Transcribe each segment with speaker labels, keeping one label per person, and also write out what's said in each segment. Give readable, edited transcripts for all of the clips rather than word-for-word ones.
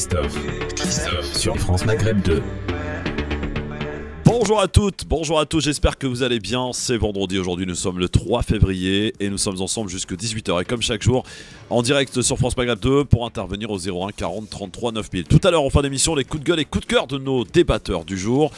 Speaker 1: Christophe sur France Maghreb 2.
Speaker 2: Bonjour à toutes, bonjour à tous, j'espère que vous allez bien. C'est vendredi, aujourd'hui nous sommes le 3 février et nous sommes ensemble jusqu'à 18h. Et comme chaque jour, en direct sur France Maghreb 2 pour intervenir au 01 40 33 9000. Tout à l'heure en fin d'émission, les coups de gueule et coups de cœur de nos débatteurs du jour.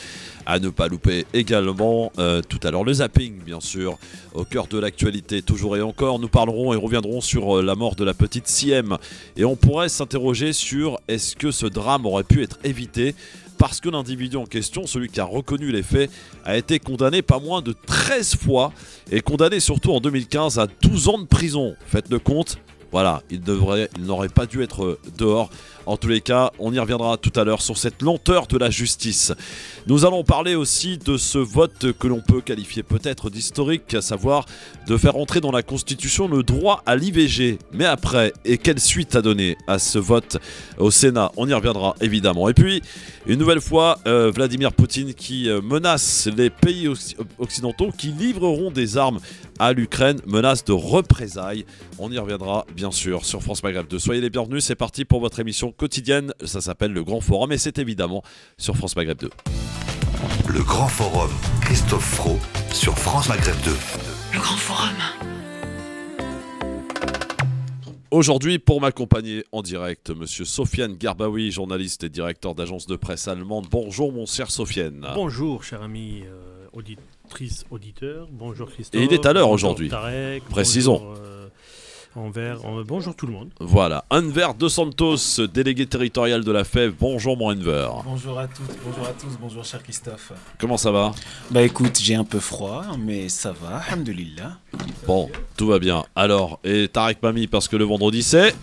Speaker 2: À ne pas louper également, tout à l'heure le zapping bien sûr, au cœur de l'actualité toujours et encore. Nous parlerons et reviendrons sur la mort de la petite Siem. Et on pourrait s'interroger sur est-ce que ce drame aurait pu être évité parce que l'individu en question, celui qui a reconnu les faits, a été condamné pas moins de 13 fois et condamné surtout en 2015 à 12 ans de prison. Faites le compte. Voilà, il n'aurait pas dû être dehors. En tous les cas, on y reviendra tout à l'heure sur cette lenteur de la justice. Nous allons parler aussi de ce vote que l'on peut qualifier peut-être d'historique, à savoir de faire entrer dans la Constitution le droit à l'IVG. Mais après, et quelle suite à donner à ce vote au Sénat? On y reviendra évidemment. Et puis, une nouvelle fois, Vladimir Poutine qui menace les pays occidentaux qui livreront des armes à l'Ukraine, menace de représailles. On y reviendra bien sûr sur France Maghreb 2. Soyez les bienvenus, c'est parti pour votre émission quotidienne. Ça s'appelle le Grand Forum et c'est évidemment sur France Maghreb 2.
Speaker 3: Le Grand Forum, Christophe Fro sur France Maghreb 2.
Speaker 4: Le Grand Forum.
Speaker 2: Aujourd'hui, pour m'accompagner en direct, monsieur Sofiane Garbaoui, journaliste et directeur d'agence de presse allemande. Bonjour mon cher Sofiane.
Speaker 5: Bonjour cher ami auditrice, auditeur. Bonjour Christophe.
Speaker 2: Et il est à l'heure aujourd'hui.
Speaker 5: Tarek,
Speaker 2: précisons.
Speaker 5: Bonjour tout le monde.
Speaker 2: Voilà, Enver De Santos, délégué territorial de la FEV. Bonjour mon Enver.
Speaker 6: Bonjour à toutes, bonjour à tous, bonjour cher Christophe.
Speaker 2: Comment ça va?
Speaker 6: Bah écoute, j'ai un peu froid, mais ça va, alhamdoulilah.
Speaker 2: Bon, tout va bien. Alors, et Tarek Mami, parce que le vendredi c'est...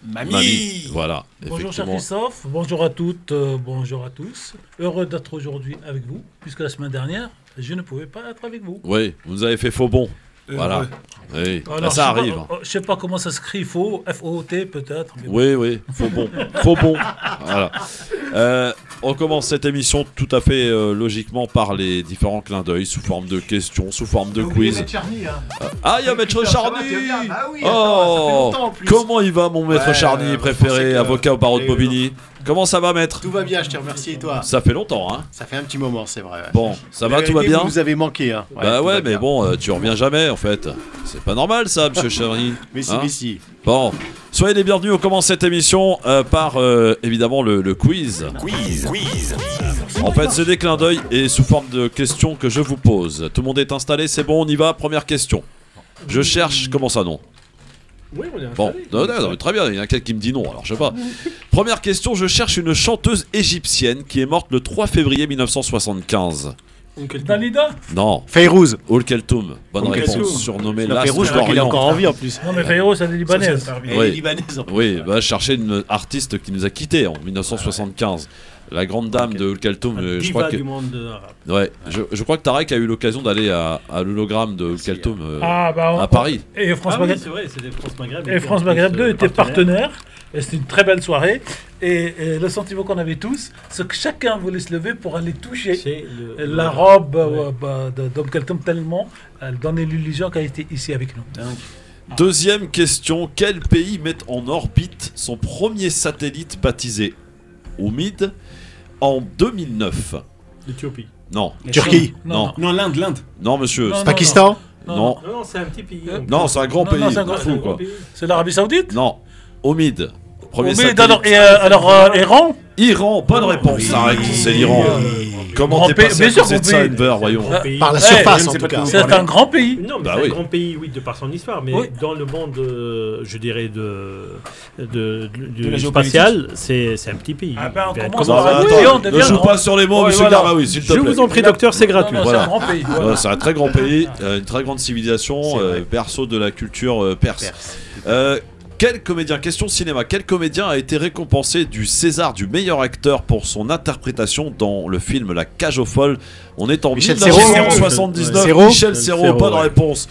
Speaker 6: Mamie.
Speaker 2: Voilà.
Speaker 7: Bonjour cher Christophe, bonjour à toutes, bonjour à tous. Heureux d'être aujourd'hui avec vous, puisque la semaine dernière, je ne pouvais pas être avec vous.
Speaker 2: Oui, vous nous avez fait faux bon. Voilà. Oui.
Speaker 7: Alors,
Speaker 2: Bah, ça arrive.
Speaker 7: Je sais pas comment ça s'écrit, faux, F-O-O-T peut-être. Mais bon.
Speaker 2: Oui, faux bon. Faux bon. Voilà. On commence cette émission tout à fait logiquement par les différents clins d'œil sous forme de questions, sous forme de quiz. Il y a Maître Charny. Comment il va mon Maître Charny préféré, avocat au barreau de Bobigny? Comment ça va, maître?
Speaker 8: Tout va bien, je te remercie, et toi?
Speaker 2: Ça fait longtemps, hein?
Speaker 8: Ça fait un petit moment, c'est vrai. Ouais.
Speaker 2: Bon, ça va, tout va bien?
Speaker 8: Vous nous avez manqué, hein?
Speaker 2: Bah ouais, mais bon, tu reviens jamais, en fait. C'est pas normal, ça, monsieur Charny.
Speaker 8: Mais si,
Speaker 2: hein?
Speaker 8: mais si.
Speaker 2: Bon, soyez les bienvenus, on commence cette émission par, évidemment, le quiz.
Speaker 3: Quiz.
Speaker 2: En fait, c'est des clins d'œil et sous forme de questions que je vous pose. Tout le monde est installé, c'est bon, on y va. Première question. Je cherche... Comment ça, non?
Speaker 5: Oui, on est
Speaker 2: Bon, non, très bien, il y en a quelqu'un qui me dit non, alors je sais pas. Première question, je cherche une chanteuse égyptienne qui est morte le 3 février 1975.
Speaker 7: Dalida?
Speaker 2: Non.
Speaker 8: Fayrouz.
Speaker 2: Keltoum. Bonne réponse.
Speaker 8: Keltoum.
Speaker 2: Surnommée
Speaker 8: La
Speaker 2: l'As
Speaker 8: Fayrouz, je crois qu'il est encore en vie en plus.
Speaker 7: Non mais Fayrouz, elle est libanaise.
Speaker 8: Elle est libanaise en plus.
Speaker 2: Oui, va chercher une artiste qui nous a quittés en 1975. La grande dame de Keltoum, je crois que...
Speaker 5: du monde arabe.
Speaker 2: Ouais, je crois que Tarek a eu l'occasion d'aller à l'hologramme de Keltoum à Paris.
Speaker 7: Et France Maghreb,
Speaker 5: c'est vrai, c'était France Maghreb.
Speaker 7: et France Maghreb 2 était partenaire. Et c'était une très belle soirée. Et le sentiment qu'on avait tous, c'est que chacun voulait se lever pour aller toucher la robe d'Homme Keltoum tellement elle donnait l'illusion qu'elle était ici avec nous.
Speaker 2: Deuxième question, quel pays met en orbite son premier satellite baptisé Oumid en 2009?
Speaker 5: L'Éthiopie.
Speaker 2: Non.
Speaker 8: Turquie.
Speaker 2: Non.
Speaker 8: Non, l'Inde.
Speaker 2: Non, monsieur.
Speaker 7: Non,
Speaker 8: Pakistan.
Speaker 2: Non.
Speaker 5: Non, c'est un petit pays.
Speaker 2: Non, c'est un grand pays.
Speaker 7: c'est un grand
Speaker 2: Fou, quoi.
Speaker 7: C'est l'Arabie Saoudite?
Speaker 2: Non. Oumid. Premier
Speaker 7: Mais
Speaker 2: satellite.
Speaker 7: alors, Iran?
Speaker 2: Iran, bonne réponse. Tarek, c'est l'Iran. Comment
Speaker 7: Grand
Speaker 2: t'es
Speaker 7: pays,
Speaker 2: passé à
Speaker 7: bien sûr,
Speaker 2: côté de
Speaker 7: grand
Speaker 2: ça,
Speaker 7: pays.
Speaker 2: Enver, voyons.
Speaker 8: Par la
Speaker 7: Ouais,
Speaker 8: surface,
Speaker 7: je
Speaker 8: en
Speaker 7: sais
Speaker 8: tout
Speaker 7: pas
Speaker 8: cas.
Speaker 7: C'est un grand pays.
Speaker 5: Non, mais
Speaker 2: Bah
Speaker 5: c'est
Speaker 2: oui.
Speaker 5: un grand pays, oui, de par son histoire, mais
Speaker 7: Oui.
Speaker 5: dans le monde, je dirais, du
Speaker 6: la géopolitique.
Speaker 5: spatial, c'est un petit pays.
Speaker 7: Ah ben, on
Speaker 5: Ben,
Speaker 7: commence
Speaker 5: comme-
Speaker 2: Non,
Speaker 7: par-
Speaker 2: mais
Speaker 7: Oui, on
Speaker 2: attends,
Speaker 7: devient
Speaker 2: ne joue
Speaker 7: grand.
Speaker 2: pas sur les mots,
Speaker 7: Ouais,
Speaker 2: monsieur
Speaker 7: voilà.
Speaker 2: Garbaoui, s'il te
Speaker 5: Je
Speaker 2: plaît.
Speaker 5: vous en prie, docteur, c'est gratuit.
Speaker 7: Non,
Speaker 2: Voilà.
Speaker 7: c'est un grand pays. voilà.
Speaker 2: C'est un très grand pays, une très grande civilisation, berceau de la culture perse. Quel comédien, question cinéma, quel comédien a été récompensé du César du meilleur acteur pour son interprétation dans le film La Cage aux folles? On est en
Speaker 8: Michel
Speaker 2: 1979.
Speaker 8: Serrault.
Speaker 2: Michel Serrault,
Speaker 5: Serrault,
Speaker 2: bonne
Speaker 5: ouais.
Speaker 2: réponse.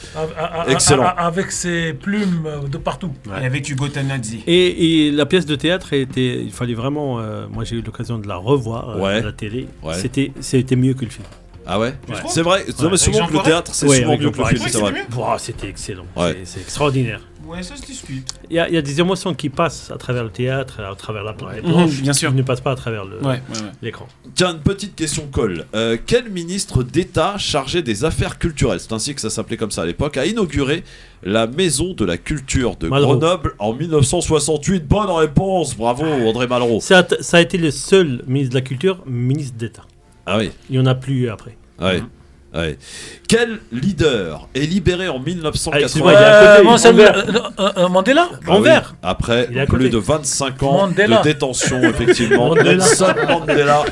Speaker 2: Excellent.
Speaker 7: Avec ses plumes de partout.
Speaker 6: Et avec Hugo Tanazzi.
Speaker 5: Et la pièce de théâtre était, il fallait vraiment, moi j'ai eu l'occasion de la revoir
Speaker 2: Ouais.
Speaker 5: à la télé.
Speaker 2: Ouais.
Speaker 5: C'était mieux que le film.
Speaker 2: Ah ouais,
Speaker 5: Ouais.
Speaker 2: c'est vrai. Non, mais souvent que le théâtre, c'est
Speaker 5: Ouais,
Speaker 2: souvent
Speaker 5: avec
Speaker 2: mieux que le
Speaker 5: Jean
Speaker 2: film,
Speaker 5: Poiret.
Speaker 2: c'est vrai.
Speaker 5: C'était excellent.
Speaker 2: Ouais.
Speaker 5: C'est extraordinaire.
Speaker 4: Ouais, ça se discute.
Speaker 5: Il y a des émotions qui passent à travers le théâtre, à travers la
Speaker 6: Ouais.
Speaker 5: planche,
Speaker 6: Bien sûr.
Speaker 5: qui ne passent pas à travers
Speaker 6: Ouais.
Speaker 5: l'écran.
Speaker 2: Tiens, une petite question colle. Quel ministre d'État chargé des affaires culturelles, c'est ainsi que ça s'appelait comme ça à l'époque, a inauguré la Maison de la Culture de
Speaker 5: Malraux.
Speaker 2: Grenoble en 1968? Bonne réponse, bravo André Malraux.
Speaker 5: Ça a été le seul ministre de la Culture, ministre d'État.
Speaker 2: Ah oui,
Speaker 5: Il n'y en a plus eu après.
Speaker 2: ouais. Ouais. Quel leader est libéré en
Speaker 5: Excuse-moi, il
Speaker 2: 1980
Speaker 5: y a à côté,
Speaker 7: Moi, c'est
Speaker 5: Envers.
Speaker 7: Mandela.
Speaker 2: Bah oui,
Speaker 5: Envers.
Speaker 2: après
Speaker 5: Il est à
Speaker 2: plus
Speaker 5: côté.
Speaker 2: de 25 ans
Speaker 7: Mandela.
Speaker 2: de détention, effectivement.
Speaker 5: Mandela.
Speaker 2: Nelson Mandela.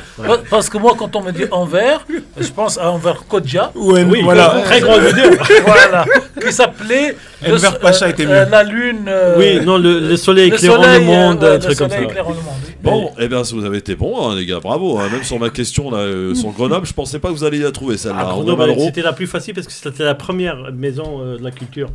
Speaker 7: Parce que moi, quand on me dit Envers, je pense à Envers Kodja.
Speaker 5: Oui,
Speaker 6: voilà.
Speaker 5: très grand leader.
Speaker 7: Voilà. Qui s'appelait
Speaker 6: Enver Pacha était mieux.
Speaker 7: la lune.
Speaker 5: Oui, non, le soleil
Speaker 7: le
Speaker 5: éclairant
Speaker 7: soleil,
Speaker 5: le monde,
Speaker 7: ouais,
Speaker 5: un truc comme ça.
Speaker 7: Le soleil éclairant le monde. Oui.
Speaker 2: Bon, eh bien, vous avez été bons, hein, les gars, bravo. Hein. Même sur ma question là, sur Grenoble, je pensais pas que vous alliez la trouver celle-là.
Speaker 5: À
Speaker 2: André
Speaker 5: Grenoble,
Speaker 2: Malraux.
Speaker 5: c'était la plus facile parce que c'était la première maison de la culture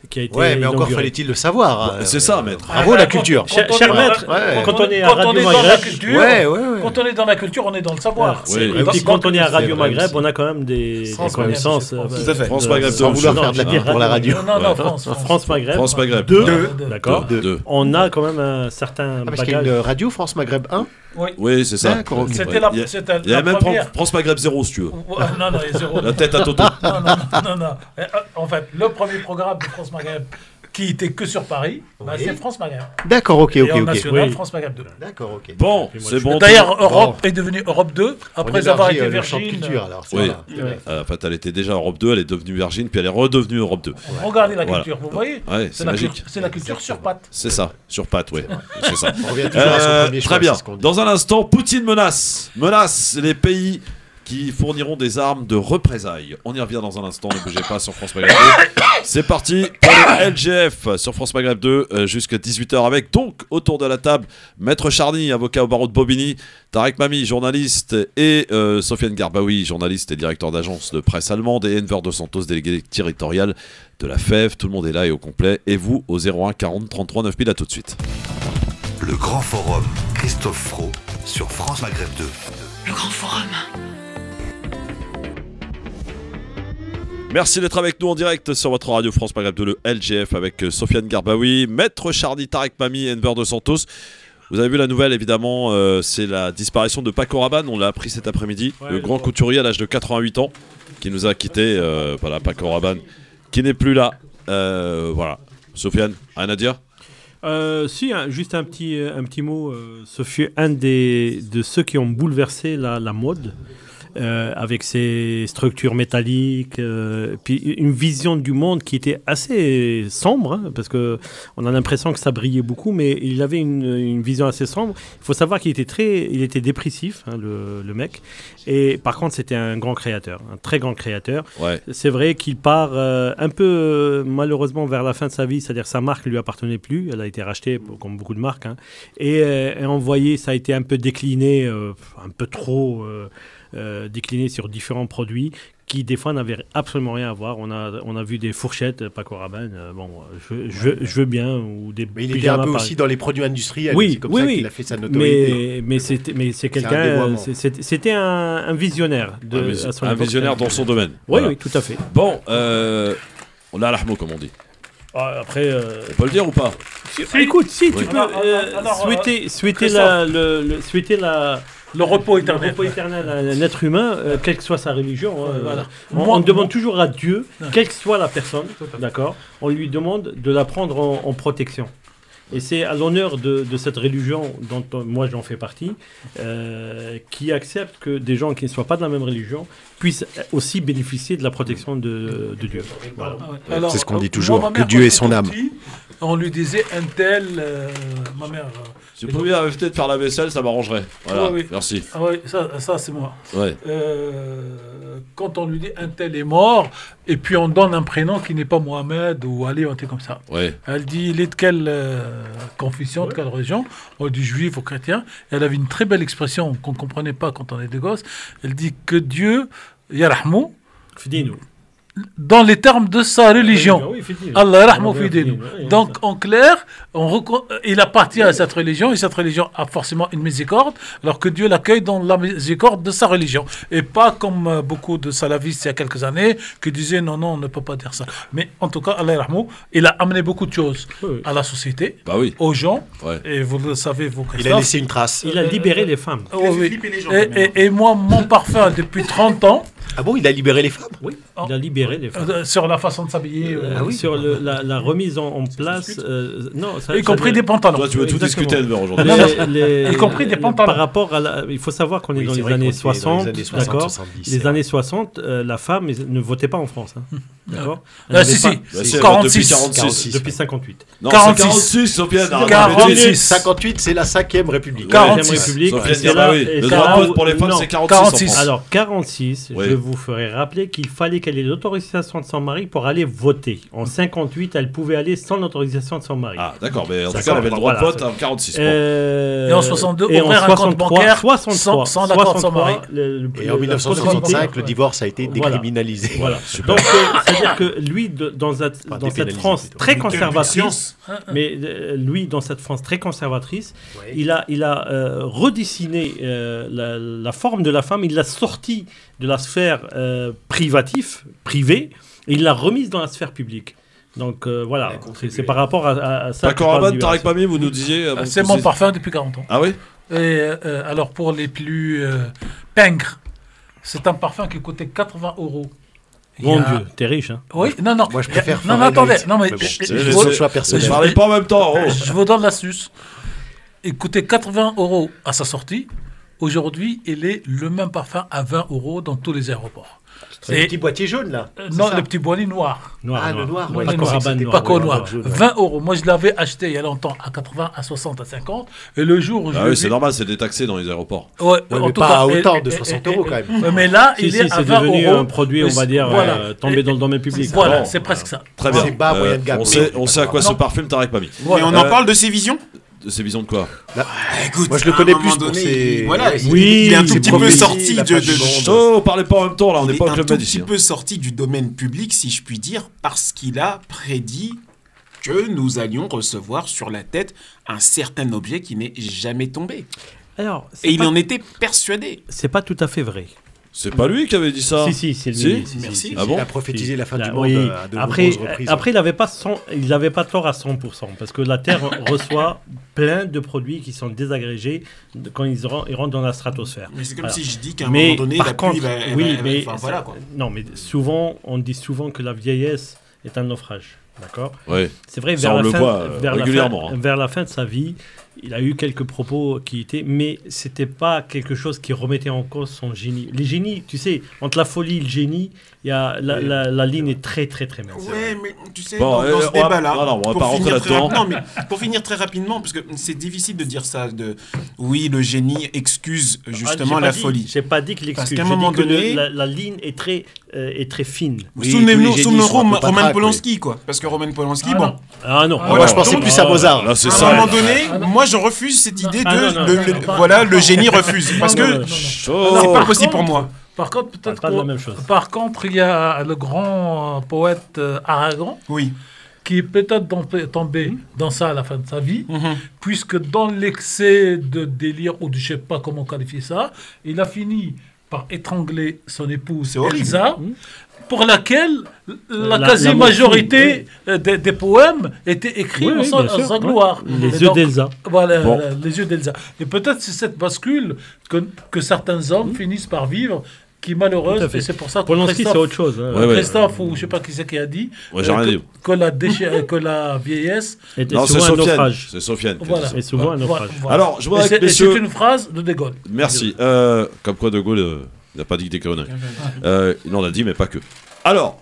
Speaker 5: qui a été
Speaker 8: Ouais, mais encore
Speaker 5: inaugurée.
Speaker 8: fallait-il le savoir.
Speaker 2: C'est ça, maître.
Speaker 8: Bravo la culture.
Speaker 5: Cher
Speaker 7: Quand on est-
Speaker 5: maître,
Speaker 8: ouais.
Speaker 5: quand on est à
Speaker 7: Quand on
Speaker 5: Radio
Speaker 7: est dans la
Speaker 5: Maghreb,
Speaker 7: culture,
Speaker 8: Ouais.
Speaker 7: quand on est dans la culture, on est dans le savoir.
Speaker 2: Oui.
Speaker 5: et puis
Speaker 7: Dans-
Speaker 5: quand on est à Radio
Speaker 8: c'est vrai
Speaker 5: Maghreb,
Speaker 8: aussi.
Speaker 5: on a quand même des
Speaker 7: France
Speaker 5: connaissances.
Speaker 7: Maghreb, c'est
Speaker 6: Tout à fait.
Speaker 2: France Maghreb
Speaker 8: Sans
Speaker 2: deux,
Speaker 8: vouloir
Speaker 2: je-
Speaker 8: faire de la
Speaker 5: je-
Speaker 8: pire pour la radio.
Speaker 7: Non, France.
Speaker 5: France Maghreb.
Speaker 2: France Maghreb.
Speaker 5: 2,
Speaker 7: Deux.
Speaker 5: d'accord.
Speaker 2: Deux.
Speaker 5: On a quand même un certain
Speaker 8: Ah, parce qu'il y a
Speaker 5: bagage.
Speaker 8: une radio France Maghreb 1.
Speaker 2: Oui, c'est ça.
Speaker 8: D'accord, ok.
Speaker 7: C'était
Speaker 2: Ouais.
Speaker 7: la,
Speaker 2: Il y a-
Speaker 7: c'était
Speaker 2: Il y a
Speaker 7: la
Speaker 2: même
Speaker 7: première.
Speaker 2: France Maghreb 0 si tu veux.
Speaker 7: Non, il y a zéro.
Speaker 2: La tête à Toto.
Speaker 7: Non. En fait, le premier programme de France Maghreb qui était que sur Paris, bah, c'est France Maghreb.
Speaker 8: D'accord, ok,
Speaker 7: Et
Speaker 8: ok,
Speaker 7: en
Speaker 8: ok.
Speaker 7: national,
Speaker 5: Oui.
Speaker 7: France Maghreb 2.
Speaker 8: D'accord, ok.
Speaker 2: Bon,
Speaker 5: Et moi,
Speaker 2: c'est
Speaker 5: je-
Speaker 2: bon.
Speaker 7: D'ailleurs, Europe est devenue Europe 2
Speaker 8: On
Speaker 7: après avoir
Speaker 8: élargit,
Speaker 7: été
Speaker 8: le champ de
Speaker 7: Virgin.
Speaker 8: culture, alors. c'est
Speaker 2: Oui.
Speaker 8: voilà.
Speaker 2: En fait, elle était déjà Europe 2, elle est devenue Virgin, puis elle est redevenue Europe 2.
Speaker 7: Regardez la
Speaker 2: Voilà.
Speaker 7: culture, vous voyez
Speaker 2: Ouais, c'est magique.
Speaker 7: C'est la culture sur pattes.
Speaker 2: C'est ça, sur patte, oui. C'est ça.
Speaker 8: On revient toujours à son premier choix.
Speaker 2: Très bien.
Speaker 8: c'est ce qu'on dit.
Speaker 2: Dans un instant, Poutine menace les pays qui fourniront des armes de représailles. On y revient dans un instant, ne bougez pas sur France Maghreb 2. C'est parti pour le LGF sur France Maghreb 2 jusqu'à 18h avec donc autour de la table Maître Charny, avocat au barreau de Bobigny, Tarek Mami, journaliste, et Sofiane Garbaoui, journaliste et directeur d'agence de presse allemande, et Enver Dos Santos, délégué territorial de la FEV. Tout le monde est là et au complet. Et vous au 01 40 33 9000, à tout de suite.
Speaker 3: Le Grand Forum, Christophe Fro sur France Maghreb 2.
Speaker 9: Le Grand Forum.
Speaker 2: Merci d'être avec nous en direct sur votre radio France Maghreb 2, le LGF, avec Sofiane Garbaoui, Maître Charny, Tarek Mami, Enver Dos Santos. Vous avez vu la nouvelle, évidemment, c'est la disparition de Paco Rabanne. On l'a appris cet après-midi,
Speaker 5: Ouais,
Speaker 2: le
Speaker 5: je
Speaker 2: grand
Speaker 5: vois.
Speaker 2: couturier à l'âge de 88 ans, qui nous a quittés. Voilà, Paco Rabanne, qui n'est plus là. Voilà. Sofiane, rien à dire?
Speaker 5: Si, juste un petit mot. Ce fut un de ceux qui ont bouleversé la mode. Avec ses structures métalliques, puis une vision du monde qui était assez sombre, hein, parce que on a l'impression que ça brillait beaucoup, mais il avait une vision assez sombre. Il faut savoir qu'il était dépressif, hein, le mec, et par contre c'était un grand créateur, un très grand créateur.
Speaker 2: Ouais.
Speaker 5: C'est vrai qu'il part un peu malheureusement vers la fin de sa vie, c'est-à-dire sa marque ne lui appartenait plus, elle a été rachetée comme beaucoup de marques, hein, et on voyait ça a été un peu décliné, un peu trop décliné sur différents produits qui des fois n'avaient absolument rien à voir. On a vu des fourchettes Paco Rabanne, bon, je veux bien, ou des
Speaker 8: Mais il était un
Speaker 5: pyjamas
Speaker 8: peu
Speaker 5: pareil.
Speaker 8: aussi dans les produits industriels.
Speaker 5: Oui,
Speaker 8: c'est comme
Speaker 5: oui,
Speaker 8: ça
Speaker 5: oui.
Speaker 8: qu'il a fait sa notoriété.
Speaker 5: Mais c'est
Speaker 8: un
Speaker 5: quelqu'un,
Speaker 8: dévoiement.
Speaker 5: c'était un visionnaire à son
Speaker 2: Un
Speaker 5: époque.
Speaker 2: visionnaire dans son domaine.
Speaker 5: Oui,
Speaker 2: Voilà.
Speaker 5: oui, tout à fait.
Speaker 2: Bon, on a l'ahmo, comme on dit.
Speaker 5: Après,
Speaker 2: On peut le dire ou pas?
Speaker 5: écoute, si
Speaker 2: Oui.
Speaker 5: tu peux
Speaker 7: Alors,
Speaker 5: souhaiter
Speaker 7: Le repos
Speaker 5: le
Speaker 7: éternel.
Speaker 5: repos éternel à un être humain, quelle que soit sa religion.
Speaker 7: Voilà.
Speaker 5: On demande
Speaker 7: Moi-
Speaker 5: toujours à Dieu,
Speaker 7: Ouais.
Speaker 5: quelle que soit la personne,
Speaker 7: Tout à fait.
Speaker 5: d'accord, on lui demande de la prendre en protection. Et c'est à l'honneur de cette religion dont moi j'en fais partie, qui accepte que des gens qui ne soient pas de la même religion puissent aussi bénéficier de la protection de Dieu. Voilà.
Speaker 7: Alors,
Speaker 8: C'est ce qu'on dit
Speaker 7: moi,
Speaker 8: toujours,
Speaker 7: ma
Speaker 8: que
Speaker 7: mère,
Speaker 8: Dieu
Speaker 7: quand
Speaker 8: ait son
Speaker 7: j'étais
Speaker 8: âme.
Speaker 7: petit, on lui disait un tel, ma mère.
Speaker 2: Si vous pouviez arrêter de faire la vaisselle, ça m'arrangerait. Voilà,
Speaker 7: Oui, oui.
Speaker 2: merci.
Speaker 7: Ah ouais, ça c'est moi.
Speaker 2: Ouais.
Speaker 7: Quand on lui dit un tel est mort, et puis on donne un prénom qui n'est pas Mohamed ou Ali, ou un truc comme ça.
Speaker 2: Ouais.
Speaker 7: Elle dit il est de quelle confession, de quelle religion? On dit juif ou chrétien. Et elle avait une très belle expression qu'on ne comprenait pas quand on était gosse. Elle dit que Dieu, Yarahmou,
Speaker 5: Fidis-nous.
Speaker 7: dans les termes de sa religion.
Speaker 5: Oui, effectivement.
Speaker 7: Allah yarhamou
Speaker 5: Allah
Speaker 7: fi dinu.
Speaker 5: yarhamou.
Speaker 7: Donc en clair, il appartient à cette religion et cette religion a forcément une miséricorde, alors que Dieu l'accueille dans la miséricorde de sa religion. Et pas comme beaucoup de salafistes il y a quelques années qui disaient non, on ne peut pas dire ça. Mais en tout cas, Allah yarhamou, il a amené beaucoup de choses à la société,
Speaker 2: Bah oui.
Speaker 7: aux gens,
Speaker 2: Ouais.
Speaker 7: et vous le savez, vous,
Speaker 8: Il a
Speaker 7: Christophe.
Speaker 8: laissé une trace.
Speaker 5: Il a libéré les femmes.
Speaker 7: Oui, oui.
Speaker 4: flipper les gens,
Speaker 7: Et-
Speaker 4: quand même.
Speaker 7: et moi, mon parfum, depuis 30 ans,
Speaker 8: Ah bon, il a libéré les femmes?
Speaker 5: Oui, il a libéré les femmes.
Speaker 7: sur la façon de s'habiller,
Speaker 5: Sur la remise en place, non, ça,
Speaker 7: y compris des pantalons.
Speaker 2: Toi, tu veux tout
Speaker 5: Exactement.
Speaker 2: discuter, Enver, aujourd'hui.
Speaker 7: Y compris des pantalons.
Speaker 5: Par rapport à il faut savoir qu'on est
Speaker 8: Oui,
Speaker 5: dans
Speaker 8: c'est
Speaker 5: les
Speaker 8: vrai
Speaker 5: années
Speaker 8: qu'on est dans les
Speaker 5: 60,
Speaker 8: années 60,
Speaker 5: d'accord.
Speaker 8: 70,
Speaker 5: Les
Speaker 8: c'est
Speaker 5: années 60, la femme ne votait pas en France, hein, d'accord. Elle
Speaker 7: Ah,
Speaker 5: n'avait
Speaker 7: si,
Speaker 5: pas-
Speaker 7: si.
Speaker 2: Bah, si,
Speaker 7: 46.
Speaker 2: depuis 46.
Speaker 5: Depuis 58.
Speaker 2: Non,
Speaker 7: 46.
Speaker 2: c'est 46, Sofiane. arrête de
Speaker 7: 46.
Speaker 2: bêtises.
Speaker 8: 58, c'est la 5e République.
Speaker 7: 46.
Speaker 5: La République.
Speaker 2: Sofiane,
Speaker 5: et c'est
Speaker 2: bah
Speaker 5: là-
Speaker 2: oui.
Speaker 5: et
Speaker 2: Le
Speaker 5: c'est
Speaker 2: droit
Speaker 5: là
Speaker 2: de vote
Speaker 5: où-
Speaker 2: pour les femmes,
Speaker 5: non.
Speaker 2: c'est 46.
Speaker 7: 46.
Speaker 2: en France.
Speaker 5: Alors 46,
Speaker 2: Oui.
Speaker 5: je vous ferai rappeler qu'il fallait qu'elle ait l'autorisation de son mari pour aller voter. En 58, elle pouvait aller sans l'autorisation de son mari.
Speaker 2: Ah, d'accord, mais en tout cas,
Speaker 5: D'accord,
Speaker 2: elle avait le droit de
Speaker 5: voilà.
Speaker 2: vote en 46.
Speaker 7: Et en 62,
Speaker 5: et en
Speaker 7: ouvrir un compte
Speaker 5: 63,
Speaker 7: bancaire
Speaker 5: 63,
Speaker 7: sans l'accord de son
Speaker 5: 63,
Speaker 7: mari.
Speaker 8: Et en 1965, le divorce a été
Speaker 5: Voilà.
Speaker 8: décriminalisé.
Speaker 5: Voilà.
Speaker 2: Super.
Speaker 5: Donc, c'est-à-dire que lui, dans cette
Speaker 8: dépénalisé,
Speaker 5: France
Speaker 8: plutôt.
Speaker 5: très
Speaker 4: Quelle
Speaker 5: conservatrice,
Speaker 4: puissance.
Speaker 5: mais lui, dans cette France très conservatrice, il a redessiné la forme de la femme, il l'a sortie de la sphère privée, et il l'a remise dans la sphère publique. Donc voilà, c'est par rapport à ça.
Speaker 2: D'accord, Aman, Tarek Pami, vous nous disiez. avant
Speaker 7: C'est
Speaker 2: que
Speaker 7: mon
Speaker 2: vous-
Speaker 7: parfum depuis 40 ans.
Speaker 2: Ah oui?
Speaker 7: Et alors pour les plus pingres, c'est un parfum qui coûtait 80 €.
Speaker 5: Mon
Speaker 7: Il y a-
Speaker 5: Dieu, t'es riche, hein.
Speaker 7: Oui, non.
Speaker 8: Moi, je préfère
Speaker 7: Non,
Speaker 8: Fahrenheit.
Speaker 7: attendez. Non, mais
Speaker 8: Mais bon,
Speaker 7: je
Speaker 8: c'est
Speaker 7: vous-
Speaker 8: son choix personnel.
Speaker 2: Je parlais pas en même temps. Oh.
Speaker 7: je vous donne l'astuce. Il coûtait 80 € à sa sortie. Aujourd'hui, il est le même parfum à 20 € dans tous les aéroports.
Speaker 8: C'est le petit boîtier jaune, là.
Speaker 7: Non,
Speaker 8: ça
Speaker 7: le petit boîtier noir.
Speaker 5: Noir,
Speaker 8: Ah, le noir, ouais,
Speaker 5: Paco
Speaker 8: d'accord,
Speaker 5: Rabanne
Speaker 8: c'était
Speaker 5: noir.
Speaker 7: Paco
Speaker 5: ouais,
Speaker 7: noir.
Speaker 5: ouais.
Speaker 8: jaune, ouais.
Speaker 7: 20 €. Moi, je l'avais acheté il y a longtemps à 80, à 60, à 50. Et le jour où je
Speaker 2: Ah
Speaker 7: l'ai
Speaker 2: oui, c'est
Speaker 7: vu-
Speaker 2: normal, c'est détaxé dans les aéroports.
Speaker 7: Ouais,
Speaker 8: Ouais,
Speaker 7: en
Speaker 8: mais
Speaker 7: tout
Speaker 8: pas
Speaker 7: cas,
Speaker 8: à autant
Speaker 7: et-
Speaker 8: de
Speaker 7: et-
Speaker 8: 60
Speaker 7: et-
Speaker 8: € quand même.
Speaker 7: Ouais, mais là,
Speaker 5: Si,
Speaker 7: il
Speaker 5: si,
Speaker 7: est à
Speaker 5: c'est
Speaker 7: 20
Speaker 5: devenu
Speaker 7: €.
Speaker 5: un produit, on va dire,
Speaker 7: Voilà.
Speaker 5: tombé dans le domaine public.
Speaker 7: Voilà,
Speaker 2: Bon,
Speaker 7: c'est presque ça.
Speaker 2: Très bien.
Speaker 8: C'est bas, moyenne gamme.
Speaker 2: On sait à quoi se parfume Tarek Pami.
Speaker 4: Mais on en parle de ses visions.
Speaker 2: C'est vision de quoi?
Speaker 4: Écoute,
Speaker 8: Moi, je le
Speaker 4: à un
Speaker 8: connais
Speaker 4: moment
Speaker 8: plus pour
Speaker 4: donné,
Speaker 8: ses-
Speaker 4: Voilà,
Speaker 8: ouais,
Speaker 5: oui,
Speaker 4: il est un tout
Speaker 8: ses
Speaker 4: petit peu
Speaker 8: prophéties,
Speaker 4: sorti
Speaker 8: la
Speaker 4: de.
Speaker 8: fin du monde.
Speaker 2: Oh, parlez pas en même temps là, on n'est
Speaker 4: Il
Speaker 2: pas
Speaker 4: est
Speaker 2: au
Speaker 4: un
Speaker 2: club
Speaker 4: tout
Speaker 2: Med
Speaker 4: petit
Speaker 2: ici. hein.
Speaker 4: peu sorti du domaine public, si je puis dire, parce qu'il a prédit que nous allions recevoir sur la tête un certain objet qui n'est jamais tombé.
Speaker 5: Alors,
Speaker 4: Et il en était persuadé.
Speaker 5: c'est pas tout à fait vrai.
Speaker 2: C'est pas lui qui avait dit ça?
Speaker 5: Si, c'est lui.
Speaker 2: Si
Speaker 5: Si,
Speaker 4: Merci.
Speaker 5: si,
Speaker 2: Ah bon?
Speaker 8: Il a prophétisé la fin
Speaker 5: Là,
Speaker 8: du monde
Speaker 5: oui.
Speaker 8: à de
Speaker 5: Après,
Speaker 8: nombreuses reprises.
Speaker 5: il n'avait pas tort à 100%, parce que la Terre reçoit plein de produits qui sont désagrégés quand ils rentrent dans la stratosphère.
Speaker 4: Mais c'est comme
Speaker 5: Voilà.
Speaker 4: si je dis qu'à un
Speaker 5: Mais
Speaker 4: moment donné,
Speaker 5: par
Speaker 4: la pluie
Speaker 5: contre,
Speaker 4: va.
Speaker 5: mais
Speaker 4: Enfin, voilà quoi.
Speaker 5: non, mais souvent, on dit souvent que la vieillesse est un naufrage, d'accord?
Speaker 2: Ouais.
Speaker 5: C'est vrai,
Speaker 2: Ça, on le voit, régulièrement, hein.
Speaker 5: vers la fin de sa vie, il a eu quelques propos qui étaient, mais c'était pas quelque chose qui remettait en cause son génie. Les génies, tu sais, entre la folie et le génie, il y a la ligne est très très très mince.
Speaker 4: Ouais, mais tu sais,
Speaker 2: Bon,
Speaker 4: dans ce
Speaker 2: on va-
Speaker 4: débat-là,
Speaker 2: non, on va
Speaker 4: pour
Speaker 2: pas rentrer
Speaker 4: finir très
Speaker 2: là-dedans.
Speaker 4: Non, mais pour finir très rapidement, parce que c'est difficile de dire ça, oui, le génie excuse justement la folie.
Speaker 5: J'ai pas dit que l'excuse.
Speaker 4: Parce qu'à un
Speaker 5: J'ai
Speaker 4: moment
Speaker 5: dit que
Speaker 4: donné-
Speaker 5: la ligne est très fine.
Speaker 8: Oui,
Speaker 4: Souvenez-nous
Speaker 8: tous les génies sont un peu
Speaker 4: Roman
Speaker 8: patraques,
Speaker 4: Polanski, quoi. Parce que Roman Polanski,
Speaker 7: Ah
Speaker 4: bon,
Speaker 7: non.
Speaker 5: Ah non.
Speaker 8: Moi, je pensais plus à Mozart.
Speaker 2: Là, c'est
Speaker 4: à
Speaker 2: ça.
Speaker 4: un moment donné, moi je refuse cette idée
Speaker 5: Ah,
Speaker 4: de
Speaker 5: non, non,
Speaker 4: voilà, le génie refuse. Parce
Speaker 5: non, non,
Speaker 4: que
Speaker 5: non.
Speaker 2: Chaud.
Speaker 4: c'est pas possible pour moi.
Speaker 7: Par contre,
Speaker 5: On
Speaker 7: peut-être
Speaker 5: parle pas de la
Speaker 7: que-
Speaker 5: même chose.
Speaker 7: Par contre, il y a le grand poète Aragon
Speaker 4: Oui.
Speaker 7: qui est peut-être tombé dans ça à la fin de sa vie,
Speaker 4: Mhm.
Speaker 7: puisque dans l'excès de délire, ou de je sais pas comment qualifier ça, il a fini par étrangler son épouse
Speaker 4: C'est horrible.
Speaker 7: Elsa, pour laquelle la
Speaker 5: La
Speaker 7: quasi-majorité des poèmes étaient écrits
Speaker 5: Oui,
Speaker 7: en
Speaker 5: oui,
Speaker 7: sa
Speaker 5: bien sûr,
Speaker 7: gloire.
Speaker 5: Les
Speaker 7: Et
Speaker 5: yeux
Speaker 7: donc,
Speaker 5: d'Elsa.
Speaker 7: Voilà,
Speaker 2: Bon.
Speaker 7: les yeux d'Elsa. Et peut-être c'est cette bascule que certains hommes finissent par vivre, qui est malheureuse,
Speaker 5: Tout à fait.
Speaker 7: et c'est pour ça que
Speaker 5: Polanski, c'est
Speaker 7: Christophe,
Speaker 5: autre chose. hein.
Speaker 2: Ouais, ouais.
Speaker 7: Christophe, ou je sais pas qui c'est qui a dit,
Speaker 2: Ouais, j'ai rien dit.
Speaker 7: que la vieillesse,
Speaker 5: Était
Speaker 2: Non, c'est
Speaker 5: souvent un
Speaker 2: Sofiane.
Speaker 5: naufrage.
Speaker 2: C'est Sofiane. qui a
Speaker 7: Voilà.
Speaker 2: dit ça.
Speaker 5: Et souvent un
Speaker 7: voilà,
Speaker 5: naufrage.
Speaker 7: voilà.
Speaker 2: Alors, je voudrais
Speaker 7: Et
Speaker 2: que
Speaker 7: c'est
Speaker 2: messieurs.
Speaker 7: une phrase de De Gaulle.
Speaker 2: Merci. Comme quoi De Gaulle, il n'a pas dit des conneries. Il en a dit, mais pas que. Alors,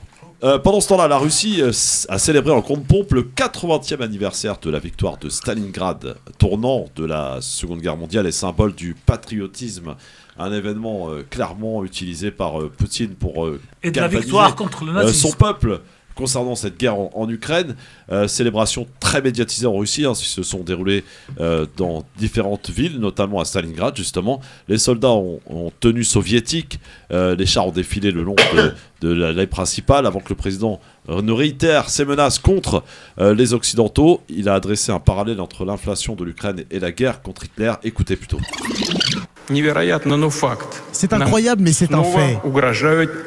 Speaker 2: pendant ce temps-là, la Russie a célébré en grande pompe le 80e anniversaire de la victoire de Stalingrad, tournant de la Seconde Guerre mondiale et symbole du patriotisme. Un événement clairement utilisé par Poutine pour
Speaker 7: Et de la
Speaker 2: galvaniser,
Speaker 7: victoire contre le nazisme.
Speaker 2: son peuple concernant cette guerre en Ukraine. Célébration très médiatisée en Russie, qui se sont déroulées dans différentes villes, notamment à Stalingrad justement. Les soldats ont tenue soviétique, les chars ont défilé le long de l'allée principale avant que le président ne réitère ses menaces contre les Occidentaux. Il a adressé un parallèle entre l'inflation de l'Ukraine et la guerre contre Hitler. Écoutez plutôt.
Speaker 9: C'est incroyable, mais c'est un fait.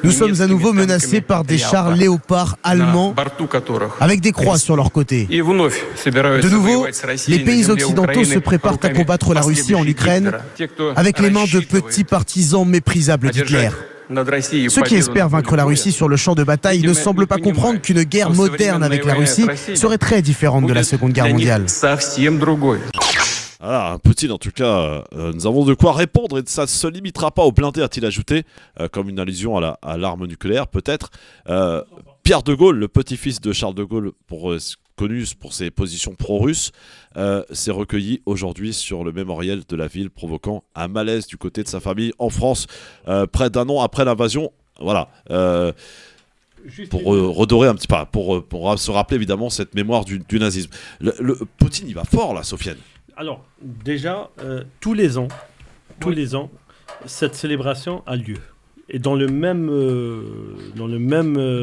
Speaker 9: Nous sommes à nouveau menacés par des chars léopards allemands avec des croix sur leur côté. De nouveau, les pays occidentaux se préparent à combattre la Russie en Ukraine avec les mains de petits partisans méprisables d'Hitler. Ceux qui espèrent vaincre la Russie sur le champ de bataille ne semblent pas comprendre qu'une guerre moderne avec la Russie serait très différente de la Seconde Guerre mondiale.
Speaker 2: Voilà, Poutine, en tout cas, nous avons de quoi répondre et ça ne se limitera pas aux blindés, a-t-il ajouté, comme une allusion à l'arme nucléaire, peut-être. Pierre de Gaulle, le petit-fils de Charles de Gaulle, connu pour ses positions pro-russes, s'est recueilli aujourd'hui sur le mémorial de la ville, provoquant un malaise du côté de sa famille en France, près d'un an après l'invasion. Voilà. Pour redorer un petit peu, pour se rappeler évidemment cette mémoire du nazisme. Poutine, il va fort là, Sofiane.
Speaker 5: Alors, déjà, tous les ans, cette célébration a lieu. Et dans le même,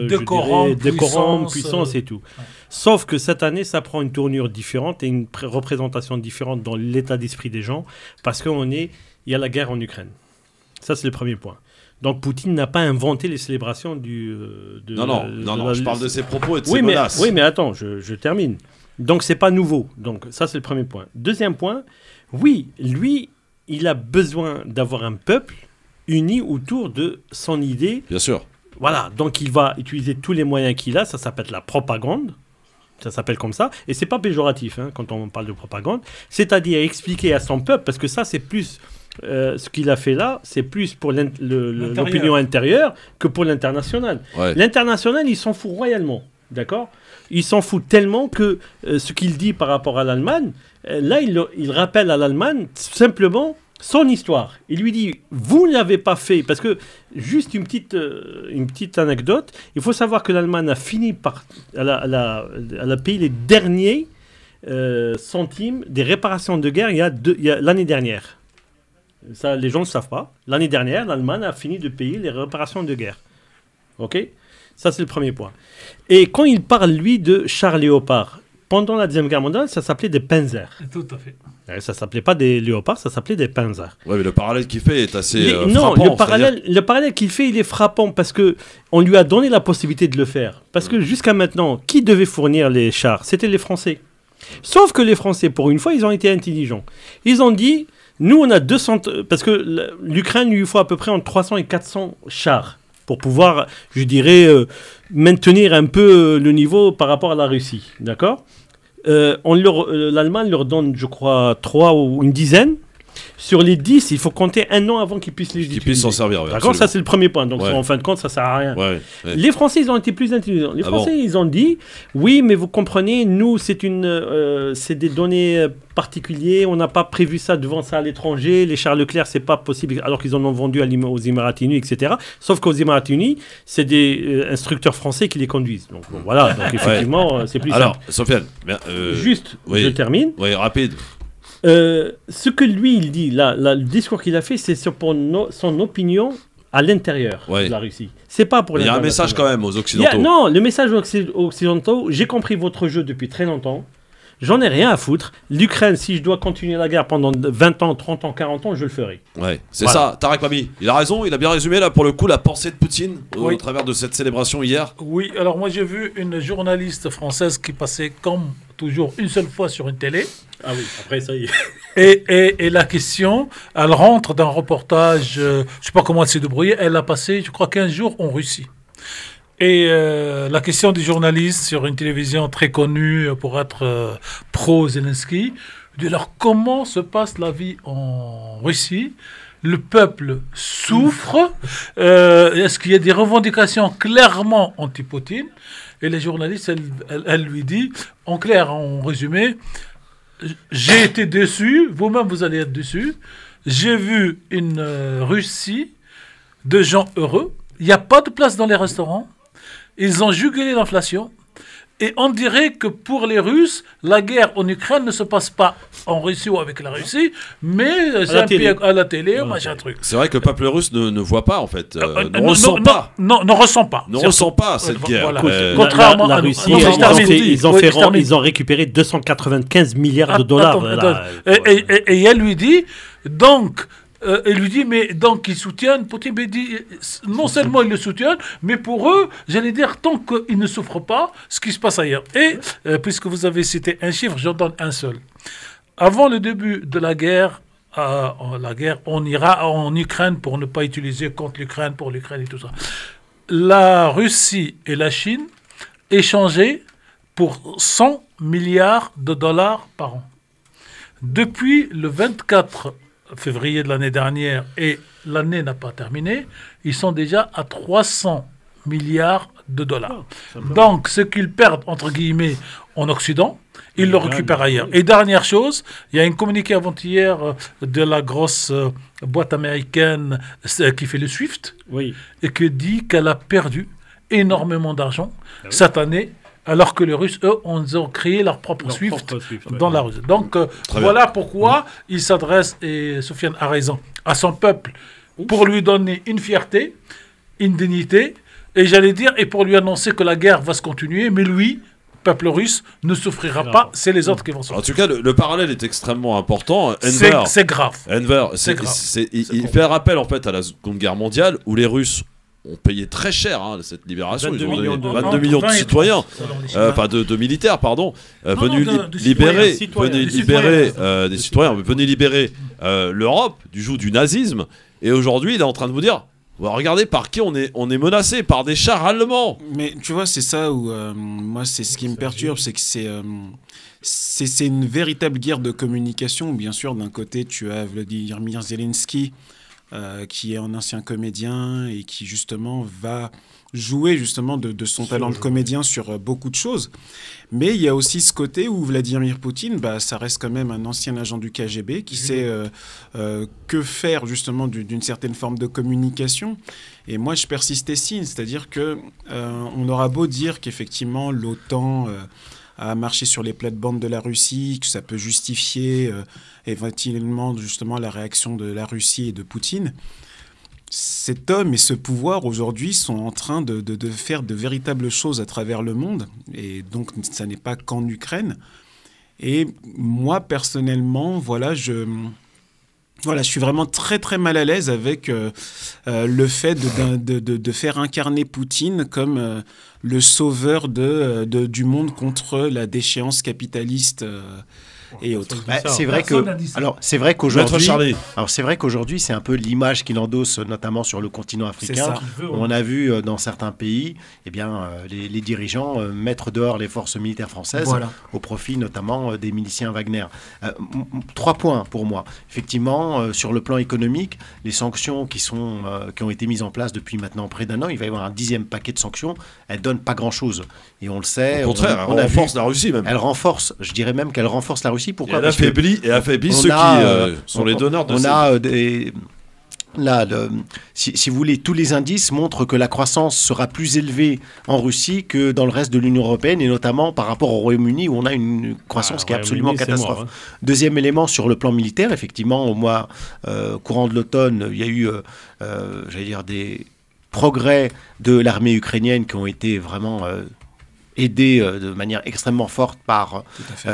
Speaker 5: décorum, puissance et tout. Ouais. Sauf que cette année, ça prend une tournure différente et une représentation différente dans l'état d'esprit des gens, parce il y a la guerre en Ukraine. Ça, c'est le premier point. Donc Poutine n'a pas inventé les célébrations
Speaker 2: Non, je parle de ses propos et de ses menaces.
Speaker 5: Oui, mais attends, je termine. Donc c'est pas nouveau. Donc ça, c'est le premier point. Deuxième point, oui, lui, il a besoin d'avoir un peuple uni autour de son idée.
Speaker 2: Bien sûr.
Speaker 5: Voilà, donc il va utiliser tous les moyens qu'il a, ça s'appelle la propagande. Ça s'appelle comme ça, et c'est pas péjoratif quand on parle de propagande, c'est-à-dire expliquer à son peuple, parce que ça c'est plus... ce qu'il a fait là, c'est plus pour l'opinion intérieure que pour l'international. Ouais. L'international, il s'en fout royalement, d'accord ? Il s'en fout tellement que ce qu'il dit par rapport à l'Allemagne, là, il rappelle à l'Allemagne simplement son histoire. Il lui dit, vous ne l'avez pas fait, parce que, juste une petite anecdote, il faut savoir que l'Allemagne a fini par... Elle a payé les derniers centimes des réparations de guerre il y a l'année dernière. Ça, les gens ne le savent pas. L'année dernière, l'Allemagne a fini de payer les réparations de guerre. OK ? Ça, c'est le premier point. Et quand il parle, lui, de chars léopards, pendant la Deuxième Guerre mondiale, ça s'appelait des Panzers.
Speaker 7: Tout à fait.
Speaker 5: Ça ne s'appelait pas des léopards, ça s'appelait des Panzers.
Speaker 2: Oui, mais le parallèle qu'il fait est assez frappant.
Speaker 5: Non, le parallèle qu'il fait, il est frappant parce qu'on lui a donné la possibilité de le faire. Parce que jusqu'à maintenant, qui devait fournir les chars ? C'était les Français. Sauf que les Français, pour une fois, ils ont été intelligents. Ils ont dit, nous, on a 200... Parce que l'Ukraine lui faut à peu près entre 300 et 400 chars pour pouvoir, je dirais, maintenir un peu le niveau par rapport à la Russie. D'accord ? L'Allemagne leur donne, je crois, 3 ou une dizaine. Sur les 10, il faut compter un an avant qu'ils puissent les utiliser.
Speaker 2: Qu'ils puissent s'en servir,
Speaker 5: d'accord, ça c'est le premier point. Donc en fin de compte, ça sert à rien. Les Français, ils ont été plus intelligents. Les Français, ils ont dit, oui, mais vous comprenez, nous, c'est des données particulières. On n'a pas prévu ça devant ça à l'étranger. Les chars Leclerc, c'est pas possible, alors qu'ils en ont vendu aux Émirats Unis, etc. Sauf qu'aux Émirats Unis, c'est des instructeurs français qui les conduisent. Donc voilà. Donc effectivement, c'est plus simple.
Speaker 2: Alors, Sofiane,
Speaker 5: juste, je termine.
Speaker 2: Oui, rapide.
Speaker 5: Ce que lui, il dit, le discours qu'il a fait, c'est pour son opinion à l'intérieur de la Russie. C'est pas pour
Speaker 2: il y a un message quand même aux Occidentaux.
Speaker 5: Non, le message aux Occidentaux, j'ai compris votre jeu depuis très longtemps. J'en ai rien à foutre. L'Ukraine, si je dois continuer la guerre pendant 20 ans, 30 ans, 40 ans, je le ferai.
Speaker 2: Ouais, c'est ça, Tarek Mami. Il a raison, il a bien résumé là pour le coup la pensée de Poutine au travers de cette célébration hier.
Speaker 7: Oui, alors moi j'ai vu une journaliste française qui passait comme toujours une seule fois sur une télé.
Speaker 5: Ah oui, après ça y est.
Speaker 7: Et la question, elle rentre d'un reportage, je ne sais pas comment elle s'est débrouillée, elle a passé, je crois, 15 jours en Russie. Et la question du journaliste sur une télévision très connue pour être pro-Zelensky, de leur comment se passe la vie en Russie, le peuple souffre, est-ce qu'il y a des revendications clairement anti-Poutine ? Et les journalistes, elle lui dit, en clair, en résumé, j'ai été déçu, vous-même vous allez être déçu, j'ai vu une Russie de gens heureux, il n'y a pas de place dans les restaurants, ils ont jugulé l'inflation. Et on dirait que pour les Russes, la guerre en Ukraine ne se passe pas en Russie ou avec la Russie, mais c'est un pays à la télé, machin truc.
Speaker 2: C'est vrai que le peuple russe ne voit pas, en fait, ne ressent pas.
Speaker 7: Non, ne ressent pas.
Speaker 2: Ne ressent pas cette guerre.
Speaker 7: Voilà. Contrairement
Speaker 5: la
Speaker 7: à
Speaker 5: Russie,
Speaker 7: nous.
Speaker 5: ils ont récupéré 295 milliards de dollars.
Speaker 7: Et elle lui dit, donc... il lui dit, mais donc ils soutiennent Poutine. Mais il dit, non seulement ils le soutiennent, mais pour eux, j'allais dire, tant qu'ils ne souffrent pas, ce qui se passe ailleurs. Et puisque vous avez cité un chiffre, j'en donne un seul. Avant le début de la guerre en Ukraine, pour ne pas utiliser contre l'Ukraine, pour l'Ukraine et tout ça, la Russie et la Chine échangeaient pour 100 milliards de dollars par an. Depuis le 24 février de l'année dernière, et l'année n'a pas terminé, ils sont déjà à 300 milliards de dollars. Donc, ce qu'ils perdent, entre guillemets, en Occident, ils le récupèrent ailleurs. Et dernière chose, il y a un communiqué avant-hier de la grosse boîte américaine qui fait le SWIFT, et qui dit qu'elle a perdu énormément d'argent cette année, alors que les Russes, eux, ont créé leur propre SWIFT dans la Russie. Donc, voilà pourquoi il s'adresse, et Sofiane a raison, à son peuple, pour lui donner une fierté, une dignité, et j'allais dire, et pour lui annoncer que la guerre va se continuer, mais lui, peuple russe, ne souffrira pas, c'est les autres qui vont souffrir.
Speaker 2: En tout cas, le parallèle est extrêmement important.
Speaker 7: C'est grave.
Speaker 2: Enver, il fait rappel, en fait, à la Seconde Guerre mondiale, où les Russes ont payé très cher cette libération. 22 millions de citoyens, enfin de militaires, pardon, venus libérer des citoyens, venus libérer l'Europe du joug du nazisme. Et aujourd'hui, il est en train de vous dire, regardez par qui on est menacé, par des chars allemands.
Speaker 4: Mais tu vois, c'est ça où moi, c'est ce qui me perturbe, c'est que c'est une véritable guerre de communication. Bien sûr, d'un côté, tu as Vladimir Zelensky, qui est un ancien comédien et qui justement va jouer justement de son talent de comédien sur beaucoup de choses. Mais il y a aussi ce côté où Vladimir Poutine, ça reste quand même un ancien agent du KGB qui sait que faire justement d'une certaine forme de communication. Et moi, je persiste et signe, c'est-à-dire que on aura beau dire qu'effectivement l'OTAN à marcher sur les plates-bandes de la Russie, que ça peut justifier éventuellement justement la réaction de la Russie et de Poutine. Cet homme et ce pouvoir aujourd'hui sont en train de faire de véritables choses à travers le monde, et donc ça n'est pas qu'en Ukraine. Et moi personnellement, je suis vraiment très très mal à l'aise avec le fait de faire incarner Poutine comme le sauveur du monde contre la déchéance capitaliste et autres.
Speaker 8: C'est vrai qu'aujourd'hui, c'est un peu l'image qu'il endosse, notamment sur le continent africain. On a vu dans certains pays, les dirigeants mettre dehors les forces militaires françaises au profit notamment des miliciens Wagner. 3 points pour moi. Effectivement, sur le plan économique, les sanctions qui ont été mises en place depuis maintenant près d'un an, il va y avoir un 10e paquet de sanctions. Elles ne donnent pas grand-chose. Et on le sait.
Speaker 2: Au contraire, elle renforce la Russie même.
Speaker 8: Elle renforce, je dirais même qu'elle renforce la Russie. Pourquoi ?
Speaker 2: Elle affaiblit ceux qui sont les donneurs de
Speaker 8: si vous voulez, tous les indices montrent que la croissance sera plus élevée en Russie que dans le reste de l'Union européenne, et notamment par rapport au Royaume-Uni où on a une croissance qui est absolument catastrophe. Deuxième élément, sur le plan militaire, effectivement, au mois courant de l'automne, il y a eu, des progrès de l'armée ukrainienne qui ont été vraiment aidés de manière extrêmement forte par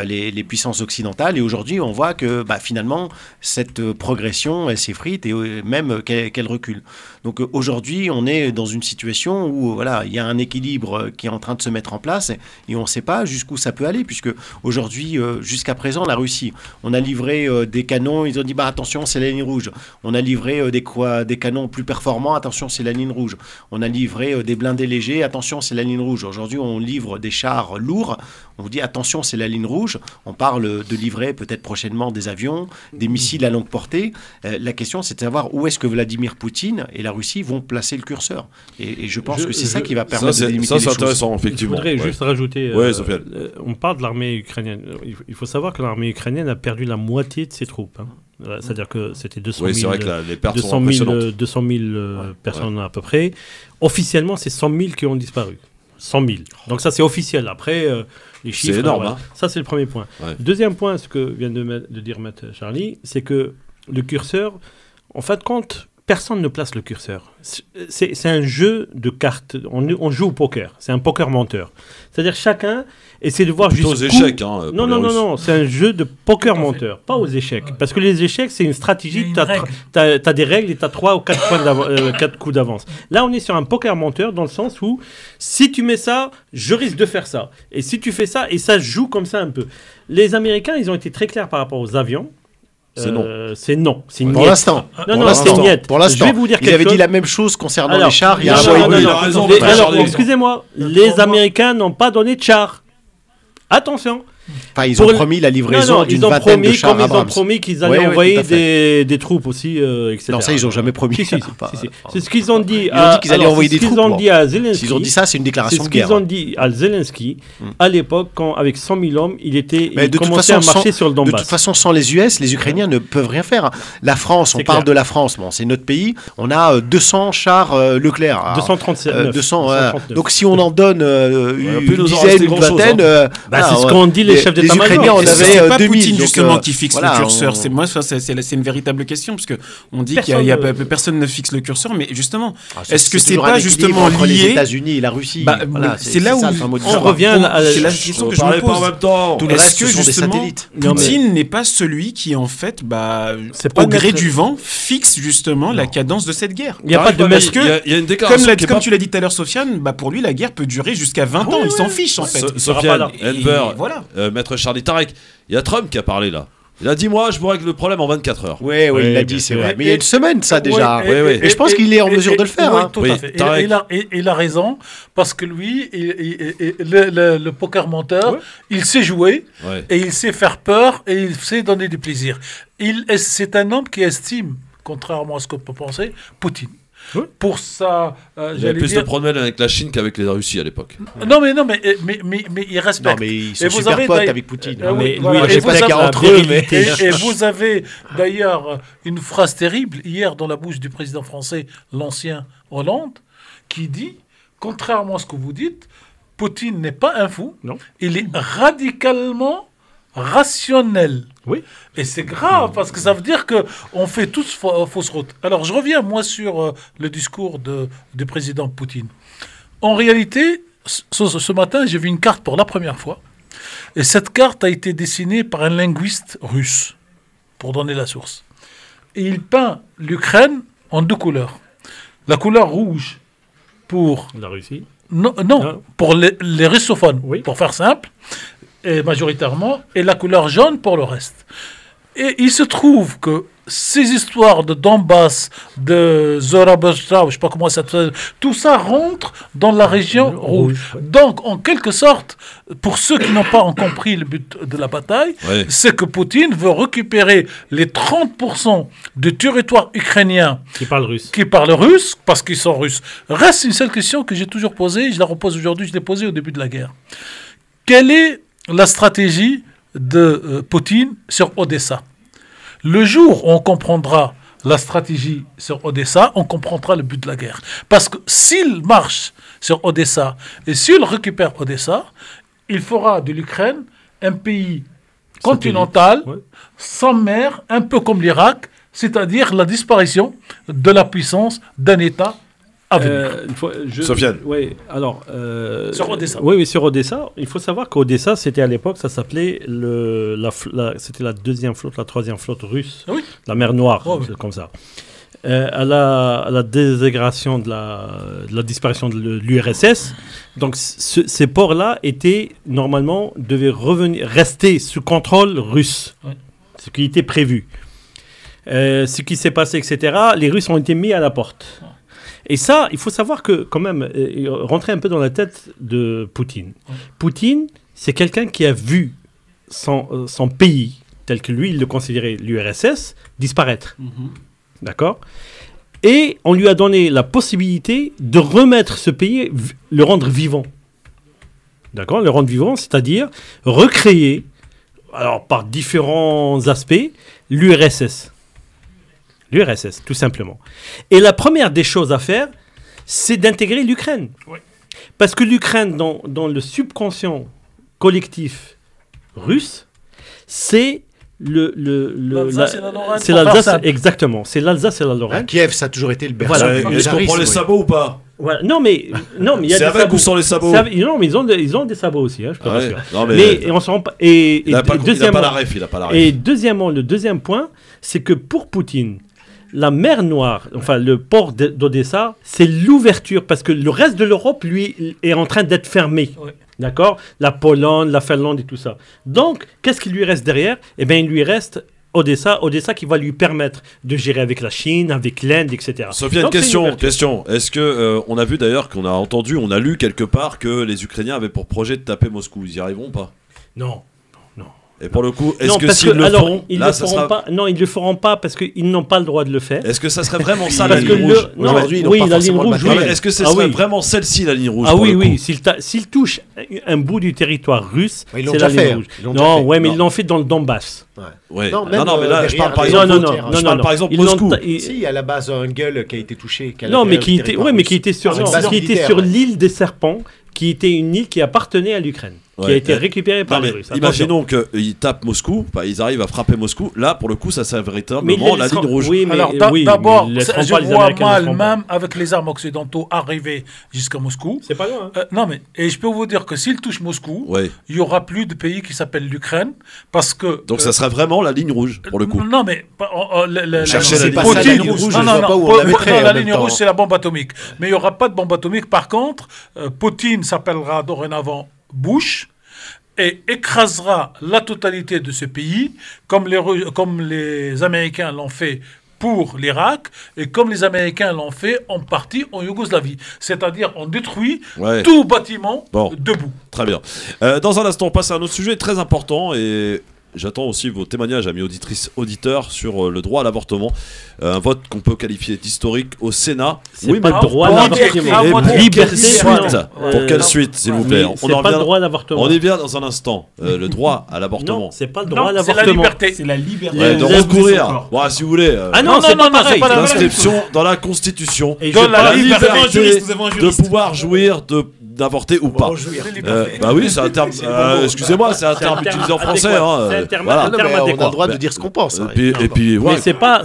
Speaker 8: les puissances occidentales. Et aujourd'hui, on voit que finalement, cette progression, elle s'effrite et même qu'elle recule. Donc aujourd'hui, on est dans une situation où il y a un équilibre qui est en train de se mettre en place et on ne sait pas jusqu'où ça peut aller, puisque aujourd'hui, jusqu'à présent, la Russie, on a livré des canons, ils ont dit attention, c'est la ligne rouge. On a livré des canons plus performants, attention, c'est la ligne rouge. On a livré des blindés légers, attention, c'est la ligne rouge. Aujourd'hui, on livre des chars lourds, on vous dit attention, c'est la ligne rouge. On parle de livrer peut-être prochainement des avions, des missiles à longue portée. La question, c'est de savoir où est-ce que Vladimir Poutine et la Russie vont placer le curseur. Et je pense que c'est ça qui va permettre de limiter les choses.
Speaker 2: Ça, c'est intéressant, effectivement.
Speaker 5: Je voudrais juste rajouter, on parle de l'armée ukrainienne. Il faut savoir que l'armée ukrainienne a perdu la moitié de ses troupes. C'est-à-dire que c'était 200 000,
Speaker 2: c'est vrai que les pertes sont
Speaker 5: 200 000 personnes à peu près. Officiellement, c'est 100 000 qui ont disparu. 100 000. Donc ça, c'est officiel. Après, les chiffres...
Speaker 2: C'est énorme.
Speaker 5: Voilà. Ça, c'est le premier point.
Speaker 2: Ouais.
Speaker 5: Deuxième point, ce que vient de dire Maître Charlie, c'est que le curseur, en fin de compte, personne ne place le curseur. C'est un jeu de cartes. On joue au poker. C'est un poker menteur. C'est-à-dire chacun essaie de voir
Speaker 2: plutôt
Speaker 5: jusqu'où...
Speaker 2: aux échecs. Hein,
Speaker 5: Non. C'est un jeu de poker menteur. Pas aux échecs. Parce que les échecs, c'est une stratégie. Tu as des règles et tu as 3 ou 4 coups d'avance. Là, on est sur un poker menteur dans le sens où si tu mets ça, je risque de faire ça. Et si tu fais ça, et ça joue comme ça un peu. Les Américains, ils ont été très clairs par rapport aux avions.
Speaker 2: C'est non.
Speaker 5: C'est non.
Speaker 8: Pour l'instant.
Speaker 5: C'est niette.
Speaker 8: Pour l'instant.
Speaker 5: Je vais vous dire
Speaker 8: il avait dit la même chose concernant les chars.
Speaker 2: Il a raison.
Speaker 5: Alors, excusez-moi, les Américains n'ont pas donné de chars. Attention.
Speaker 8: Enfin, ils ont promis la livraison d'une vingtaine de chars Abrams.
Speaker 5: Ils ont promis qu'ils allaient envoyer des troupes aussi, etc.
Speaker 8: Non, ça, ils n'ont jamais promis.
Speaker 5: C'est ce qu'ils ont dit.
Speaker 8: Ils ont dit qu'ils allaient envoyer des troupes.
Speaker 5: Ils ont dit à Zelensky.
Speaker 8: S'ils ont dit ça, c'est une déclaration de guerre.
Speaker 5: C'est ce qu'ils ont dit à Zelensky à l'époque, quand avec 100 000 hommes, il commençait à marcher sur le Donbass.
Speaker 8: De toute façon, sans les US, les Ukrainiens ne peuvent rien faire. La France, on parle de la France, bon, c'est notre pays. On a 200 chars Leclerc.
Speaker 5: 239.
Speaker 8: 200. Donc si on en donne une dizaine, une vingtaine,
Speaker 5: c'est ce qu'ont dit les chefs d'état-major.
Speaker 4: C'est pas Poutine justement qui fixe le curseur. C'est une véritable question parce que on dit qu'il personne ne fixe le curseur, mais justement, est-ce que c'est pas justement
Speaker 8: entre les
Speaker 4: lié
Speaker 8: États-Unis et la Russie?
Speaker 4: C'est là où
Speaker 5: on revient.
Speaker 4: C'est la question que je me pose.
Speaker 8: Tout le reste, ce sont des satellites.
Speaker 4: Poutine n'est pas celui qui en fait, au gré du vent, fixe justement la cadence de cette guerre.
Speaker 2: Il y a pas de parce que il y a une déclaration
Speaker 4: comme tu l'as dit tout à l'heure, Sofiane, pour lui la guerre peut durer jusqu'à 20 ans. Il s'en fiche en fait.
Speaker 2: Sofiane, Enver, Maître Charlie Tarek. Il y a Trump qui a parlé là. Il a dit moi je vous règle le problème en 24 heures.
Speaker 8: Oui, il l'a dit, c'est vrai. Mais il y a une semaine ça déjà. Et je pense qu'il est en mesure de le faire.
Speaker 7: Tout à fait. Il a raison parce que lui, le poker menteur, il sait jouer et il sait faire peur et il sait donner du plaisir. C'est un homme qui estime, contrairement à ce qu'on peut penser, Poutine. Pour ça,
Speaker 2: il y avait plus de problèmes avec la Chine qu'avec la Russie à l'époque.
Speaker 7: Non, mais il respecte.
Speaker 8: Non, mais ils sont super potes avec Poutine.
Speaker 7: Et vous avez d'ailleurs une phrase terrible hier dans la bouche du président français, l'ancien Hollande, qui dit, contrairement à ce que vous dites, Poutine n'est pas un fou, il est radicalement rationnel.
Speaker 5: Oui.
Speaker 7: Et c'est grave parce que ça veut dire qu'on fait tous fausse route. Alors je reviens moi sur le discours du président Poutine. En réalité, ce matin, j'ai vu une carte pour la première fois. Et cette carte a été dessinée par un linguiste russe, pour donner la source. Et il peint l'Ukraine en 2 couleurs. La couleur rouge pour...
Speaker 5: La Russie.
Speaker 7: Non, pour les russophones, pour faire simple. Et majoritairement, et la couleur jaune pour le reste. Et il se trouve que ces histoires de Donbass, de Zoroastrian, je ne sais pas comment ça s'appelle, tout ça rentre dans la région rouge. Donc, en quelque sorte, pour ceux qui n'ont pas compris le but de la bataille, c'est que Poutine veut récupérer les 30% du territoire ukrainien
Speaker 5: qui
Speaker 7: parlent russe, parce qu'ils sont russes. Reste une seule question que j'ai toujours posée, je la repose aujourd'hui, je l'ai posée au début de la guerre. Quelle est la stratégie de Poutine sur Odessa? Le jour où on comprendra la stratégie sur Odessa, on comprendra le but de la guerre. Parce que s'il marche sur Odessa et s'il récupère Odessa, il fera de l'Ukraine un pays continental, sans mer, un peu comme l'Irak, c'est-à-dire la disparition de la puissance d'un État.
Speaker 2: Sofiane.
Speaker 5: Oui, alors.
Speaker 7: Sur Odessa.
Speaker 5: Oui, sur Odessa. Il faut savoir qu'Odessa, c'était à l'époque, ça s'appelait c'était la deuxième flotte, la troisième flotte russe, la mer Noire, comme ça. À la désintégration de la disparition de l'URSS, donc ces ports-là devaient rester sous contrôle russe, ce qui était prévu. Ce qui s'est passé, etc., les Russes ont été mis à la porte. Et ça, il faut savoir que, quand même, rentrer un peu dans la tête de Poutine. Poutine, c'est quelqu'un qui a vu son pays, tel que lui, il le considérait, l'URSS, disparaître. D'accord ? Et on lui a donné la possibilité de remettre ce pays, le rendre vivant. D'accord ? Le rendre vivant, c'est-à-dire recréer, alors par différents aspects, l'URSS. L'URSS, tout simplement. Et la première des choses à faire, c'est d'intégrer l'Ukraine. Parce que l'Ukraine, dans le subconscient collectif russe, c'est c'est l'Alsace, exactement. C'est l'Alsace et la Lorraine.
Speaker 8: Kiev, ça a toujours été le berceau.
Speaker 2: Voilà. Est-ce qu'on prend les sabots ou pas?
Speaker 5: Voilà. Non, mais il y a
Speaker 2: c'est avec ou sans les sabots?
Speaker 5: Non, mais ils ont des sabots aussi, hein, je peux rassurer.
Speaker 2: Non, mais
Speaker 5: on s'en rend pas. Il n'a pas
Speaker 2: la ref, il a pas la ref.
Speaker 5: Et deuxièmement, le deuxième point, c'est que pour Poutine, la mer Noire, enfin le port d'Odessa, c'est l'ouverture parce que le reste de l'Europe, lui, est en train d'être fermé. Ouais. D'accord? La Pologne, la Finlande et tout ça. Donc, qu'est-ce qui lui reste derrière? Eh bien, il lui reste Odessa qui va lui permettre de gérer avec la Chine, avec l'Inde, etc.
Speaker 2: Sophia, une question. Est-ce que on a vu d'ailleurs on a lu quelque part que les Ukrainiens avaient pour projet de taper Moscou? Ils y arriveront ou pas?
Speaker 5: Non.
Speaker 2: Et pour le coup, est-ce que s'ils le font,
Speaker 5: ils le feront pas parce qu'ils n'ont pas le droit de le faire.
Speaker 2: Est-ce que ça serait vraiment ça la ligne rouge?
Speaker 8: Aujourd'hui,
Speaker 5: la ligne rouge.
Speaker 2: Est-ce que ce serait vraiment celle-ci la ligne rouge?
Speaker 5: Ah oui. S'ils touchent un bout du territoire russe, c'est la ligne rouge. Mais ils l'ont fait dans le Donbass.
Speaker 2: Ouais. Non, mais là, je parle par exemple. Je parle par exemple Moscou.
Speaker 8: Si, il y a la base Engel qui a été touchée.
Speaker 5: qui était sur l'île des Serpents, qui était une île qui appartenait à l'Ukraine. Qui a été récupéré par les Russes.
Speaker 2: Imaginons qu'ils tapent Moscou, ils arrivent à frapper Moscou. Là, pour le coup, ça serait véritablement la ligne rouge.
Speaker 7: Alors, d'abord, je vois mal, même avec les armes occidentaux, arriver jusqu'à Moscou.
Speaker 5: C'est pas loin.
Speaker 7: Et je peux vous dire que s'ils touchent Moscou, il n'y aura plus de pays qui s'appelle l'Ukraine. Parce que.
Speaker 2: Donc, ça serait vraiment la ligne rouge, pour le coup.
Speaker 7: Non, mais.
Speaker 2: Cherchez la ligne rouge.
Speaker 7: La ligne rouge, c'est la bombe atomique. Mais il n'y aura pas de bombe atomique. Par contre, Poutine s'appellera dorénavant Bush et écrasera la totalité de ce pays comme les Américains l'ont fait pour l'Irak et comme les Américains l'ont fait en partie en Yougoslavie. C'est-à-dire on détruit tout bâtiment debout.
Speaker 2: Très bien. Dans un instant, on passe à un autre sujet très important et j'attends aussi vos témoignages, amis auditrices, auditeurs, sur le droit à l'avortement. Un vote qu'on peut qualifier d'historique au Sénat.
Speaker 5: Oui, mais droit à l'avortement.
Speaker 2: Pour quelle suite, s'il vous plaît?
Speaker 5: C'est pas le droit à l'avortement.
Speaker 2: On y vient dans un instant. Le droit à l'avortement.
Speaker 5: Non, c'est pas le droit à l'avortement.
Speaker 7: C'est la liberté.
Speaker 2: De recourir. Bon, si vous voulez.
Speaker 5: Non, c'est pas pareil.
Speaker 2: L'inscription dans la Constitution.
Speaker 7: Dans la liberté
Speaker 2: de pouvoir jouir d'avorter ou pas. Bah oui, c'est un terme. Excusez-moi, c'est un terme utilisé en français.
Speaker 8: On a le droit de dire ce qu'on pense.
Speaker 5: Mais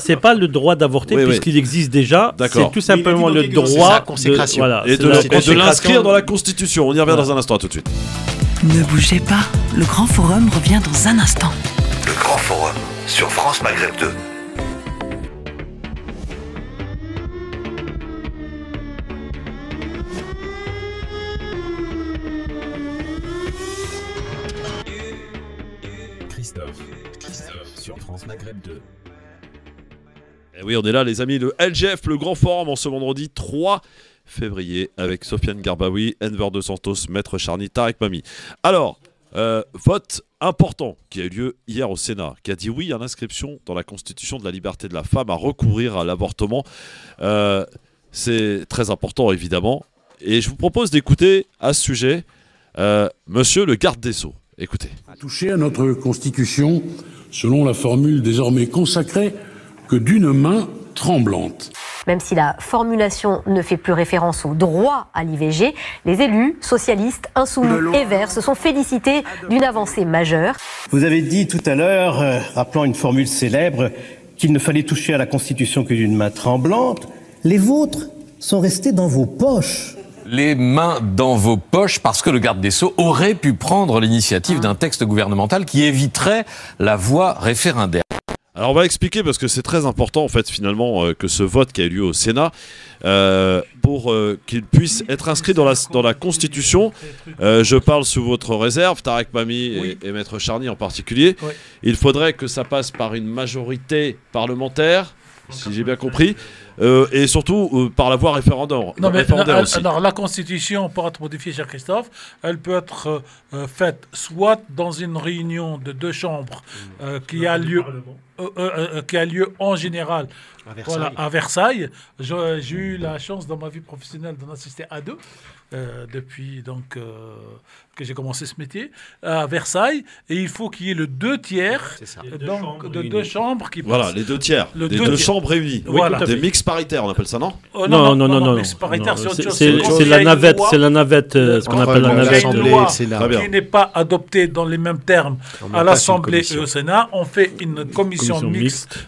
Speaker 5: c'est pas le droit d'avorter puisqu'il existe déjà. C'est tout simplement le droit
Speaker 2: de l'inscrire dans la Constitution. On y revient dans un instant. À tout de suite.
Speaker 10: Ne bougez pas. Le Grand Forum revient dans un instant.
Speaker 3: Le Grand Forum sur France Maghreb 2.
Speaker 1: Christophe sur France Maghreb 2.
Speaker 2: Et oui, on est là, les amis, le LGF, le Grand Forum, en ce vendredi 3 février, avec Sofiane Garbaoui, Enver de Santos, Maître Charny, Tarek Mami. Alors, vote important qui a eu lieu hier au Sénat, qui a dit oui à l'inscription dans la Constitution de la liberté de la femme à recourir à l'avortement. C'est très important, évidemment. Et je vous propose d'écouter à ce sujet Monsieur le garde des Sceaux. Écoutez.
Speaker 11: Toucher à notre Constitution selon la formule désormais consacrée que d'une main tremblante.
Speaker 12: Même si la formulation ne fait plus référence au droit à l'IVG, les élus, socialistes, insoumis et verts se sont félicités d'une avancée majeure.
Speaker 13: Vous avez dit tout à l'heure, rappelant une formule célèbre, qu'il ne fallait toucher à la Constitution que d'une main tremblante. Les vôtres sont restés dans vos poches.
Speaker 14: Les mains dans vos poches parce que le garde des Sceaux aurait pu prendre l'initiative d'un texte gouvernemental qui éviterait la voie référendaire.
Speaker 2: Alors on va expliquer parce que c'est très important en fait finalement que ce vote qui a eu lieu au Sénat pour qu'il puisse être inscrit dans la Constitution. Je parle sous votre réserve, Tarek Mami et Maître Charny en particulier. Oui. Il faudrait que ça passe par une majorité parlementaire, si j'ai bien compris. Et surtout par la voie référendaire.
Speaker 7: Non, mais alors la Constitution, pour être modifiée, cher Christophe, elle peut être faite soit dans une réunion de deux chambres qui a lieu. qui a lieu en général à Versailles. J'ai eu la chance dans ma vie professionnelle d'en assister à 2 depuis donc que j'ai commencé ce métier à Versailles, et il faut qu'il y ait le 2/3 donc de 2 chambres qui passent.
Speaker 2: Voilà, les 2/3, les 2 chambres réunies.
Speaker 7: Voilà.
Speaker 2: Des mix paritaires, on appelle ça, non?
Speaker 5: Non.
Speaker 7: Mix paritaire, c'est autre chose.
Speaker 5: C'est la navette, ce qu'on appelle la navette.
Speaker 7: Une loi qui n'est pas adoptée dans les mêmes termes à l'Assemblée et au Sénat. On fait une commission mixte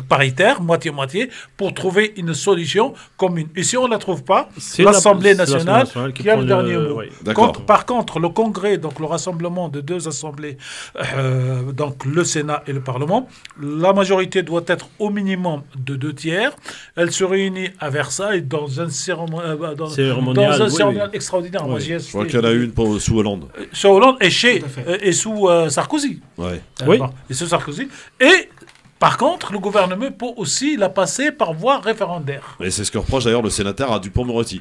Speaker 7: paritaire, moitié-moitié, pour trouver une solution commune. Et si on ne la trouve pas, l'Assemblée nationale qui a le dernier mot. Par contre, le Congrès, donc le rassemblement de 2 assemblées, donc le Sénat et le Parlement, la majorité doit être au minimum de 2/3. Elle se réunit à Versailles dans un cérémonial extraordinaire.
Speaker 2: Oui. Moi, j'y ai assisté. Je crois qu'il y en a une sous Hollande.
Speaker 7: Sous Hollande et sous Sarkozy.
Speaker 2: Oui.
Speaker 7: Et sous Sarkozy. Et par contre, le gouvernement peut aussi la passer par voie référendaire.
Speaker 2: Et c'est ce que reproche d'ailleurs le sénateur à Dupond-Moretti,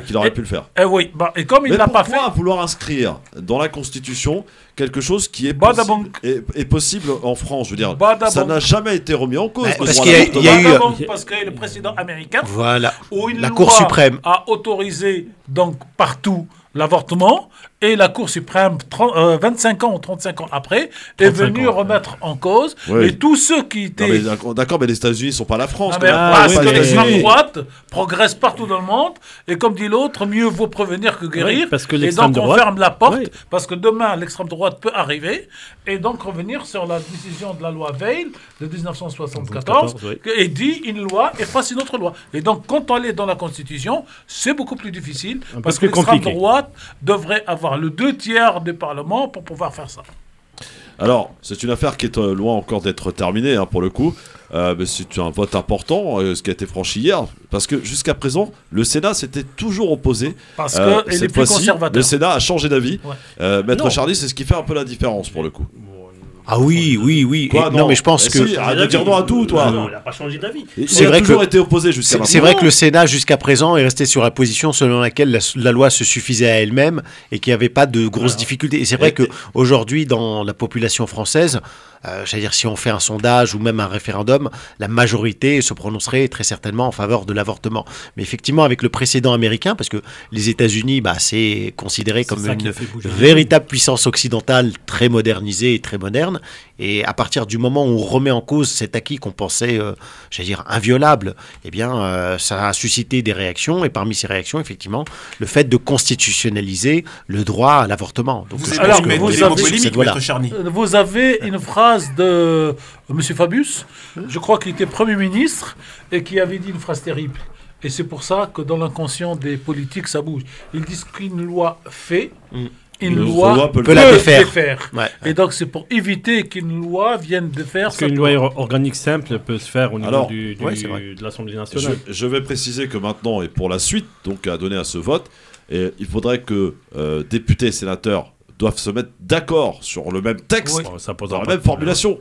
Speaker 2: qu'il aurait pu le faire.
Speaker 7: Oui, et comme il ne l'a pas fait...
Speaker 2: Pourquoi vouloir inscrire dans la Constitution quelque chose qui est possible en France? Je veux dire, ça n'a jamais été remis en cause.
Speaker 7: Parce que le président américain, où la Cour suprême a autorisé donc partout l'avortement, et la Cour suprême, 25 ans ou 35 ans après, est venue remettre en cause. Et tous ceux qui étaient...
Speaker 2: D'accord, mais les États-Unis ne sont pas la France.
Speaker 7: Parce que l'extrême droite progresse partout dans le monde, et comme dit l'autre, mieux vaut prévenir que guérir. Et donc on ferme la porte, parce que demain l'extrême droite peut arriver, et donc revenir sur la décision de la loi Veil de 1974, et dit une loi efface une autre loi. Et donc quand on est dans la Constitution, c'est beaucoup plus difficile, parce que l'extrême droite devrait avoir le 2/3 du Parlement pour pouvoir faire ça.
Speaker 2: Alors, c'est une affaire qui est loin encore d'être terminée, pour le coup. Mais c'est un vote important, ce qui a été franchi hier, parce que jusqu'à présent, le Sénat s'était toujours opposé.
Speaker 7: Parce que
Speaker 2: cette fois-ci, le Sénat a changé d'avis. Maître Charny, c'est ce qui fait un peu la différence, pour le coup.
Speaker 8: Ah oui.
Speaker 2: Quoi,
Speaker 8: non, mais je pense que...
Speaker 2: Arrête de dire non à tout, toi.
Speaker 5: Non, il n'a pas changé d'avis.
Speaker 8: C'est vrai
Speaker 2: toujours été opposé jusqu'à maintenant.
Speaker 8: C'est vrai que le Sénat, jusqu'à présent, est resté sur la position selon laquelle la loi se suffisait à elle-même et qu'il n'y avait pas de grosses difficultés. Et c'est vrai qu'aujourd'hui, dans la population française, j'allais dire, si on fait un sondage ou même un référendum, la majorité se prononcerait très certainement en faveur de l'avortement. Mais effectivement, avec le précédent américain, parce que les États-Unis, c'est considéré comme une véritable puissance occidentale très modernisée et très moderne. Et à partir du moment où on remet en cause cet acquis qu'on pensait, j'allais dire, inviolable, eh bien, ça a suscité des réactions. Et parmi ces réactions, effectivement, le fait de constitutionnaliser le droit à l'avortement. Donc,
Speaker 7: vous avez une phrase de M. Fabius, je crois qu'il était Premier ministre, et qui avait dit une phrase terrible. Et c'est pour ça que dans l'inconscient des politiques, ça bouge. Ils disent qu'une loi fait... Une loi peut la défaire. Et donc c'est pour éviter qu'une loi vienne défaire.
Speaker 5: Parce qu'une loi organique simple peut se faire au niveau de l'Assemblée nationale.
Speaker 2: Je vais préciser que maintenant, et pour la suite, donc à donner à ce vote, il faudrait que députés et sénateurs doivent se mettre d'accord sur le même texte, dans la même formulation.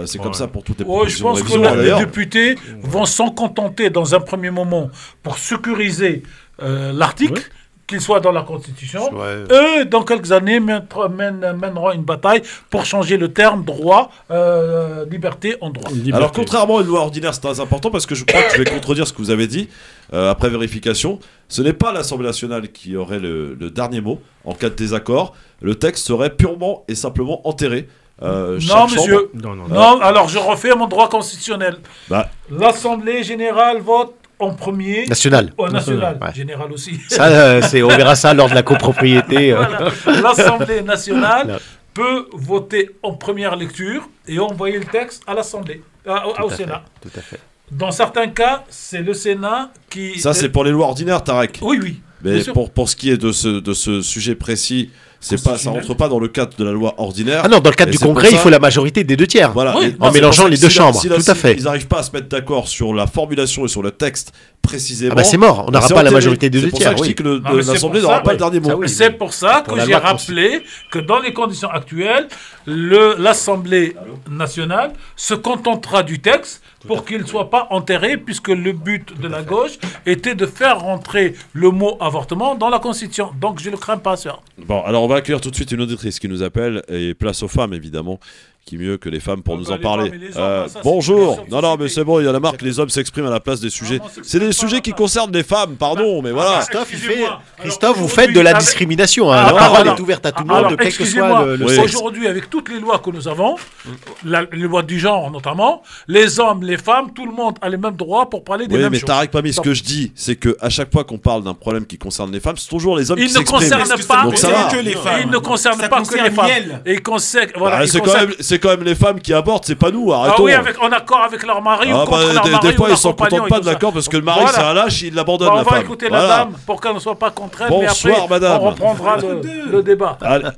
Speaker 2: C'est comme ça pour toutes les propositions.
Speaker 7: Je pense que les députés vont s'en contenter dans un premier moment pour sécuriser l'article, qu'il soit dans la Constitution. Eux, dans quelques années, mèneront une bataille pour changer le terme droit, liberté en droit.
Speaker 2: Alors, contrairement à une loi ordinaire, c'est très important, parce que je crois que je vais contredire ce que vous avez dit, après vérification. Ce n'est pas l'Assemblée nationale qui aurait le dernier mot en cas de désaccord. Le texte serait purement et simplement enterré.
Speaker 7: Non, monsieur. Non, alors je refais mon droit constitutionnel. L'Assemblée générale vote en premier.
Speaker 8: National.
Speaker 7: National. Général aussi.
Speaker 8: Ça, on verra ça lors de la copropriété.
Speaker 7: Voilà. L'Assemblée nationale peut voter en première lecture et envoyer le texte à l'Assemblée, au Sénat.
Speaker 8: Tout à fait.
Speaker 7: Dans certains cas, c'est le Sénat qui...
Speaker 2: Ça, c'est pour les lois ordinaires, Tarek.
Speaker 7: Oui.
Speaker 2: Mais pour ce qui est de ce sujet précis... ça rentre pas dans le cadre de la loi ordinaire.
Speaker 8: Ah non, dans le cadre du Congrès, il faut la majorité des 2/3.
Speaker 2: Voilà.
Speaker 8: En mélangeant les deux chambres. Tout à fait.
Speaker 2: Ils n'arrivent pas à se mettre d'accord sur la formulation et sur le texte précisément.
Speaker 8: C'est mort. On n'aura pas la majorité des 2/3.
Speaker 2: C'est pour ça que je dis que l'Assemblée n'aura pas le dernier mot.
Speaker 7: C'est pour ça que j'ai rappelé que dans les conditions actuelles, l'Assemblée nationale se contentera du texte pour qu'il ne soit pas enterré, puisque le but de la gauche était de faire rentrer le mot avortement dans la Constitution. Donc je ne le crains pas, ça.
Speaker 2: Bon, alors on va accueillir tout de suite une auditrice qui nous appelle, et place aux femmes évidemment, Qui mieux que les femmes pour nous en parler. Bonjour. Non, mais c'est bon, il y en a marre que les hommes s'expriment à la place des sujets. C'est des sujets qui concernent les femmes, pardon, mais voilà.
Speaker 8: Christophe, vous faites de la discrimination. La parole est ouverte à tout le monde, quel que soit le sexe.
Speaker 7: Aujourd'hui, avec toutes les lois que nous avons, les lois du genre notamment, les hommes, les femmes, tout le monde a les mêmes droits pour parler des mêmes choses.
Speaker 2: Oui, mais Tarek Pami, ce que je dis, c'est qu'à chaque fois qu'on parle d'un problème qui concerne les femmes, c'est toujours les hommes qui s'expriment.
Speaker 7: Il ne concerne pas que les femmes.
Speaker 2: C'est quand même les femmes qui avortent, c'est pas nous, arrêtons.
Speaker 7: Oui, en accord avec leur mari ou contre leur mari.
Speaker 2: Des fois, ils s'en contentent pas de l'accord parce que le mari, c'est un lâche, il abandonne la femme.
Speaker 7: On va écouter la dame pour qu'elle ne soit pas contre elle, mais après, on reprendra le débat.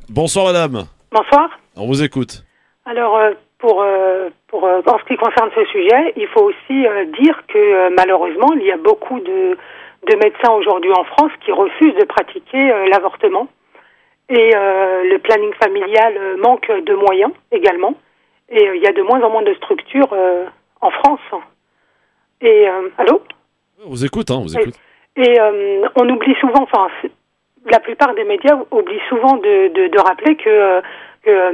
Speaker 2: Bonsoir, madame.
Speaker 15: Bonsoir.
Speaker 2: On vous écoute.
Speaker 15: Alors, en ce qui concerne ce sujet, il faut aussi dire que malheureusement, il y a beaucoup de médecins aujourd'hui en France qui refusent de pratiquer l'avortement. Et le planning familial manque de moyens également. Et il y a de moins en moins de structures en France. Et allô ?
Speaker 2: On vous écoute, on vous écoute.
Speaker 15: Et on oublie souvent, la plupart des médias oublient souvent de rappeler que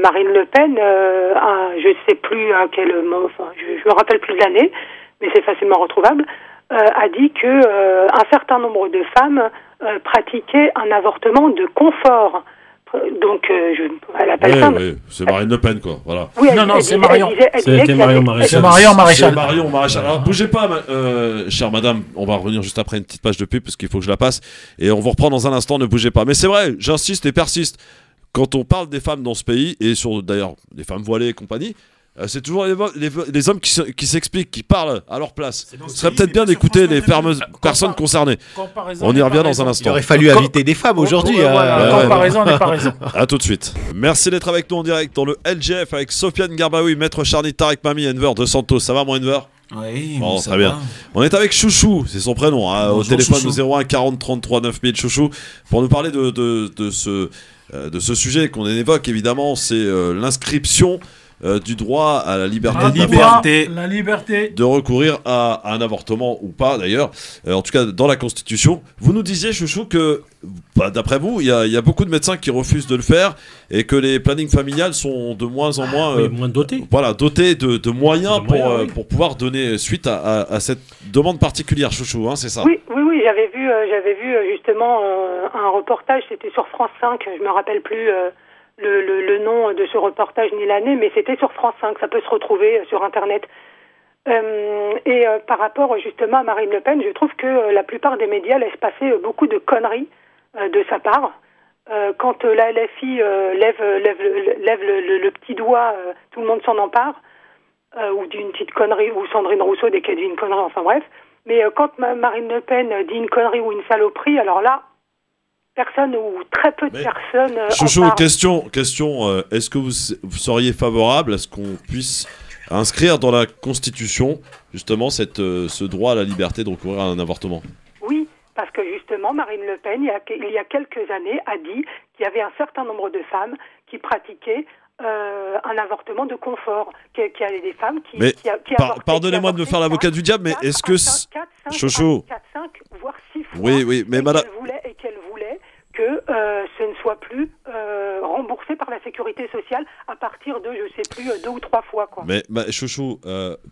Speaker 15: Marine Le Pen, je ne sais plus à quel mot, je me rappelle plus de l'année, mais c'est facilement retrouvable, a dit que un certain nombre de femmes pratiquaient un avortement de confort. Donc, elle appelle ça.
Speaker 2: Oui, c'est Marine Le Pen, quoi. Voilà.
Speaker 15: Oui,
Speaker 7: c'est Marion.
Speaker 5: C'était Marion Maréchal.
Speaker 7: C'est Marion Maréchal.
Speaker 2: C'est Marion Maréchal. Alors, bougez pas, chère madame. On va revenir juste après une petite page de pub parce qu'il faut que je la passe. Et on vous reprend dans un instant. Ne bougez pas. Mais c'est vrai, j'insiste et persiste. Quand on parle des femmes dans ce pays, et sur d'ailleurs les femmes voilées et compagnie, c'est toujours les hommes qui s'expliquent, qui parlent à leur place. Ce serait peut-être bien d'écouter les personnes concernées. On y revient dans un instant.
Speaker 8: Il aurait fallu inviter des femmes aujourd'hui.
Speaker 7: Comparaison n'est pas raison.
Speaker 2: A tout de suite. Merci d'être avec nous en direct dans le LGF avec Sofiane Garbaoui, Maître Charny, Tarek Pami, Enver de Santos. Ça va, mon Enver?
Speaker 4: Oui,
Speaker 2: bon, très bien. On est avec Chouchou, c'est son prénom, au téléphone
Speaker 4: Chouchou.
Speaker 2: 01 40 33 9000. Chouchou, pour nous parler de ce sujet qu'on évoque, évidemment, c'est l'inscription du droit à la liberté,
Speaker 7: la liberté
Speaker 2: de recourir à un avortement ou pas d'ailleurs, en tout cas dans la Constitution. Vous nous disiez, Chouchou, que d'après vous, il y a beaucoup de médecins qui refusent de le faire et que les plannings familiales sont de moins en moins,
Speaker 5: moins dotés.
Speaker 2: Voilà, dotés de moyens pour pouvoir donner suite à cette demande particulière, Chouchou, hein, c'est ça?
Speaker 15: Oui, j'avais vu justement un reportage, c'était sur France 5, je me rappelle plus le nom de ce reportage ni l'année, mais c'était sur France 5, ça peut se retrouver sur Internet. Et par rapport justement à Marine Le Pen, je trouve que la plupart des médias laissent passer beaucoup de conneries de sa part. Quand la LFI lève le petit doigt, tout le monde s'en empare, ou d'une petite connerie, ou Sandrine Rousseau dès qu'elle dit une connerie, enfin bref. Mais quand Marine Le Pen dit une connerie ou une saloperie, alors là, personne ou très peu de personnes.
Speaker 2: Chouchou, question. Est-ce que vous seriez favorable à ce qu'on puisse inscrire dans la Constitution justement ce droit à la liberté de recourir à un avortement?
Speaker 15: Oui, parce que justement, Marine Le Pen, il y a quelques années, a dit qu'il y avait un certain nombre de femmes qui pratiquaient un avortement de confort, qu'il y avait des femmes qui
Speaker 2: pardonnez-moi de me faire l'avocat du diable, mais est-ce que Chouchou,
Speaker 15: 4, 5, voire 6 fois,
Speaker 2: oui, mais madame,
Speaker 15: qu'elle voulait que ce ne soit plus remboursé par la sécurité sociale à partir de, je sais plus, 2 ou 3 fois, quoi.
Speaker 2: Mais Chouchou,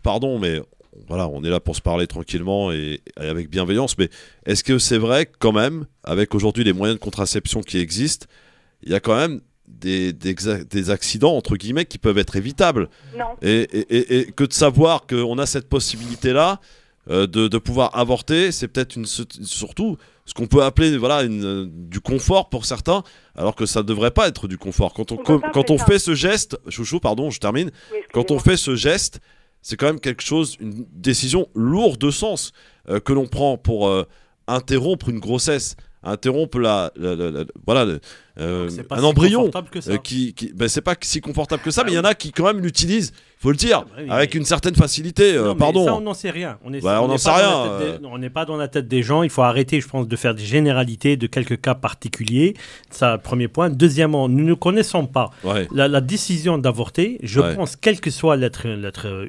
Speaker 2: pardon, mais voilà, on est là pour se parler tranquillement et avec bienveillance, mais est-ce que c'est vrai quand même, avec aujourd'hui les moyens de contraception qui existent, il y a quand même des accidents entre guillemets qui peuvent être évitables?
Speaker 15: Non.
Speaker 2: Et que de savoir qu'on a cette possibilité là de pouvoir avorter, c'est peut-être surtout ce qu'on peut appeler du confort pour certains, alors que ça ne devrait pas être du confort. Quand on fait ce geste, Chouchou, pardon, je termine. Oui, quand on fait ce geste, c'est quand même une décision lourde de sens que l'on prend pour interrompre une grossesse, interrompre un embryon c'est pas si confortable que ça, mais il y en a qui quand même l'utilisent, faut le dire, avec une certaine facilité. Pardon.
Speaker 5: Ça, on n'en sait rien. On n'est pas dans la tête des gens. Il faut arrêter, je pense, de faire des généralités de quelques cas particuliers. Ça, premier point. Deuxièmement, nous ne connaissons pas la décision d'avorter. Je pense, quel que soit l'être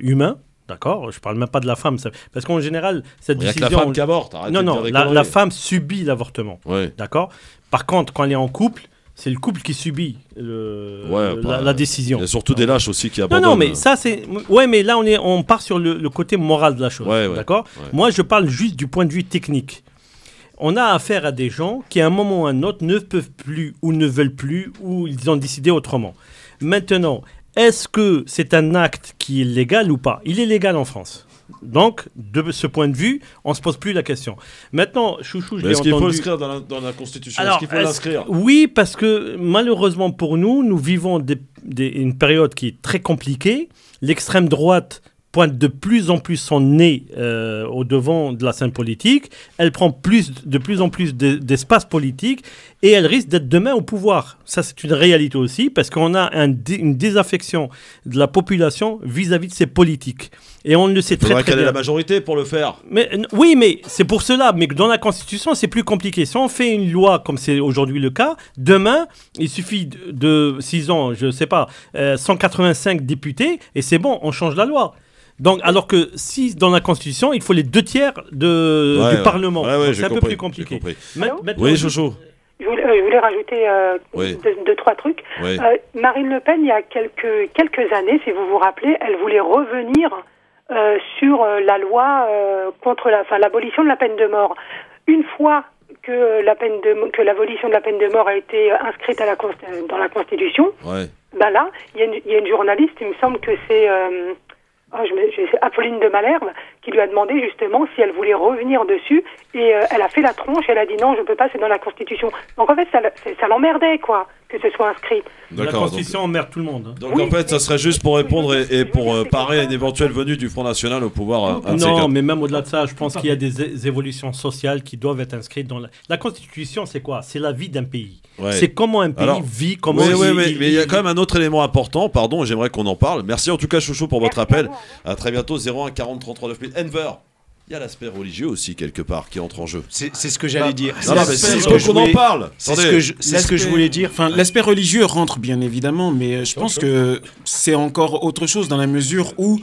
Speaker 5: humain. D'accord, je parle même pas de la femme, parce qu'en général, cette décision.
Speaker 2: Il y a que la femme qui avorte.
Speaker 5: Non, la femme subit l'avortement.
Speaker 2: Ouais.
Speaker 5: D'accord. Par contre, quand elle est en couple, C'est le couple qui subit la décision.
Speaker 2: Il y a surtout des lâches aussi qui abandonnent.
Speaker 5: Non, mais ça, c'est... Ouais, mais là, on part sur le côté moral de la chose. D'accord ? Moi, je parle juste du point de vue technique. On a affaire à des gens qui, à un moment ou à un autre, ne peuvent plus ou ne veulent plus ou ils ont décidé autrement. Maintenant, est-ce que c'est un acte qui est légal ou pas ? Il est légal en France. Donc, de ce point de vue, on ne se pose plus la question. Maintenant, Chouchou, je l'ai entendu...
Speaker 2: Est-ce qu'il faut l'inscrire dans la Constitution ?
Speaker 5: Alors,
Speaker 2: est-ce qu'il faut l'inscrire ?
Speaker 5: Oui, parce que malheureusement pour nous, nous vivons une période qui est très compliquée. L'extrême droite pointe de plus en plus son nez au devant de la scène politique. Elle prend de plus en plus d'espace politique et elle risque d'être demain au pouvoir. Ça, c'est une réalité aussi parce qu'on a une désaffection de la population vis-à-vis de ces politiques. Et on le sait très bien.
Speaker 2: Quelle est la majorité pour le faire ?
Speaker 5: Oui, mais c'est pour cela. Mais dans la Constitution, c'est plus compliqué. Si on fait une loi comme c'est aujourd'hui le cas, demain, il suffit de 6 ans, je ne sais pas, 185 députés et c'est bon, on change la loi. Donc, alors que si dans la Constitution, il faut les 2/3 du Parlement. C'est un peu plus compliqué.
Speaker 2: Oui, Chouchou.
Speaker 15: Je voulais rajouter deux, trois trucs.
Speaker 2: Oui.
Speaker 15: Marine Le Pen, il y a quelques années, si vous vous rappelez, elle voulait revenir sur la loi contre l'abolition de la peine de mort. Une fois que l'abolition de la peine de mort a été inscrite dans la Constitution, ben là, il y a une journaliste, il me semble que c'est Apolline de Malherbe, qui lui a demandé justement si elle voulait revenir dessus, et elle a fait la tronche, elle a dit non, je peux pas, c'est dans la Constitution. Donc en fait, ça l'emmerdait, quoi, que ce soit inscrit.
Speaker 5: La Constitution emmerde tout le monde.
Speaker 2: Donc en fait, ça serait juste pour répondre et pour parer à une éventuelle venue du Front National au pouvoir.
Speaker 5: Non, mais même au-delà de ça, je pense qu'il y a des évolutions sociales qui doivent être inscrites dans la Constitution. C'est quoi ? C'est la vie d'un pays. C'est comment un pays vit, comment...
Speaker 2: mais il y a quand même un autre élément important, pardon, et j'aimerais qu'on en parle. Merci en tout cas, Chouchou, pour votre appel. À très bientôt, 01 40 33 9000. Enver, il y a l'aspect religieux aussi, quelque part, qui entre en jeu.
Speaker 8: C'est ce que j'allais dire.
Speaker 2: Non, mais c'est ce qu'on en parle.
Speaker 8: C'est ce que je voulais dire.
Speaker 4: Enfin, l'aspect religieux rentre, bien évidemment, mais je pense que c'est encore autre chose dans la mesure où,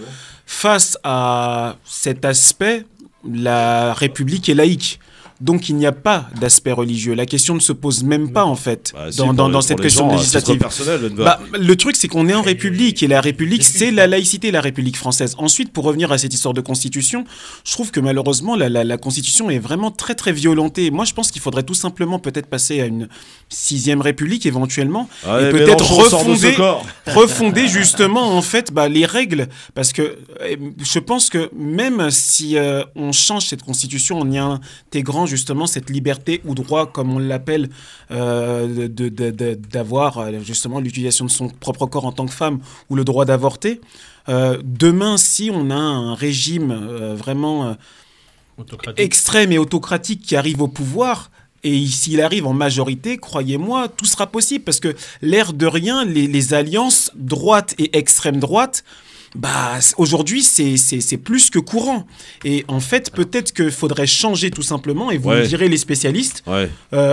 Speaker 4: face à cet aspect, la République est laïque. Donc il n'y a pas d'aspect religieux. La question ne se pose même pas en fait dans cette question législative. Le truc c'est qu'on est en République et la République c'est la laïcité, la République française. Ensuite, pour revenir à cette histoire de constitution, je trouve que malheureusement la constitution est vraiment très très violentée. Moi je pense qu'il faudrait tout simplement peut-être passer à une 6e République éventuellement et peut-être refonder justement en fait les règles, parce que je pense que même si on change cette constitution en y intégrant justement cette liberté ou droit, comme on l'appelle, d'avoir justement l'utilisation de son propre corps en tant que femme ou le droit d'avorter. Demain, si on a un régime vraiment extrême et autocratique qui arrive au pouvoir, et s'il arrive en majorité, croyez-moi, tout sera possible, parce que l'air de rien, les alliances droite et extrême droite, aujourd'hui, c'est plus que courant. Et en fait, peut-être qu'il faudrait changer tout simplement, et vous me direz les spécialistes,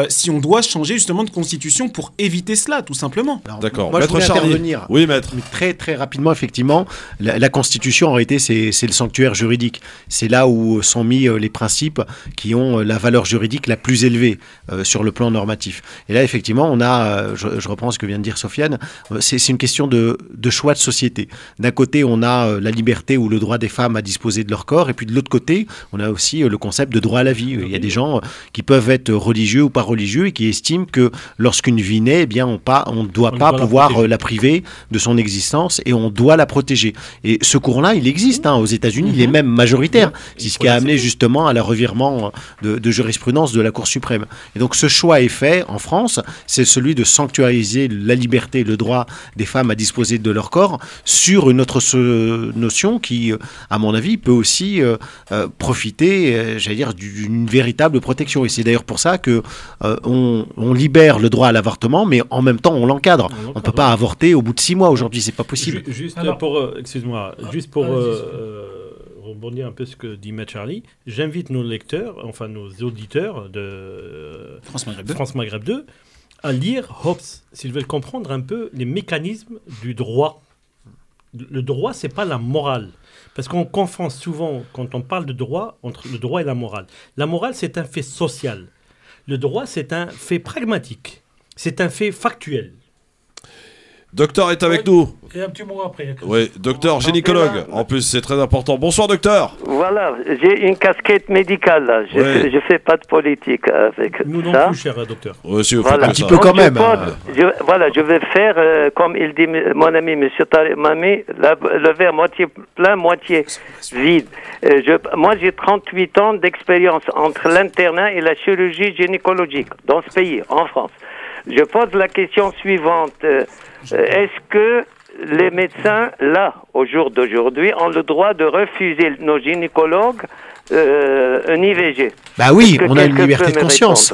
Speaker 4: si on doit changer justement de constitution pour éviter cela, tout simplement.
Speaker 2: D'accord.
Speaker 8: Moi, je voudrais intervenir.
Speaker 2: Oui, maître.
Speaker 8: Mais très, très rapidement, effectivement, la constitution, en réalité, c'est le sanctuaire juridique. C'est là où sont mis les principes qui ont la valeur juridique la plus élevée sur le plan normatif. Et là, effectivement, on a, je reprends ce que vient de dire Sofiane, c'est une question de choix de société. D'un côté, on a la liberté ou le droit des femmes à disposer de leur corps, et puis de l'autre côté, on a aussi le concept de droit à la vie. Il y a des gens qui peuvent être religieux ou pas religieux et qui estiment que lorsqu'une vie naît, eh bien, on ne doit pas pouvoir la priver de son existence et on doit la protéger. Et ce courant-là, il existe aux États-Unis, il est même majoritaire. C'est ce qui a amené justement à la revirement de jurisprudence de la Cour suprême. Et donc ce choix est fait en France, c'est celui de sanctuariser la liberté et le droit des femmes à disposer de leur corps sur une autre notion qui, à mon avis, peut aussi profiter, j'allais dire, d'une véritable protection. Et c'est d'ailleurs pour ça que on libère le droit à l'avortement, mais en même temps on l'encadre. On ne peut pas avorter au bout de 6 mois aujourd'hui, c'est pas possible.
Speaker 5: Juste pour rebondir un peu ce que dit Maître Charlie, j'invite nos lecteurs, enfin nos auditeurs de France Maghreb 2, à lire Hobbes, s'ils veulent comprendre un peu les mécanismes du droit. Le droit, c'est pas la morale. Parce qu'on confond souvent, quand on parle de droit, entre le droit et la morale. La morale, c'est un fait social. Le droit, c'est un fait pragmatique. C'est un fait factuel.
Speaker 2: Docteur est avec nous.
Speaker 7: Et un petit mot après.
Speaker 2: Oui, docteur gynécologue. En plus, c'est très important. Bonsoir, docteur.
Speaker 16: Voilà, j'ai une casquette médicale là. Je fais pas de politique avec
Speaker 5: nous non
Speaker 16: ça.
Speaker 5: Plus, cher docteur.
Speaker 2: Oui,
Speaker 8: voilà. Un petit peu quand même.
Speaker 16: Je vais faire, comme il dit mon ami M. Mami, le verre moitié plein, moitié vide. Moi, j'ai 38 ans d'expérience entre l'internat et la chirurgie gynécologique dans ce pays, en France. Je pose la question suivante. Est-ce que les médecins, là, au jour d'aujourd'hui, ont le droit de refuser nos gynécologues un IVG?
Speaker 8: Bah oui, on a une liberté de conscience.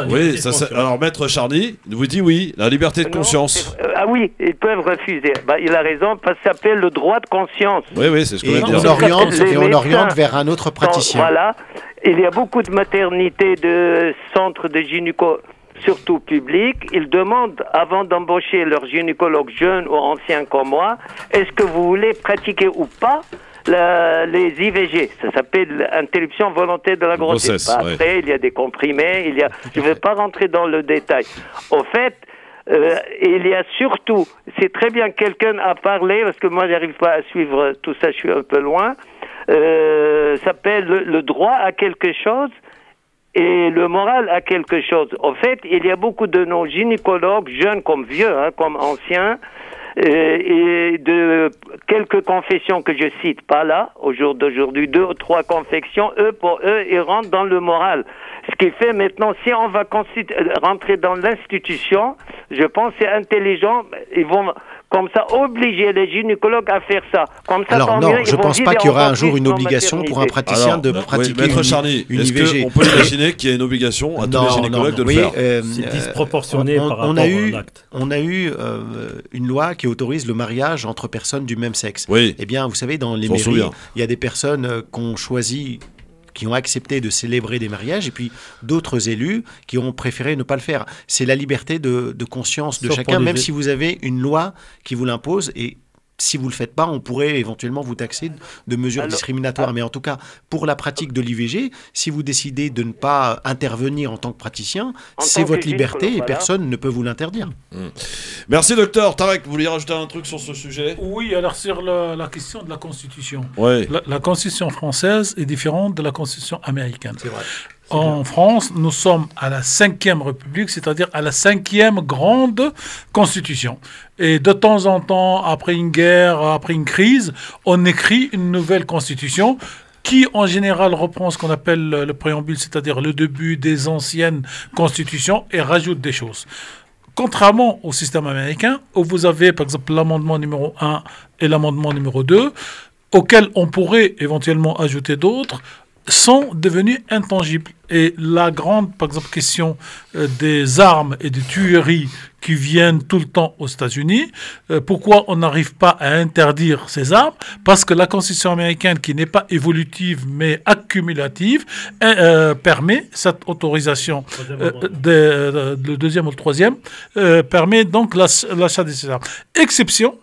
Speaker 2: Oui, alors Maître Charny vous dit oui, la liberté de conscience.
Speaker 16: Ah oui, ils peuvent refuser. Bah, il a raison, parce que ça s'appelle le droit de conscience.
Speaker 2: Oui, c'est ce que je veux
Speaker 8: dire. On oriente vers un autre praticien.
Speaker 16: Voilà, il y a beaucoup de maternités, de centres de gynéco, surtout publics. Ils demandent, avant d'embaucher leur gynécologue jeune ou ancien comme moi, est-ce que vous voulez pratiquer ou pas les IVG? Ça s'appelle interruption volontaire de la grossesse. Après, il y a des comprimés, je ne vais pas rentrer dans le détail. Au fait, il y a surtout, c'est très bien, quelqu'un a parlé, parce que moi, j'arrive pas à suivre tout ça, je suis un peu loin, s'appelle le droit à quelque chose et le moral à quelque chose. En fait, il y a beaucoup de nos gynécologues, jeunes comme vieux, comme anciens, et de quelques confessions que je cite pas là, au jour d'aujourd'hui, 2 ou 3 confessions, pour eux, ils rentrent dans le moral. Ce qui fait maintenant, si on va rentrer dans l'institution, je pense que c'est intelligent, ils vont comme ça obliger les gynécologues à faire ça. Comme ça,
Speaker 8: alors non, je ne pense pas qu'il y aura un jour une obligation pour un praticien de pratiquer
Speaker 2: Maître Charny,
Speaker 8: une
Speaker 2: est-ce
Speaker 8: IVG.
Speaker 2: qu'on peut imaginer qu'il y a une obligation à tous les gynécologues de le faire?
Speaker 5: C'est disproportionné par rapport à l'acte.
Speaker 8: On a eu une loi qui autorise le mariage entre personnes du même sexe.
Speaker 2: Oui.
Speaker 8: Eh bien, vous savez, dans les mairies, il y a des personnes qu'on choisit, qui ont accepté de célébrer des mariages, et puis d'autres élus qui ont préféré ne pas le faire. C'est la liberté de conscience de chacun, même si vous avez une loi qui vous l'impose, et si vous ne le faites pas, on pourrait éventuellement vous taxer de mesures discriminatoires. Mais en tout cas, pour la pratique de l'IVG, si vous décidez de ne pas intervenir en tant que praticien, c'est votre liberté et personne ne peut vous l'interdire.
Speaker 2: Merci docteur. Tarek, vous vouliez rajouter un truc sur ce sujet?
Speaker 7: Oui, alors sur la question de la Constitution.
Speaker 2: Ouais.
Speaker 7: La Constitution française est différente de la Constitution américaine. C'est vrai. En France, nous sommes à la 5e République, c'est-à-dire à la 5e grande constitution. Et de temps en temps, après une guerre, après une crise, on écrit une nouvelle constitution qui, en général, reprend ce qu'on appelle le préambule, c'est-à-dire le début des anciennes constitutions, et rajoute des choses. Contrairement au système américain, où vous avez, par exemple, l'amendement numéro 1 et l'amendement numéro 2, auxquels on pourrait éventuellement ajouter d'autres, sont devenus intangibles. Et la grande, par exemple, question des armes et des tueries qui viennent tout le temps aux États-Unis, pourquoi on n'arrive pas à interdire ces armes? Parce que la Constitution américaine, qui n'est pas évolutive mais accumulative, permet cette autorisation, le deuxième ou le troisième, permet donc l'achat de ces armes. Exception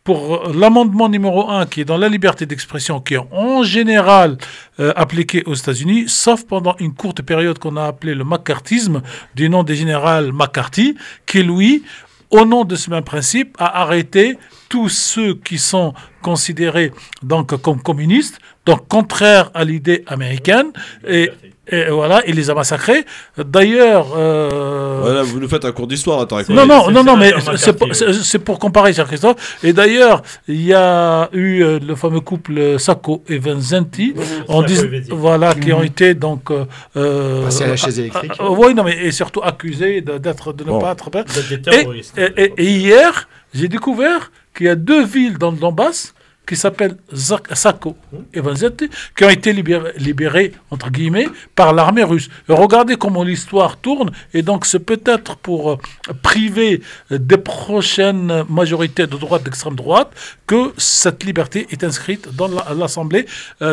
Speaker 7: pour l'amendement numéro 1, qui est dans la liberté d'expression, qui est en général appliqué aux États-Unis, sauf pendant une courte période qu'on a appelée le macartisme, du nom du général McCarthy, qui, lui, au nom de ce même principe, a arrêté tous ceux qui sont considérés donc comme communistes, donc contraires à l'idée américaine, et voilà, il les a massacrés. D'ailleurs...
Speaker 2: Voilà, vous nous faites un cours d'histoire.
Speaker 7: Non, mais c'est pour comparer, cher Christophe. Et d'ailleurs, il y a eu le fameux couple Sacco et Vanzetti, voilà, qui ont été donc...
Speaker 8: passés à la chaise électrique.
Speaker 7: Oui, non, mais et surtout accusés de ne pas être... Et hier, j'ai découvert qu'il y a 2 villes dans le Donbass qui s'appellent Sacco et Vanzetti, qui ont été libérés, entre guillemets, par l'armée russe. Et regardez comment l'histoire tourne, et donc c'est peut-être pour priver des prochaines majorités de droite, d'extrême droite, que cette liberté est inscrite dans l'Assemblée,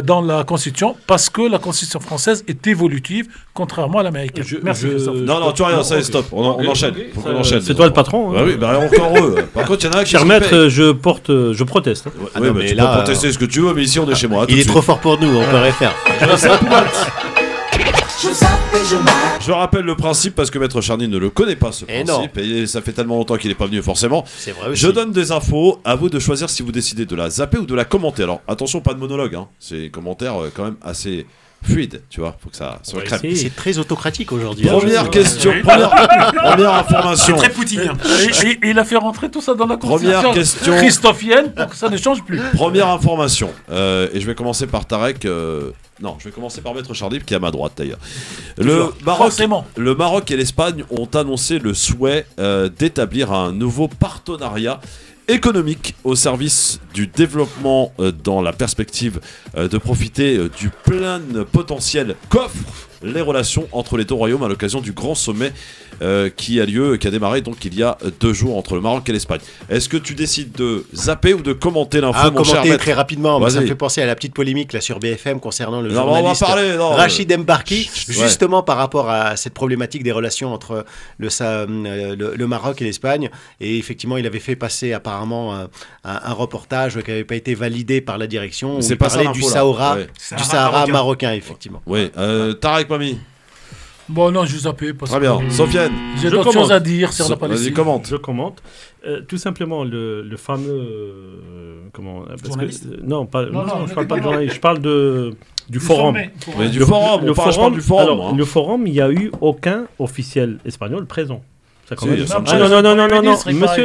Speaker 7: dans la Constitution, parce que la Constitution française est évolutive, contrairement à l'américaine.
Speaker 2: Merci Christophe. Non, tu vois rien, ça est, stop, on enchaîne.
Speaker 5: C'est toi le patron.
Speaker 2: Bah oui, encore eux. Par contre, il y en a un qui...
Speaker 5: Cher maître, je proteste.
Speaker 2: Mais tu peux protester ce que tu veux, mais ici on est chez moi.
Speaker 8: Il est trop fort pour nous, on peut rien faire.
Speaker 2: Je rappelle le principe parce que Maître Charny ne le connaît pas ce principe et ça fait tellement longtemps qu'il n'est pas venu forcément.
Speaker 8: C'est vrai aussi.
Speaker 2: Je donne des infos, à vous de choisir si vous décidez de la zapper ou de la commenter. Alors attention, pas de monologue, hein. C'est un commentaire quand même assez fluide, tu vois, faut que ça soit crème.
Speaker 8: C'est très autocratique aujourd'hui.
Speaker 2: Première question, première information.
Speaker 7: C'est très poutinien. Il a fait rentrer tout ça dans la constitution
Speaker 2: première question
Speaker 7: christophienne pour que ça ne change plus.
Speaker 2: Première information, et je vais commencer par Tarek. Non, je vais commencer par Maître Charny qui est à ma droite d'ailleurs. Le Maroc et l'Espagne ont annoncé le souhait d'établir un nouveau partenariat économique au service du développement dans la perspective de profiter du plein potentiel qu'offrent les relations entre les deux royaumes à l'occasion du grand sommet qui a démarré donc il y a 2 jours entre le Maroc et l'Espagne. Est-ce que tu décides de zapper ou de commenter l'info, mon cher
Speaker 8: commenter
Speaker 2: maître?
Speaker 8: très rapidement, ça me fait penser à la petite polémique là sur BFM concernant le journaliste Rachid Mbarki, justement par rapport à cette problématique des relations entre le Maroc et l'Espagne. Et effectivement, il avait fait passer apparemment un reportage qui n'avait pas été validé par la direction. Où il parlait du Sahara marocain, effectivement.
Speaker 2: Oui, Tarek Mami.
Speaker 7: Bon, non, je zappais.
Speaker 2: Très bien. Sofiane.
Speaker 7: J'ai d'autres choses à dire sur la Palestine.
Speaker 2: Vas-y, commente.
Speaker 5: Je commente. Tout simplement, le fameux. Non, je parle pas de journaliste, je parle du forum.
Speaker 2: Mais du forum, je parle du forum.
Speaker 5: Alors, le forum, il n'y a eu aucun officiel espagnol présent. Ça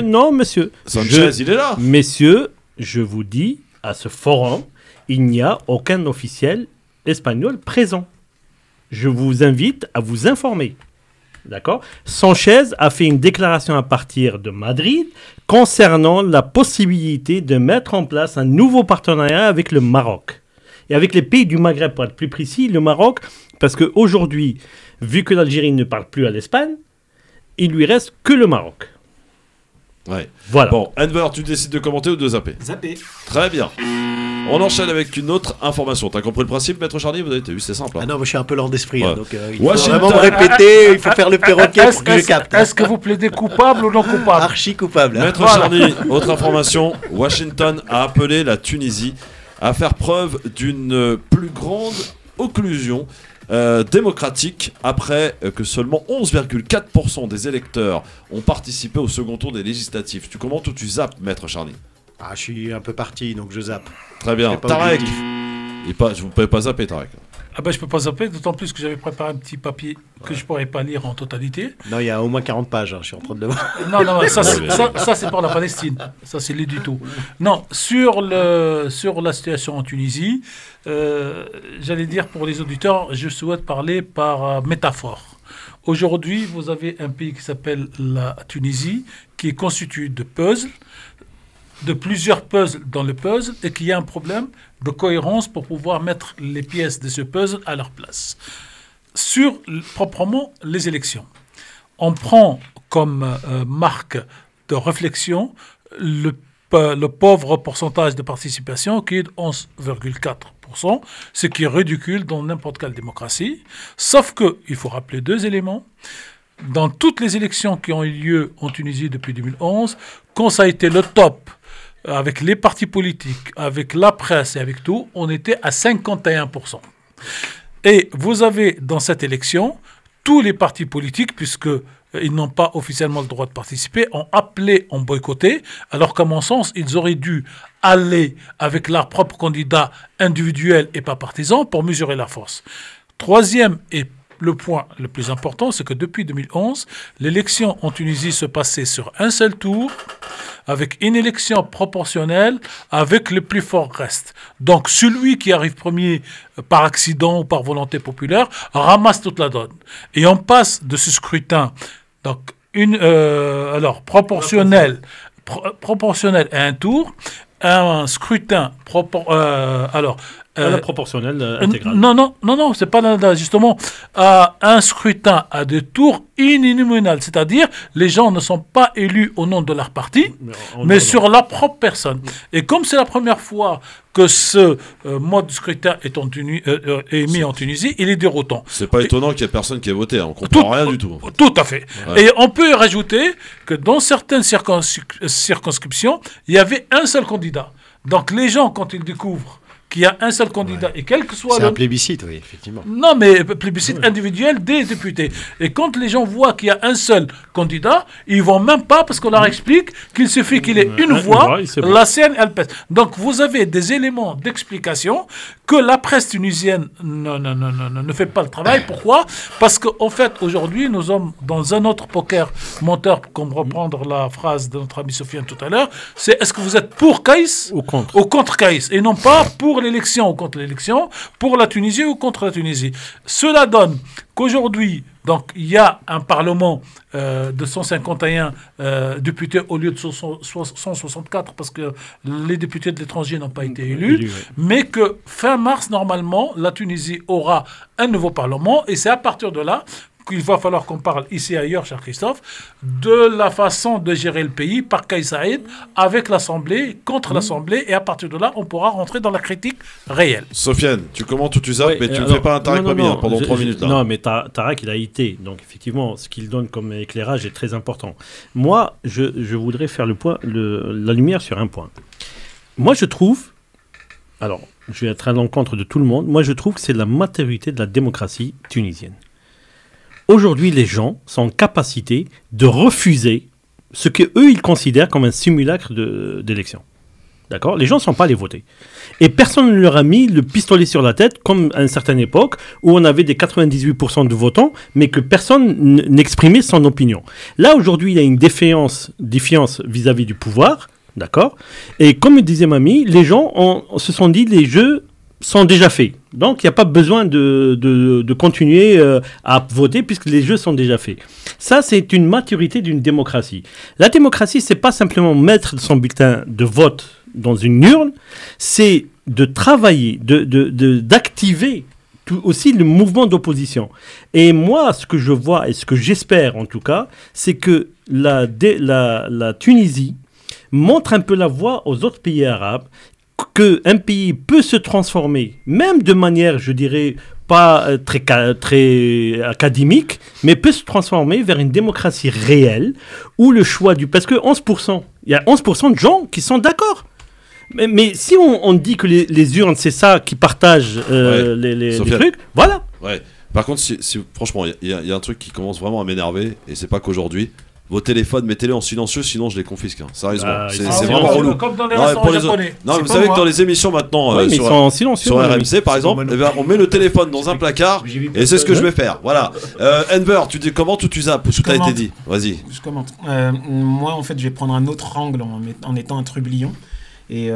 Speaker 5: Non, monsieur.
Speaker 2: Sanchez, il est là.
Speaker 5: Messieurs, je vous dis, à ce forum, il n'y a aucun officiel espagnol présent. Je vous invite à vous informer. D'accord ? Sanchez a fait une déclaration à partir de Madrid concernant la possibilité de mettre en place un nouveau partenariat avec le Maroc. Et avec les pays du Maghreb, pour être plus précis, le Maroc, parce qu'aujourd'hui, vu que l'Algérie ne parle plus à l'Espagne, il lui reste que le Maroc.
Speaker 2: Ouais.
Speaker 5: Voilà.
Speaker 2: Bon, Enver, tu décides de commenter ou de zapper ?
Speaker 4: Zapper.
Speaker 2: Très bien. On enchaîne avec une autre information. T'as compris le principe, Maître Charny ? Vous avez vu, c'est simple. Hein.
Speaker 8: Ah non, moi je suis un peu lent d'esprit, donc il faut vraiment me répéter, il faut faire le perroquet pour que je capte.
Speaker 7: Est-ce que vous plaidez coupable ou non coupable ?
Speaker 8: Archi coupable.
Speaker 2: Maître Charny, autre information. Washington a appelé la Tunisie à faire preuve d'une plus grande occlusion démocratique après que seulement 11,4% des électeurs ont participé au second tour des législatives. Tu commentes ou tu zappes, Maître Charny ?
Speaker 8: Ah, je suis un peu parti, donc je zappe.
Speaker 2: Très bien. Tarek. Vous ne pouvez pas zapper, Tarek.
Speaker 7: Ah ben, je ne peux pas zapper, d'autant plus que j'avais préparé un petit papier que je ne pourrais pas lire en totalité.
Speaker 8: Non, il y a au moins 40 pages, hein, je suis en train de le voir.
Speaker 7: Non, ça c'est pour la Palestine. Ça, c'est l'édito. Non, sur la situation en Tunisie, j'allais dire pour les auditeurs, je souhaite parler par métaphore. Aujourd'hui, vous avez un pays qui s'appelle la Tunisie, qui est constitué de puzzles, de plusieurs puzzles dans le puzzle, et qu'il y a un problème de cohérence pour pouvoir mettre les pièces de ce puzzle à leur place. Sur proprement les élections, on prend comme marque de réflexion le pauvre pourcentage de participation qui est de 11,4%, ce qui est ridicule dans n'importe quelle démocratie, sauf qu'il faut rappeler 2 éléments. Dans toutes les élections qui ont eu lieu en Tunisie depuis 2011, quand ça a été le top, avec les partis politiques, avec la presse et avec tout, on était à 51%. Et vous avez dans cette élection, tous les partis politiques, puisqu'ils n'ont pas officiellement le droit de participer, ont appelé, ont boycotté, alors qu'à mon sens, ils auraient dû aller avec leur propre candidat individuel et pas partisan pour mesurer la force. Troisième et le point le plus important, c'est que depuis 2011, l'élection en Tunisie se passait sur un seul tour, avec une élection proportionnelle, avec le plus fort reste. Donc celui qui arrive premier par accident ou par volonté populaire ramasse toute la donne. Et on passe de ce scrutin, donc proportionnel à un tour, à un scrutin
Speaker 5: proportionnel intégral.
Speaker 7: Non, c'est pas là, justement un scrutin à 2 tours uninominal, c'est-à-dire les gens ne sont pas élus au nom de leur parti, mais sur leur propre personne. Et comme c'est la première fois que ce mode de scrutin est mis en Tunisie, il est déroutant.
Speaker 2: C'est pas étonnant qu'il y ait personne qui ait voté, on comprend rien du tout.
Speaker 7: Tout à fait. Ouais. Et on peut rajouter que dans certaines circonscriptions, il y avait un seul candidat. Donc les gens, quand ils découvrent qu'il y a un seul candidat, et quel que soit
Speaker 8: c'est un plébiscite, oui, effectivement.
Speaker 7: Non, mais plébiscite individuel des députés. Et quand les gens voient qu'il y a un seul candidat, ils vont même pas, parce qu'on leur explique qu'il suffit qu'il ait une voix, la scène, elle pèse. Donc, vous avez des éléments d'explication que la presse tunisienne ne fait pas le travail. Pourquoi? Parce qu'en fait, aujourd'hui, nous sommes dans un autre poker menteur, comme reprendre la phrase de notre ami Sofiane tout à l'heure, c'est est-ce que vous êtes pour Kaïs ou contre Kaïs, et non pas pour l'élection ou contre l'élection, pour la Tunisie ou contre la Tunisie. Cela donne qu'aujourd'hui, donc, il y a un Parlement de 151 députés au lieu de 164 parce que les députés de l'étranger n'ont pas été élus, mais que fin mars, normalement, la Tunisie aura un nouveau Parlement, et c'est à partir de là qu'il va falloir qu'on parle ici et ailleurs, cher Christophe, de la façon de gérer le pays par Kais Saïed, avec l'Assemblée, contre l'Assemblée, et à partir de là, on pourra rentrer dans la critique réelle.
Speaker 2: Sofiane, tu commentes ou tu zappes, mais tu ne fais pas un Tarek Mami pendant 3 minutes. Là.
Speaker 5: Non, mais Tarek, il a été. Donc, effectivement, ce qu'il donne comme éclairage est très important. Moi, je voudrais faire la lumière sur un point. Moi, je trouve, alors, je vais être à l'encontre de tout le monde, moi, je trouve que c'est la maturité de la démocratie tunisienne. Aujourd'hui, les gens sont en capacité de refuser ce qu'eux, ils considèrent comme un simulacre d'élection. D'accord? Les gens ne sont pas allés voter. Et personne ne leur a mis le pistolet sur la tête, comme à une certaine époque, où on avait des 98% de votants, mais que personne n'exprimait son opinion. Là, aujourd'hui, il y a une défiance vis-à-vis du pouvoir. D'accord? Et comme disait Mami, les gens se sont dit, les jeux sont déjà faits. Donc, il n'y a pas besoin de continuer à voter puisque les jeux sont déjà faits. Ça, c'est une maturité d'une démocratie. La démocratie, c'est pas simplement mettre son bulletin de vote dans une urne, c'est de travailler, d'activer aussi le mouvement d'opposition. Et moi, ce que je vois et ce que j'espère en tout cas, c'est que la Tunisie montre un peu la voie aux autres pays arabes, qu'un pays peut se transformer, même de manière, je dirais, pas très académique, mais peut se transformer vers une démocratie réelle, où le choix parce que 11%, il y a 11% de gens qui sont d'accord. Mais si on dit que les urnes, c'est ça qui partagent les trucs, voilà.
Speaker 2: Ouais. Par contre, franchement, il y a un truc qui commence vraiment à m'énerver, et c'est pas qu'aujourd'hui. Vos téléphones, mettez-les en silencieux, sinon je les confisque. Hein. Sérieusement, c'est vraiment relou.
Speaker 7: Comme dans les restaurants japonais.
Speaker 2: Non, vous savez que dans les émissions maintenant, sur RMC par exemple, on met le téléphone dans un placard, et c'est ce que je vais faire. Voilà. Enver, tu dis comment ou tu zappes? Tout a été dit. Vas-y.
Speaker 4: Je commente. Moi, en fait, je vais prendre un autre angle en étant un trublion. Et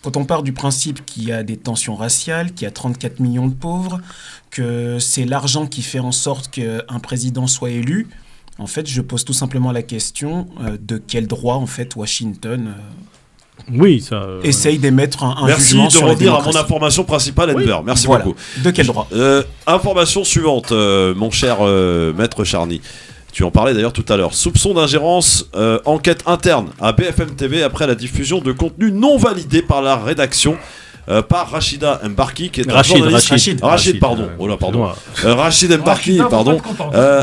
Speaker 4: quand on part du principe qu'il y a des tensions raciales, qu'il y a 34 millions de pauvres, que c'est l'argent qui fait en sorte qu'un président soit élu, en fait, je pose tout simplement la question de quel droit, en fait, Washington essaye d'émettre un jugement sur la démocratie. Merci de revenir
Speaker 2: à mon information principale, Enver. Merci beaucoup.
Speaker 4: De quel droit?
Speaker 2: Information suivante, mon cher maître Charny. Tu en parlais d'ailleurs tout à l'heure. Soupçon d'ingérence, enquête interne à BFM TV après la diffusion de contenu non validé par la rédaction. Par Rachida Mbarki, qui est un journaliste. Rachid, pardon. Oh là, pardon. Rachid Mbarki, pardon.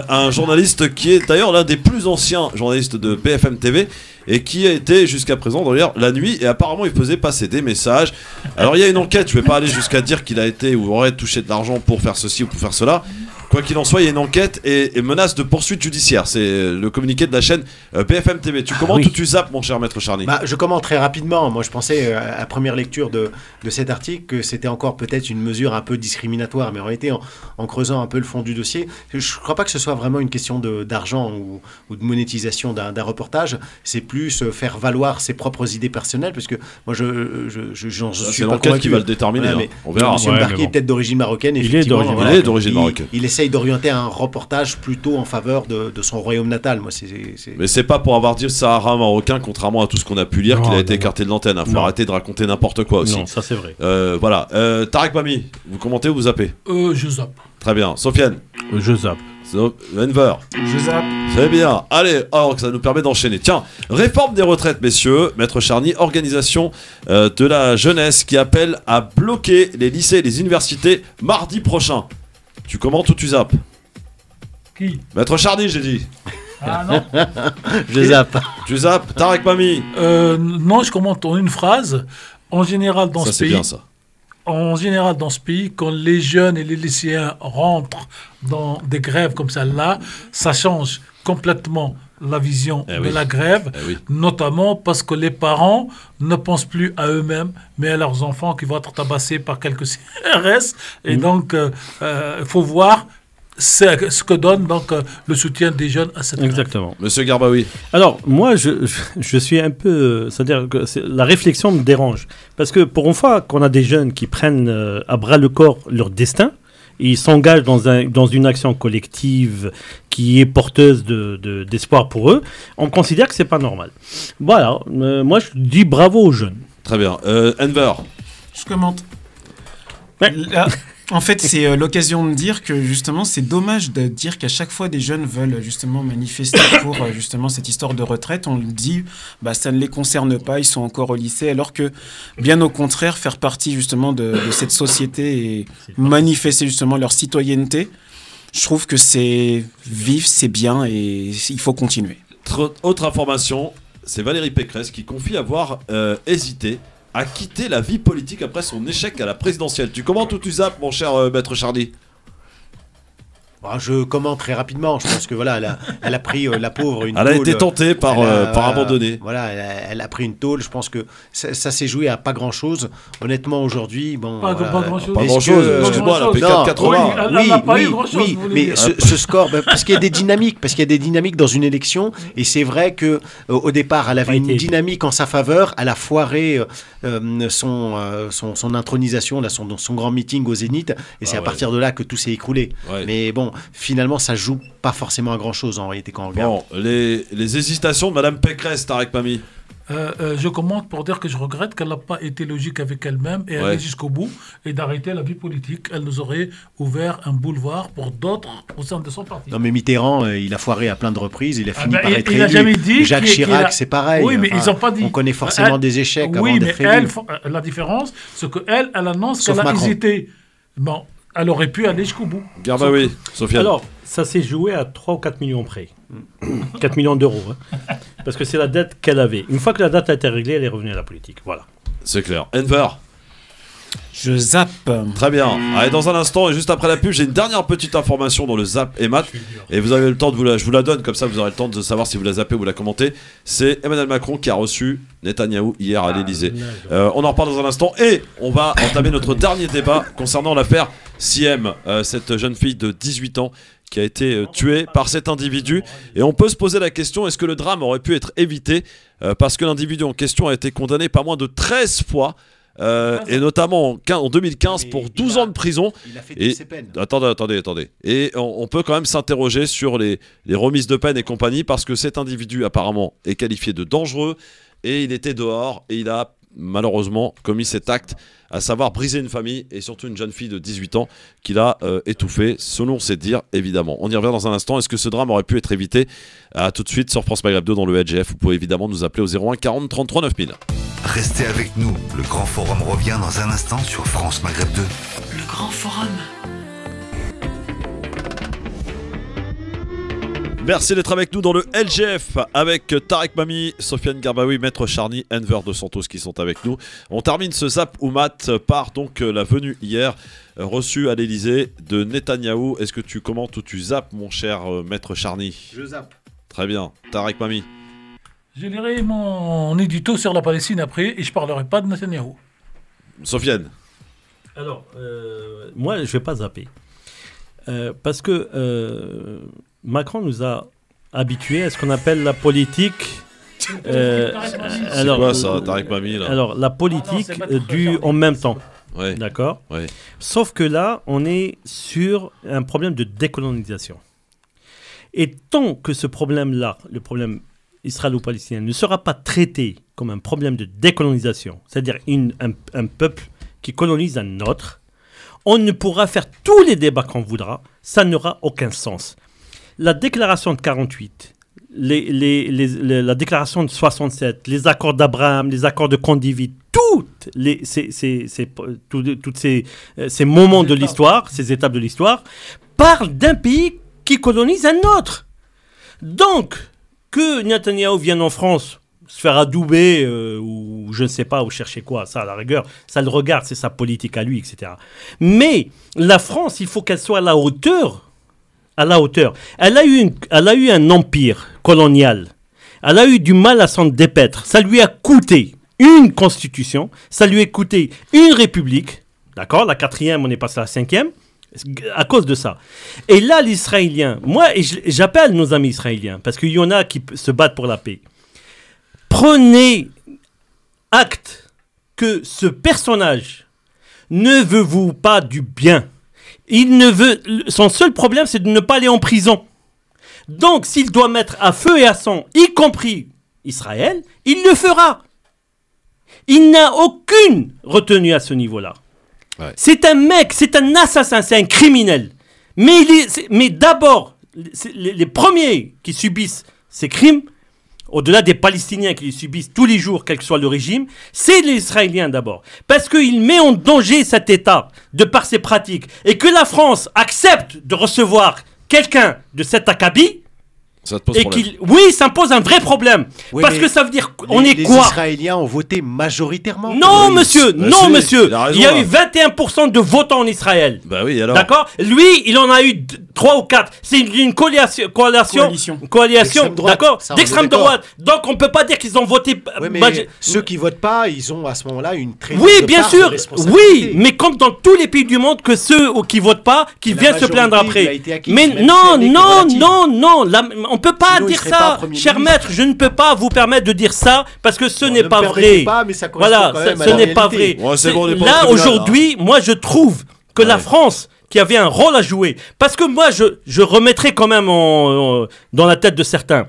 Speaker 2: Un journaliste qui est d'ailleurs l'un des plus anciens journalistes de BFM TV et qui a été jusqu'à présent d'ailleurs la nuit, et apparemment il faisait passer des messages. Alors il y a une enquête, je vais pas aller jusqu'à dire qu'il a été ou aurait touché de l'argent pour faire ceci ou pour faire cela. Quoi qu'il en soit, il y a une enquête et menace de poursuite judiciaire. C'est le communiqué de la chaîne BFM TV. Tu commentes ou tu zappes, mon cher maître Charny?
Speaker 8: Je commente très rapidement. Moi, je pensais à la première lecture de cet article que c'était encore peut-être une mesure un peu discriminatoire. Mais en réalité, en creusant un peu le fond du dossier, je ne crois pas que ce soit vraiment une question d'argent ou de monétisation d'un reportage. C'est plus faire valoir ses propres idées personnelles. Parce que moi, j'en suis
Speaker 2: c'est l'enquête qui va le déterminer.
Speaker 8: Voilà,
Speaker 2: on verra.
Speaker 8: M. Mbarki est peut-être d'origine marocaine.
Speaker 2: Il est d'origine marocaine.
Speaker 8: Il essaye d'orienter un reportage plutôt en faveur de son royaume natal. Moi,
Speaker 2: Mais c'est pas pour avoir dit Sahara marocain, contrairement à tout ce qu'on a pu lire, qu'il a été écarté de l'antenne. Il faut arrêter de raconter n'importe quoi aussi.
Speaker 5: Non, ça c'est vrai.
Speaker 2: Voilà. Tarek Mami, vous commentez ou vous zappez?
Speaker 7: Je zappe.
Speaker 2: Très bien. Sofiane?
Speaker 5: Je zappe.
Speaker 2: Enver?
Speaker 4: Je zappe.
Speaker 2: C'est bien. Allez, alors ça nous permet d'enchaîner. Tiens, réforme des retraites, messieurs. Maître Charny, organisation de la jeunesse qui appelle à bloquer les lycées et les universités mardi prochain. Tu commentes ou tu zappes?
Speaker 7: Qui?
Speaker 2: Maître Charny, j'ai dit.
Speaker 7: Ah non.
Speaker 8: Je zappe.
Speaker 2: Tu zappes? Tarek Mami?
Speaker 7: Non, je commente en une phrase. En général, dans ce pays.
Speaker 2: C'est bien ça.
Speaker 7: en général, dans ce pays, quand les jeunes et les lycéens rentrent dans des grèves comme celle-là, ça change complètement la vision de la grève, notamment parce que les parents ne pensent plus à eux-mêmes, mais à leurs enfants qui vont être tabassés par quelques CRS. Et donc, il faut voir ce que donne donc le soutien des jeunes à cette
Speaker 5: Exactement.
Speaker 7: grève.
Speaker 2: Monsieur Garbaoui.
Speaker 5: Alors, moi, je suis un peu... C'est-à-dire que la réflexion me dérange. Parce que pour une fois qu'on a des jeunes qui prennent à bras le corps leur destin, et ils s'engagent dans une action collective qui est porteuse d'espoir pour eux, on considère que c'est pas normal. Voilà, moi je dis bravo aux jeunes.
Speaker 2: Très bien. Enver.
Speaker 4: Je commente. Là, en fait, c'est l'occasion de dire que justement, c'est dommage de dire qu'à chaque fois des jeunes veulent justement manifester pour justement cette histoire de retraite, on le dit, bah, ça ne les concerne pas, ils sont encore au lycée, alors que bien au contraire, faire partie justement de cette société et manifester justement leur citoyenneté, je trouve que c'est vif, c'est bien et il faut continuer.
Speaker 2: Autre information, c'est Valérie Pécresse qui confie avoir hésité à quitter la vie politique après son échec à la présidentielle. Tu commentes ou tu zappes, mon cher maître Charny?
Speaker 8: Je commente très rapidement. Je pense que voilà, elle a pris la pauvre une
Speaker 2: Elle a
Speaker 8: tôle,
Speaker 2: été tentée par abandonner.
Speaker 8: Voilà, elle a pris une tôle. Je pense que ça s'est joué à pas grand chose. Honnêtement, aujourd'hui, bon.
Speaker 7: Pas grand chose.
Speaker 2: Pas grand chose. Excuse-moi, elle a fait 4,80.
Speaker 8: Oui, mais ce score, parce qu'il y a des dynamiques, dans une élection, et c'est vrai que au départ, elle avait une dynamique en sa faveur. Elle a foiré son intronisation, là, son grand meeting au Zénith, et c'est à partir de là que tout s'est écroulé. Mais bon. Finalement, ça joue pas forcément à grand chose en réalité quand on regarde.
Speaker 2: Bon, les hésitations de Madame Pécresse, Tarek Mami.
Speaker 7: Je commente pour dire que je regrette qu'elle n'a pas été logique avec elle-même et aller jusqu'au bout et d'arrêter la vie politique. Elle nous aurait ouvert un boulevard pour d'autres au sein de son parti.
Speaker 8: Non mais Mitterrand, il a foiré à plein de reprises, il a fini par être élu. Jacques Chirac, c'est pareil.
Speaker 7: Oui, mais ils n'ont pas dit.
Speaker 8: On connaît forcément des échecs avant d'être élu.
Speaker 7: La différence, c'est qu'elle annonce qu'elle a hésité. Bon. Elle aurait pu aller jusqu'au bout.
Speaker 2: Oui, Sofiane.
Speaker 5: Alors, ça s'est joué à 3 ou 4 millions près. 4 millions d'euros. Hein. Parce que c'est la dette qu'elle avait. Une fois que la dette a été réglée, elle est revenue à la politique. Voilà.
Speaker 2: C'est clair. Enver.
Speaker 4: Je zappe.
Speaker 2: Très bien. Allez, dans un instant, et juste après la pub, j'ai une dernière petite information dans le zap et mat. Et vous avez le temps je vous la donne, comme ça vous aurez le temps de savoir si vous la zappez ou vous la commentez. C'est Emmanuel Macron qui a reçu Netanyahou hier à l'Elysée. On en reparle dans un instant. Et on va entamer notre dernier débat concernant l'affaire Siem, cette jeune fille de 18 ans qui a été tuée par cet individu. Et on peut se poser la question, est-ce que le drame aurait pu être évité parce que l'individu en question a été condamné pas moins de 13 fois et notamment en 2015 pour 12 ans de prison.
Speaker 8: Il a fait toutes ses peines.
Speaker 2: Attendez. Et on peut quand même s'interroger sur les remises de peine et compagnie, parce que cet individu apparemment est qualifié de dangereux et il était dehors et il a malheureusement commis cet acte, à savoir briser une famille et surtout une jeune fille de 18 ans qu'il a étouffée, selon ses dires évidemment. On y revient dans un instant. Est-ce que ce drame aurait pu être évité? À tout de suite sur France Maghreb 2 dans le LGF. Vous pouvez évidemment nous appeler au 01 40 33 9000.
Speaker 3: Restez avec nous, le Grand Forum revient dans un instant sur France Maghreb 2.
Speaker 10: Le Grand Forum.
Speaker 2: Merci d'être avec nous dans le LGF avec Tarek Mami, Sofiane Garbaoui, Maître Charny, Enver de Santos qui sont avec nous. On termine ce Zap ou Mat par donc la venue hier reçue à l'Elysée de Netanyahou. Est-ce que tu commentes ou tu zappes, mon cher Maître Charny?
Speaker 8: Je zappe.
Speaker 2: Très bien. Tarek Mami.
Speaker 7: Je lirai mon édito sur la Palestine après et je parlerai pas de Netanyahou.
Speaker 2: Sofiane.
Speaker 5: Alors, moi, je ne vais pas zapper. Parce que Macron nous a habitués à ce qu'on appelle la politique.
Speaker 2: C'est quoi ça, Tarek Mami là?
Speaker 5: Alors, la politique du en même temps.
Speaker 2: Ouais.
Speaker 5: D'accord.
Speaker 2: Ouais.
Speaker 5: Sauf que là, on est sur un problème de décolonisation. Et tant que ce problème-là, le problème israélo-palestinien, ne sera pas traité comme un problème de décolonisation, c'est-à-dire un peuple qui colonise un autre, on ne pourra faire tous les débats qu'on voudra, ça n'aura aucun sens. La déclaration de 48, la déclaration de 67, les accords d'Abraham, les accords de Camp David, tous ces moments de l'histoire, ces étapes de l'histoire, parlent d'un pays qui colonise un autre. Donc, que Netanyahou vienne en France, se faire adouber ou je ne sais pas, ou chercher quoi, ça à la rigueur, ça le regarde, c'est sa politique à lui, etc. Mais la France, il faut qu'elle soit à la hauteur. Elle a eu un empire colonial. Elle a eu du mal à s'en dépaître. Ça lui a coûté une constitution, ça lui a coûté une république, d'accord, la 4e, on est passé à la 5e, à cause de ça. Et là, les Israéliens, moi, j'appelle nos amis israéliens, parce qu'il y en a qui se battent pour la paix. Prenez acte que ce personnage ne veut vous pas du bien. Son seul problème, c'est de ne pas aller en prison. Donc, s'il doit mettre à feu et à sang, y compris Israël, il le fera. Il n'a aucune retenue à ce niveau-là. Ouais. C'est un mec, c'est un assassin, c'est un criminel. Mais d'abord, les premiers qui subissent ces crimes, au-delà des Palestiniens qui les subissent tous les jours, quel que soit le régime, c'est les Israéliens d'abord. Parce qu'il met en danger cet État de par ses pratiques. Et que la France accepte de recevoir quelqu'un de cet acabit,
Speaker 2: ça te pose problème.
Speaker 5: Oui, ça me pose un vrai problème. Oui, parce que ça veut dire qu'on est quoi?
Speaker 8: Les Israéliens ont voté majoritairement.
Speaker 5: Non, monsieur, non, monsieur. Il y a eu 21% de votants en Israël.
Speaker 2: Bah oui, alors.
Speaker 5: D'accord? Lui, il en a eu 3 ou 4. C'est une coalition, d'accord? D'extrême droite. Donc, on ne peut pas dire qu'ils ont voté.
Speaker 8: Oui, mais ceux qui ne votent pas, ils ont à ce moment-là une très
Speaker 5: oui, bien sûr. Oui, mais comme dans tous les pays du monde, que ceux qui ne votent pas, qui viennent se plaindre après. Mais non, on ne peut pas dire ça, cher maître. Je ne peux pas vous permettre de dire ça parce que ce n'est pas vrai. Voilà, ce n'est pas vrai. Là, aujourd'hui, moi, je trouve que la France, qui avait un rôle à jouer, parce que moi, je remettrai quand même dans la tête de certains.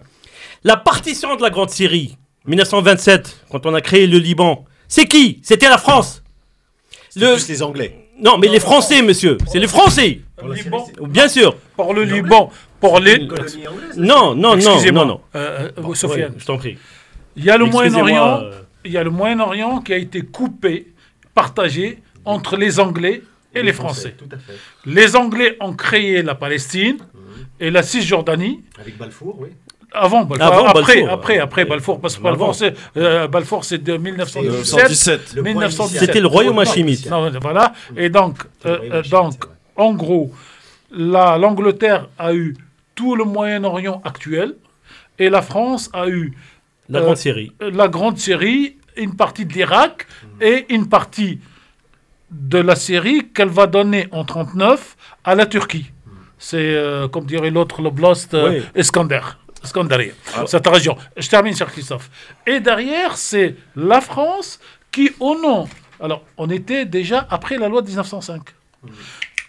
Speaker 5: La partition de la Grande Syrie, 1927, quand on a créé le Liban, c'est qui? C'était la France.
Speaker 8: Plus les Anglais.
Speaker 5: Non, mais les Français, monsieur. C'est les Français. Bien sûr.
Speaker 7: Pour le Liban. Pour les...
Speaker 5: Non.
Speaker 7: Sofiane,
Speaker 5: je t'en prie.
Speaker 7: Il y a le Moyen-Orient. Il y a le Moyen-Orient qui a été coupé, partagé entre les Anglais et les Français.
Speaker 8: Tout à fait.
Speaker 7: Les Anglais ont créé la Palestine et la Cisjordanie.
Speaker 8: Avec Balfour, oui.
Speaker 7: Avant Balfour. Après Balfour, parce que Balfour c'est de 1917.
Speaker 5: C'était le royaume hachimite.
Speaker 7: Voilà. Et donc en gros, l'Angleterre a eu tout le Moyen-Orient actuel et la France a eu
Speaker 5: la Grande Syrie, une partie de l'Irak et une partie de la Syrie qu'elle va donner en 1939 à la Turquie. C'est, comme dirait l'autre, l'oblast Iskandaria, cette région. Je termine, cher Christophe. Et derrière, c'est la France qui, au nom... Alors, on était déjà après la loi de 1905.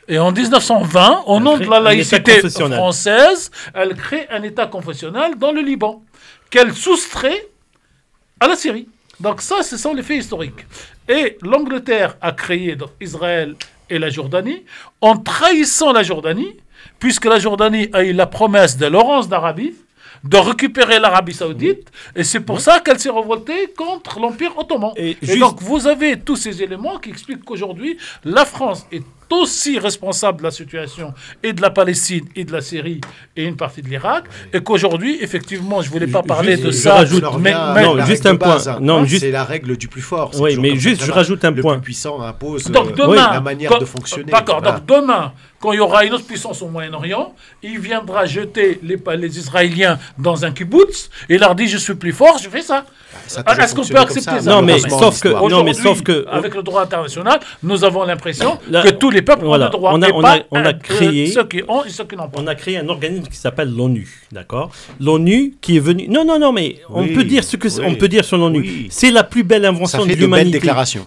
Speaker 5: Et en 1920, au nom de la laïcité française, elle crée un État confessionnel dans le Liban, qu'elle soustrait à la Syrie. Donc ça, ce sont les faits historiques. Et l'Angleterre a créé donc, Israël et la Jordanie, en trahissant la Jordanie, puisque la Jordanie a eu la promesse de Laurence d'Arabie, de récupérer l'Arabie Saoudite, et c'est pour ça qu'elle s'est révoltée contre l'Empire ottoman. Et donc vous avez tous ces éléments qui expliquent qu'aujourd'hui, la France est aussi responsable de la situation et de la Palestine et de la Syrie et une partie de l'Irak, et qu'aujourd'hui, effectivement, je ne voulais pas parler de ça,
Speaker 8: mais juste un point. C'est la règle du plus fort.
Speaker 5: Oui, mais juste, je rajoute un point.
Speaker 8: Le plus puissant impose
Speaker 7: demain,
Speaker 8: la manière de fonctionner.
Speaker 7: D'accord, donc demain, quand il y aura une autre puissance au Moyen-Orient, il viendra jeter les Israéliens dans un kibbutz et leur dit je suis plus fort, je fais ça. Est-ce qu'on peut accepter ça?
Speaker 5: Non, mais sauf que
Speaker 7: avec le droit international, nous avons l'impression que tous les peuples ont le droit.
Speaker 5: On a créé
Speaker 7: ceux qui ont et ceux qui n'ont pas.
Speaker 5: On a créé un organisme qui s'appelle l'ONU, d'accord? L'ONU qui est venu. Non, mais on peut dire ce que on peut dire sur l'ONU. Oui. C'est la plus belle invention de l'humanité.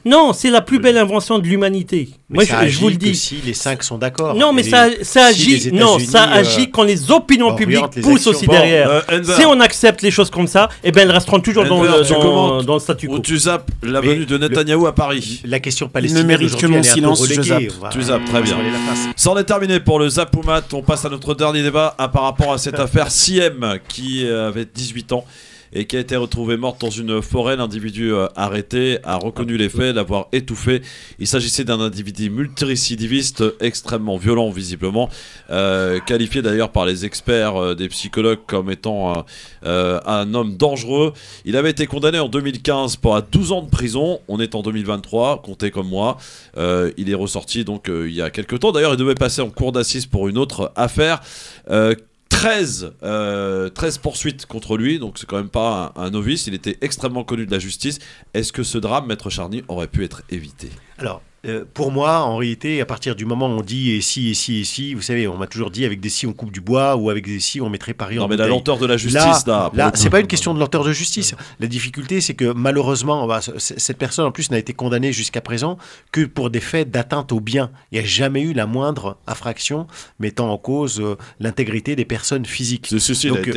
Speaker 5: Non, c'est la plus belle invention de l'humanité.
Speaker 8: Moi, je vous le dis. Si les 5 sont d'accord.
Speaker 5: Non, mais ça agit. Non, ça agit quand les opinions publiques poussent aussi derrière. Si on accepte les choses comme ça, eh ben elles resteront toujours dans le statu quo.
Speaker 2: Ou tu zappes la venue de Netanyahou à Paris.
Speaker 8: La question palestinienne
Speaker 4: ne mérite que mon silence. Je zappe.
Speaker 2: Tu zappes, très bien. C'en est terminé pour le Zapoumat. On passe à notre dernier débat par rapport à cette affaire Siem qui avait 18 ans et qui a été retrouvée morte dans une forêt. L'individu arrêté a reconnu les faits, l'avoir étouffé. Il s'agissait d'un individu multirécidiviste extrêmement violent visiblement, qualifié d'ailleurs par les experts des psychologues comme étant un homme dangereux. Il avait été condamné en 2015 à 12 ans de prison. On est en 2023, comptez comme moi. Il est ressorti donc il y a quelques temps. D'ailleurs, il devait passer en cour d'assises pour une autre affaire. 13 poursuites contre lui, donc c'est quand même pas un novice. Il était extrêmement connu de la justice. Est-ce que ce drame, Maître Charny, aurait pu être évité?
Speaker 8: Alors, pour moi, en réalité, à partir du moment où on dit et si, vous savez, on m'a toujours dit avec des si on coupe du bois ou avec des si on mettrait Paris en bouteille.
Speaker 2: Non, mais la lenteur de la justice,
Speaker 8: là c'est pas une question de lenteur de justice. La difficulté, c'est que malheureusement, cette personne en plus n'a été condamnée jusqu'à présent que pour des faits d'atteinte aux biens. Il n'y a jamais eu la moindre infraction mettant en cause l'intégrité des personnes physiques.
Speaker 2: Donc,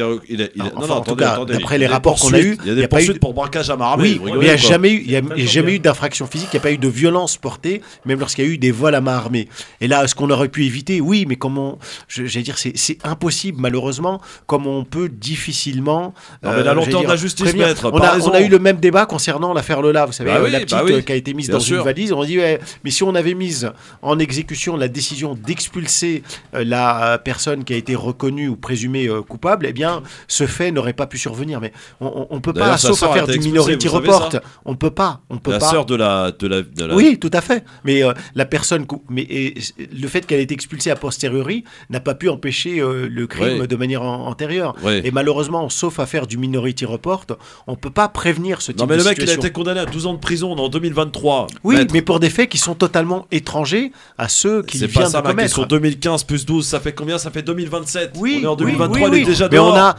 Speaker 8: en tout cas, d'après les rapports qu'on a eus,
Speaker 2: il y a des poursuites pour braquage à main armée.
Speaker 8: Oui, mais il n'y a jamais eu d'infraction physique, il n'y a pas eu de violence portée, même lorsqu'il y a eu des vols à main armée. Et là, est-ce qu'on aurait pu éviter? Oui, mais comment? J'allais dire, c'est impossible, malheureusement, comme on peut difficilement.
Speaker 2: Non, mais la lenteur de la justice, Maître.
Speaker 8: On a eu le même débat concernant l'affaire Lola, vous savez, la petite qui a été mise dans une valise. On dit, mais si on avait mis en exécution la décision d'expulser la personne qui a été reconnue ou présumée coupable, eh bien, ce fait n'aurait pas pu survenir. Mais on peut pas, sauf à faire du minority report, on peut pas.
Speaker 2: La sœur de la.
Speaker 8: Oui, tout à fait. Mais la personne, le fait qu'elle ait été expulsée a posteriori n'a pas pu empêcher le crime de manière antérieure. Et malheureusement, sauf à faire du minority report, on peut pas prévenir ce type de situation.
Speaker 2: Non, mais le mec, il a été condamné à 12 ans de prison en 2023.
Speaker 8: Oui, mais pour des faits qui sont totalement étrangers à ceux qu'il vient de commettre. C'est pas ça ma question.
Speaker 2: 2015 plus 12, ça fait combien? Ça fait 2027.
Speaker 8: Oui,
Speaker 2: on est en 2023, il est déjà
Speaker 8: mais
Speaker 2: dehors.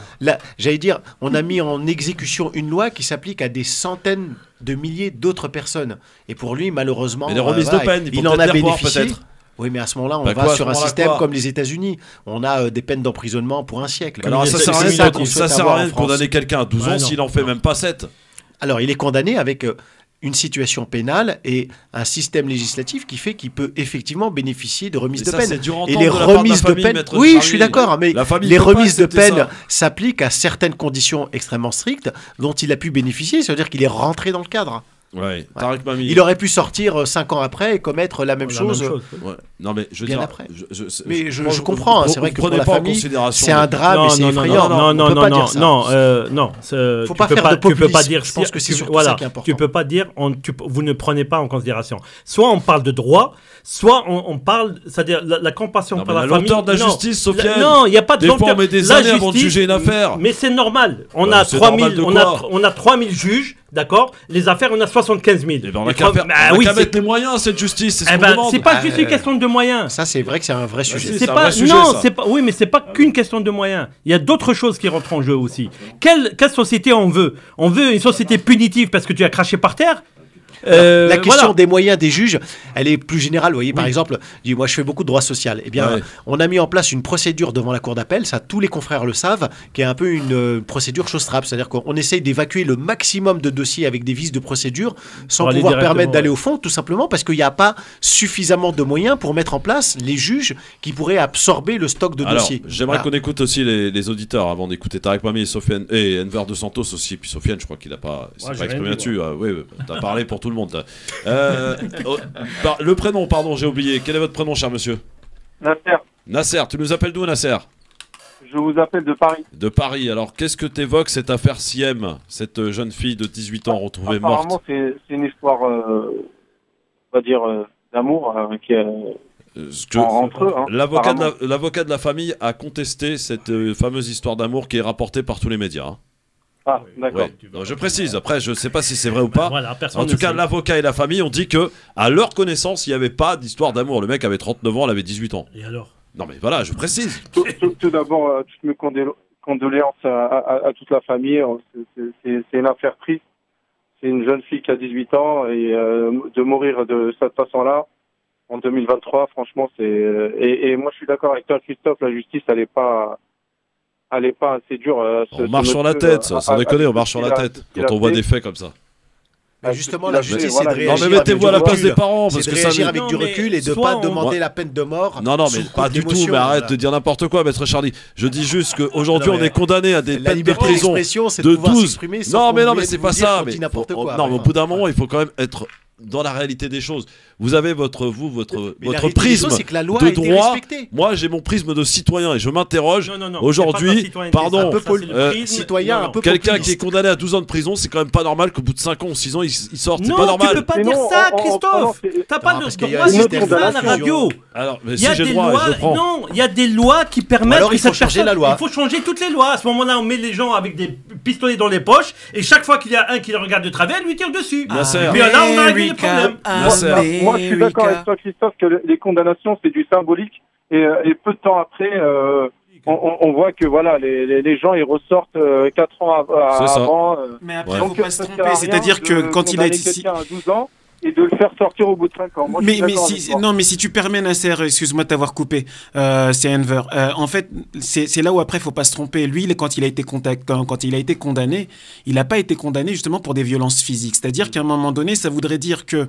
Speaker 8: J'allais dire, on a mis en exécution une loi qui s'applique à des centaines de milliers d'autres personnes. Et pour lui, malheureusement,
Speaker 2: les remises de peine,
Speaker 8: il en a bénéficié. Oui, mais à ce moment-là, on va sur un système comme les États-Unis. On a des peines d'emprisonnement pour un siècle.
Speaker 2: Alors ça sert à rien de condamner quelqu'un à 12 ans s'il en fait même pas 7.
Speaker 8: Alors il est condamné avec une situation pénale et un système législatif qui fait qu'il peut effectivement bénéficier de remises de peine. Et les remises de peine, oui, je suis d'accord, mais les remises de peine s'appliquent à certaines conditions extrêmement strictes dont il a pu bénéficier. Ça veut dire qu'il est rentré dans le cadre.
Speaker 2: Ouais. Tarek Mami.
Speaker 8: Il aurait pu sortir 5 ans après et commettre la même chose.
Speaker 2: Non, mais je veux
Speaker 8: bien
Speaker 2: dire,
Speaker 8: après. Mais je comprends. Hein, c'est vrai que pour la famille, c'est un drame et c'est effrayant.
Speaker 5: Non.
Speaker 8: Faut pas faire de populisme.
Speaker 5: Tu peux pas dire.
Speaker 8: Je pense que c'est surtout ça qui est important.
Speaker 5: Tu peux pas dire. Vous ne prenez pas en considération. Soit on parle de droit, soit on parle, c'est-à-dire la compassion pour la famille.
Speaker 2: La lenteur de la justice, Sofiane.
Speaker 5: Non, il n'y a pas de lenteur.
Speaker 2: Des fois, on met des années avant de juger une affaire.
Speaker 5: Mais c'est normal. On a 3000 juges. D'accord. Les affaires, on a 75 000.
Speaker 2: On a qu'à mettre les moyens à cette justice. C'est ce qu'on demande.
Speaker 5: C'est pas juste une question de moyens.
Speaker 8: Ça, c'est vrai que c'est un vrai sujet.
Speaker 5: Oui, mais c'est pas qu'une question de moyens. Il y a d'autres choses qui rentrent en jeu aussi. Quelle société on veut? On veut une société punitive parce que tu as craché par terre?
Speaker 8: La question des moyens des juges, elle est plus générale. Vous voyez, par exemple, moi je fais beaucoup de droit social. Eh bien, on a mis en place une procédure devant la cour d'appel, ça tous les confrères le savent, qui est un peu une procédure chose-trappe. C'est-à-dire qu'on essaye d'évacuer le maximum de dossiers avec des vices de procédure sans pouvoir permettre d'aller au fond, tout simplement parce qu'il n'y a pas suffisamment de moyens pour mettre en place les juges qui pourraient absorber le stock de dossiers.
Speaker 2: J'aimerais qu'on écoute aussi les auditeurs avant d'écouter Tarek Mami et Sofiane et Enver de Santos aussi. Puis Sofiane, je crois qu'il n'a pas exprimé là-dessus. Oui, t'as parlé pour tout le monde. Le prénom, pardon, j'ai oublié. Quel est votre prénom, cher monsieur?
Speaker 17: Nasser.
Speaker 2: Nasser, tu nous appelles d'où, Nasser?
Speaker 17: Je vous appelle de Paris.
Speaker 2: De Paris. Alors, qu'est-ce que t'évoques cette affaire Siem, cette jeune fille de 18 ans retrouvée morte?
Speaker 17: Apparemment, c'est une histoire, on va dire, d'amour qui est entre eux. Hein,
Speaker 2: l'avocat de la famille a contesté cette fameuse histoire d'amour qui est rapportée par tous les médias. Hein.
Speaker 17: Ah, d'accord.
Speaker 2: Ouais. Je précise, après je ne sais pas si c'est vrai ou pas. En tout cas, l'avocat et la famille ont dit que, à leur connaissance, il n'y avait pas d'histoire d'amour. Le mec avait 39 ans, elle avait 18 ans.
Speaker 5: Et alors?
Speaker 2: Non mais voilà, je précise.
Speaker 17: Tout d'abord, toutes mes condoléances à toute la famille. C'est une affaire triste. C'est une jeune fille qui a 18 ans et de mourir de cette façon-là en 2023, franchement, c'est... Et moi, je suis d'accord avec toi, Christophe, la justice, elle n'est pas assez dure.
Speaker 2: On marche sur la tête, sans déconner, on marche sur la tête quand on voit des faits comme ça.
Speaker 8: Justement, la justice, c'est de réagir.
Speaker 2: Non, mais mettez-vous à la place des parents.
Speaker 8: C'est de réagir avec du recul et de ne pas demander la peine de mort.
Speaker 2: Non, mais pas du tout. Mais arrête de dire n'importe quoi, maître Charlie. Je dis juste qu'aujourd'hui, on est condamné à des peines de prison de 12. Non, mais c'est pas ça. Non, mais au bout d'un moment, il faut quand même être dans la réalité des choses. Vous avez votre prisme de droit. Moi, j'ai mon prisme de citoyen et je m'interroge. Aujourd'hui, pardon, quelqu'un qui est condamné à 12 ans de prison, c'est quand même pas normal qu'au bout de 5 ans ou 6 ans, il sorte. C'est pas normal.
Speaker 5: Tu peux pas dire ça, Christophe. T'as pas le droit de dire ça à la radio.
Speaker 2: Alors, mais si j'ai le droit, je le prends.
Speaker 5: Non, il y a des lois qui permettent.
Speaker 8: Alors, il faut changer la loi.
Speaker 5: Il faut changer toutes les lois. À ce moment-là, on met les gens avec des pistolets dans les poches et chaque fois qu'il y a un qui le regarde de travers, lui tire dessus.
Speaker 2: Et
Speaker 5: là, on a réglé le problème.
Speaker 17: Moi, je suis d'accord avec toi, Christophe, que les condamnations, c'est du symbolique. Et peu de temps après, on voit que voilà, les gens, ils ressortent 4 ans avant.
Speaker 4: Mais après, il ne faut pas se tromper. C'est-à-dire que quand il a été ici...
Speaker 17: à 12 ans, et de le faire sortir au bout de 5 ans. Moi,
Speaker 4: mais si tu permets, Nasser, excuse-moi de t'avoir coupé, c'est Enver. En fait, c'est là où après, il ne faut pas se tromper. Lui, quand il a été condamné, il n'a pas été condamné justement pour des violences physiques. C'est-à-dire qu'à un moment donné, ça voudrait dire que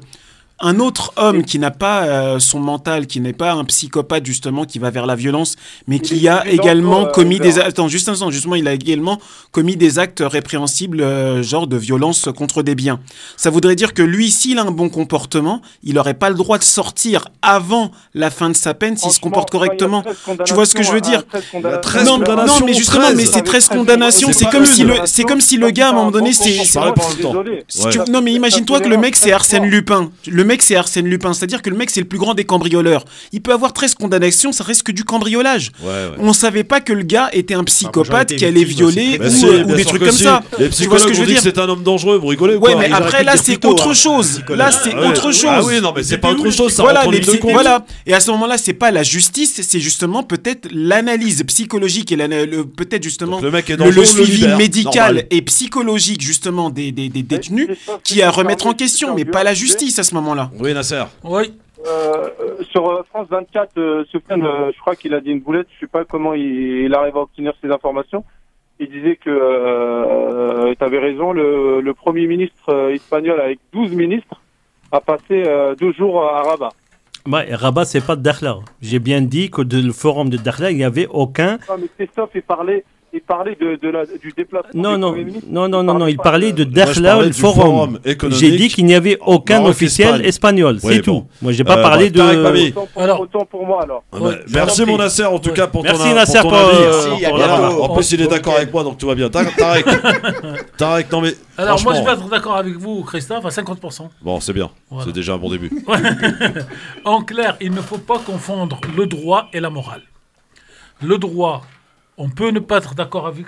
Speaker 4: un autre homme qui n'a pas son mental, qui n'est pas un psychopathe justement, qui va vers la violence, mais qui a également commis des actes. Attends, juste un instant, justement, il a également commis des actes répréhensibles, genre de violence contre des biens. Ça voudrait dire que lui, s'il a un bon comportement, il n'aurait pas le droit de sortir avant la fin de sa peine s'il se comporte correctement. Tu vois ce que je veux dire? Non, mais justement, mais c'est 13 condamnations. C'est comme si le gars, à un moment donné, non, mais imagine-toi que le mec, c'est Arsène Lupin. C'est-à-dire que le mec, c'est le plus grand des cambrioleurs. Il peut avoir 13 condamnations, ça reste que du cambriolage. On savait pas que le gars était un psychopathe qui allait violer ou des trucs comme ça.
Speaker 2: Les psychologues ont dit que c'est un homme dangereux, vous rigolez ou
Speaker 4: quoi? Ouais, mais après, là, c'est autre chose. Là, c'est autre chose.
Speaker 2: Ah oui, non, mais c'est pas autre chose, ça
Speaker 4: rentre en ligne de compte. Voilà. Et à ce moment-là, c'est pas la justice, c'est justement peut-être l'analyse psychologique et peut-être justement le suivi médical et psychologique justement des détenus qui à remettre en question, mais pas la justice à ce moment-là.
Speaker 2: Oui, Nasser.
Speaker 7: Oui.
Speaker 17: Sur France 24, Soufiane, je crois qu'il a dit une boulette. Je sais pas comment il arrive à obtenir ces informations. Il disait que tu avais raison. Le Premier ministre espagnol avec 12 ministres a passé 2 jours à Rabat.
Speaker 5: Ouais, Rabat, c'est pas de Dakhla. J'ai bien dit que le forum de Dakhla, il n'y avait aucun.
Speaker 17: Non, mais Christophe, il parlait du déplacement.
Speaker 5: Non, il parlait de Dakhla, le forum. J'ai dit qu'il n'y avait aucun officiel espagnol, c'est tout. Moi, j'ai pas parlé de.
Speaker 17: Autant pour moi alors.
Speaker 2: Merci mon Nasser en tout cas pour ton avis.
Speaker 5: Merci Nasser pour
Speaker 2: en plus, il est d'accord avec moi, donc tout va bien. Tarek, non mais.
Speaker 7: Alors moi, je vais être d'accord avec vous, Christophe, à 50%.
Speaker 2: Bon, c'est bien. C'est déjà un bon début.
Speaker 7: En clair, il ne faut pas confondre le droit et la morale. Le droit, on peut ne pas être d'accord avec,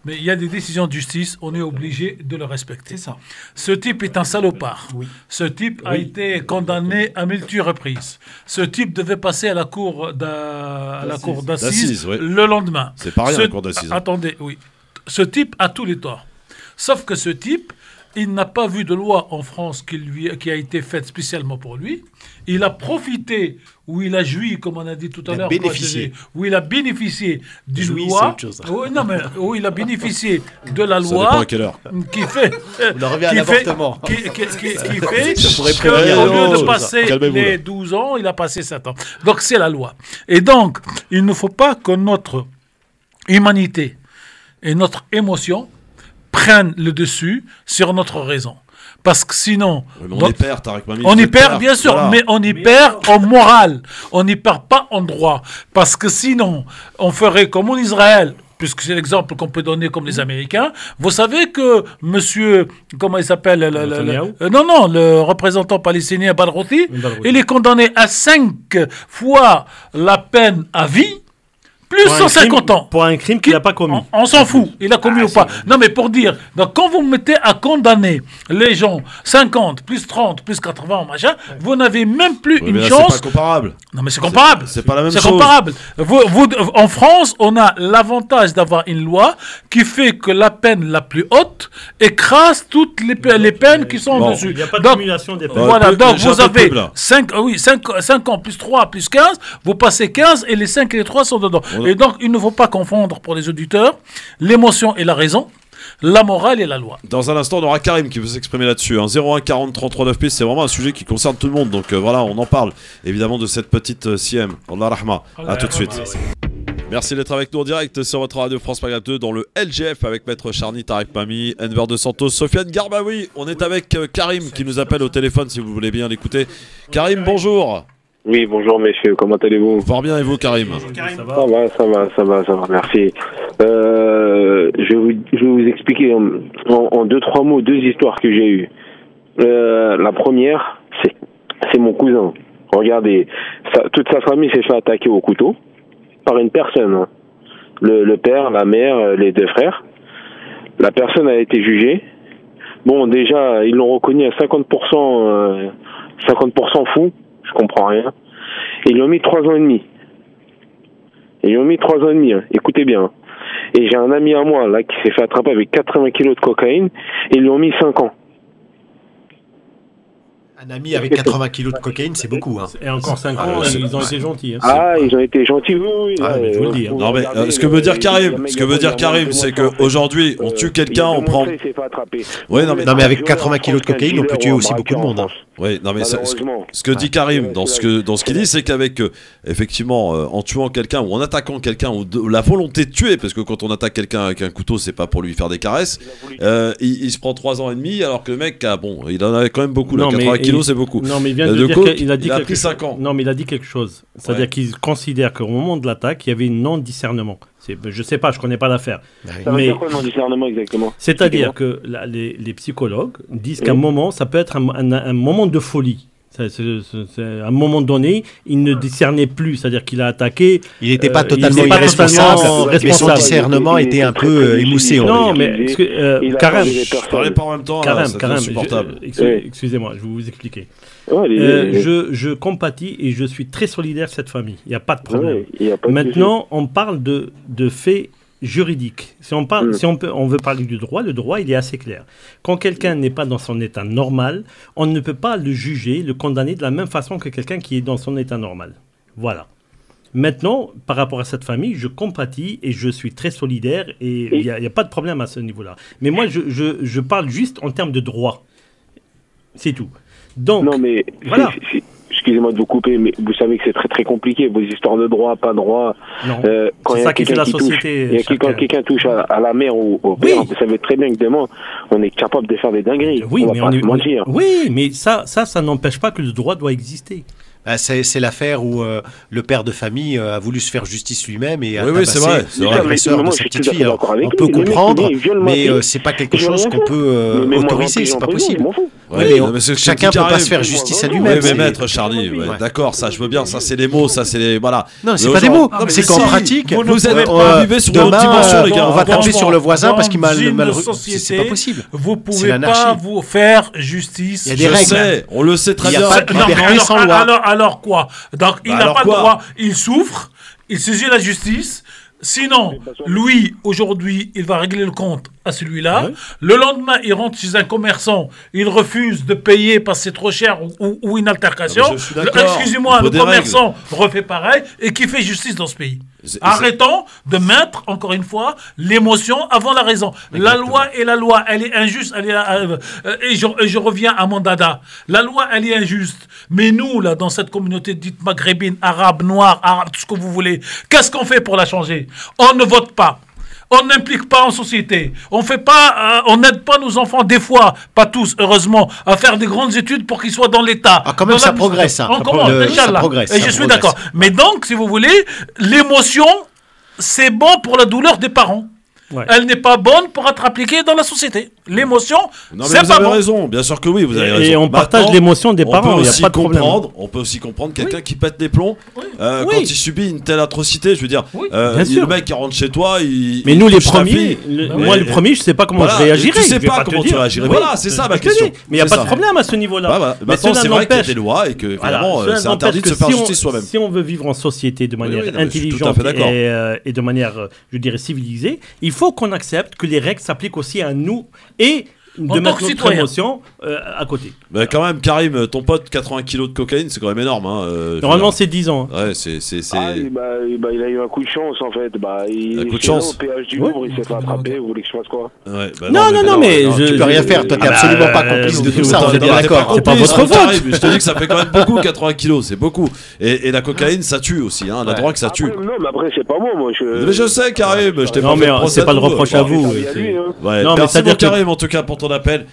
Speaker 7: mais il y a des décisions de justice, on est obligé de le respecter.
Speaker 4: C'est ça.
Speaker 7: Ce type est un salopard. Oui. Ce type a été condamné à multiples reprises. Ce type devait passer à la cour d'assises le lendemain.
Speaker 2: C'est pas rien, la cour d'assises.
Speaker 7: Attendez, oui. Ce type a tous les torts. Sauf que ce type, il n'a pas vu de loi en France qui a été faite spécialement pour lui. Il a profité, ou il a joui, comme on a dit tout à l'heure, où il a bénéficié d'une loi. Où il a bénéficié de la loi qui fait.
Speaker 8: On en revient à l'avortement.
Speaker 7: Qui fait qu'au lieu de passer les 12 ans, il a passé 7 ans. Donc c'est la loi. Et donc, il ne faut pas que notre humanité et notre émotion prennent le dessus sur notre raison. Parce que sinon...
Speaker 2: on y perd, Tarek Mami.
Speaker 7: On y perd, bien sûr, voilà. Mais on y perd en morale. On n'y perd pas en droit. Parce que sinon, on ferait comme en Israël, puisque c'est l'exemple qu'on peut donner comme les Américains. Vous savez que monsieur, comment il s'appelle le représentant palestinien Barouthi, il est condamné à 5 fois la peine à vie, plus 150 ans.
Speaker 5: Pour un crime qu'il n'a pas commis.
Speaker 7: On s'en fout, il a commis ou pas. Non, mais pour dire, donc quand vous mettez à condamner les gens 50, plus 30, plus 80, machin, vous n'avez même plus une chance.
Speaker 2: C'est pas comparable.
Speaker 7: Non, mais c'est comparable.
Speaker 2: C'est pas la même chose.
Speaker 7: C'est comparable. En France, on a l'avantage d'avoir une loi qui fait que la peine la plus haute écrase toutes les peines qui sont dessus.
Speaker 5: Il n'y a pas de cumulation des peines.
Speaker 7: Voilà, donc vous avez 5 ans plus 3 plus 15, vous passez 15 et les 5 et les 3 sont dedans. Et donc, il ne faut pas confondre pour les auditeurs l'émotion et la raison. la morale et la loi.
Speaker 2: Dans un instant, on aura Karim qui veut s'exprimer là-dessus. 01 40 33 9 c'est vraiment un sujet qui concerne tout le monde. Donc voilà, on en parle évidemment de cette petite Siem. Allah rahma. À tout de suite. Merci d'être avec nous en direct sur votre radio France Maghreb 2 dans le LGF avec Maître Charny, Tarek Mami, Enver de Santos, Sofiane Garbaoui. On est avec Karim qui nous appelle au téléphone si vous voulez bien l'écouter. Karim, bonjour.
Speaker 18: Oui, bonjour messieurs, comment allez-vous?
Speaker 2: Fort bien et vous Karim?
Speaker 18: Ça va, merci. Je vais vous expliquer en 2-3 mots 2 histoires que j'ai eues. La première, c'est mon cousin. Regardez, toute sa famille s'est fait attaquer au couteau par une personne. Hein. Le père, la mère, les 2 frères. La personne a été jugée. Bon, déjà, ils l'ont reconnu à 50% fou. Je comprends rien. Ils lui ont mis 3 ans et demi. Hein. Écoutez bien. Et j'ai un ami à moi, là, qui s'est fait attraper avec 80 kilos de cocaïne. Et ils lui ont mis 5 ans.
Speaker 8: Un ami avec 80 kilos de cocaïne, c'est beaucoup. Hein.
Speaker 5: Et encore 5 ans, ils ont été gentils. Hein.
Speaker 18: Ah, ils ont été gentils, oui.
Speaker 5: Mais je vous le dis.
Speaker 2: Non, mais ce que veut dire Karim, c'est qu'aujourd'hui, on tue quelqu'un, on prend.
Speaker 8: Ouais, non, mais avec 80 kilos de cocaïne, on peut tuer aussi beaucoup de monde. Hein.
Speaker 2: Oui, non, mais ce que dit Karim, dans ce qu'il dit, c'est qu'avec, effectivement, en tuant quelqu'un ou en attaquant quelqu'un, ou la volonté de tuer, parce que quand on attaque quelqu'un avec un couteau, c'est pas pour lui faire des caresses, il se prend 3 ans et demi, alors que le mec, il en avait quand même beaucoup, là, 80 kilos. C'est beaucoup.
Speaker 5: Non, mais il vient de dire qu'il a
Speaker 2: pris 5 ans.
Speaker 5: Non, mais il a dit quelque chose. C'est-à-dire qu'il considère qu'au moment de l'attaque, il y avait un non-discernement. Je sais pas, je connais pas l'affaire.
Speaker 18: Ça veut dire quoi, non-discernement exactement?
Speaker 5: C'est-à-dire que les psychologues disent qu'à un moment, ça peut être un moment de folie. À un moment donné, il ne discernait plus, c'est-à-dire qu'il a attaqué.
Speaker 8: Il n'était pas totalement irresponsable, mais son discernement était un peu émoussé.
Speaker 5: Non, mais Karim,
Speaker 2: je parlais pas en même temps. Karim,
Speaker 5: excusez-moi, je vais vous expliquer. Je compatis et je suis très solidaire de cette famille. Il n'y a pas de problème. Maintenant, on parle de faits juridique. Si on veut parler du droit, le droit, il est assez clair. Quand quelqu'un n'est pas dans son état normal, on ne peut pas le juger, le condamner de la même façon que quelqu'un qui est dans son état normal. Voilà. Maintenant, par rapport à cette famille, je compatis et je suis très solidaire et il n'y a pas de problème à ce niveau-là. Mais moi, je parle juste en termes de droit. C'est tout. Donc,
Speaker 18: non, mais
Speaker 5: voilà.
Speaker 18: Excusez-moi de vous couper, mais vous savez que c'est très très compliqué, vos histoires de droit, pas droit.
Speaker 5: Quand il y a quelqu'un qui touche,
Speaker 18: quand quelqu'un touche à la mère ou au père, vous savez très bien que demain, on est capable de faire des dingueries.
Speaker 5: Oui, mais ça n'empêche pas que le droit doit exister.
Speaker 8: C'est l'affaire où le père de famille a voulu se faire justice lui-même et a tabassé
Speaker 18: l'agresseur
Speaker 8: de sa petite fille. Alors, on peut comprendre, mais c'est pas quelque chose qu'on peut autoriser, c'est pas possible. Chacun peut pas se faire justice à lui-même.
Speaker 2: Oui, mais maître Charny, d'accord, ça je veux bien, ça c'est les mots, ça c'est les... Voilà.
Speaker 8: Non, c'est pas des mots, c'est qu'en pratique,
Speaker 2: vous vivez sur une autre dimension, les gars.
Speaker 8: On va taper sur le voisin parce qu'il m'a... C'est pas possible.
Speaker 7: Vous pouvez pas vous faire justice.
Speaker 8: Il y a des règles.
Speaker 2: On le sait très bien.
Speaker 8: Il n'y a pas de liberté sans loi.
Speaker 7: Alors quoi? Donc il n'a pas le droit, il souffre, il saisit la justice. Sinon, lui, aujourd'hui, il va régler le compte à celui-là. Oui. Le lendemain, il rentre chez un commerçant, il refuse de payer parce que c'est trop cher ou une altercation. Excusez-moi, le commerçant refait pareil et qui fait justice dans ce pays. Arrêtons de mettre, encore une fois, l'émotion avant la raison. Exactement. La loi, elle est injuste. Et je reviens à mon dada. La loi, elle est injuste. Mais nous, là, dans cette communauté dite maghrébine, arabe, noire, arabe, tout ce que vous voulez, qu'est-ce qu'on fait pour la changer? On ne vote pas. On n'implique pas en société. On fait pas, on n'aide pas nos enfants, des fois, pas tous, heureusement, à faire des grandes études pour qu'ils soient dans l'État.
Speaker 8: Ah, quand même, ça progresse. Hein.
Speaker 7: Ça progresse. Et je suis d'accord. Mais donc, si vous voulez, l'émotion, c'est bon pour la douleur des parents. Ouais. Elle n'est pas bonne pour être appliquée dans la société. L'émotion, c'est pas bon.
Speaker 2: Vous avez raison, bien sûr que oui, vous avez raison.
Speaker 5: Et on partage l'émotion des parents, il n'y a pas de problème.
Speaker 2: On peut aussi comprendre quelqu'un qui pète les plombs quand il subit une telle atrocité. Je veux dire, le mec qui rentre chez toi,
Speaker 5: mais nous, les premiers, moi, le premier, je ne sais pas comment je réagirais.
Speaker 2: Tu ne sais pas comment tu réagirais. Voilà, c'est ça ma question.
Speaker 5: Mais il n'y a pas de problème à ce niveau-là.
Speaker 2: Maintenant, c'est vrai qu'il y a des lois et que vraiment, c'est interdit de se faire justice soi-même.
Speaker 5: Si on veut vivre en société de manière intelligente et de manière, je dirais, civilisée, il faut qu'on accepte que les règles s'appliquent aussi à nous et de mettre notre promotion à côté.
Speaker 2: Bah quand même, Karim, ton pote, 80 kilos de cocaïne, c'est quand même énorme.
Speaker 5: Normalement, c'est 10 ans.
Speaker 2: Ouais, c'est...
Speaker 18: il a eu un coup de chance, en fait.
Speaker 2: Un coup de chance.
Speaker 18: Au péage du Louvre, il s'est fait attraper. Vous voulez que je fasse quoi?
Speaker 5: Non, mais
Speaker 8: tu peux rien faire. Toi, t'es absolument pas complice de tout ça. On est bien d'accord.
Speaker 5: C'est pas votre faute.
Speaker 2: Je te dis que ça fait quand même beaucoup, 80 kilos, c'est beaucoup. Et la cocaïne, ça tue aussi. La drogue, ça tue.
Speaker 18: Non, mais après, c'est pas moi.
Speaker 2: Mais je sais, Karim. Je t'ai pas fait
Speaker 5: mais c'est pas le reproche à vous.
Speaker 2: Merci beaucoup, Karim, en tout cas, pour ton appel.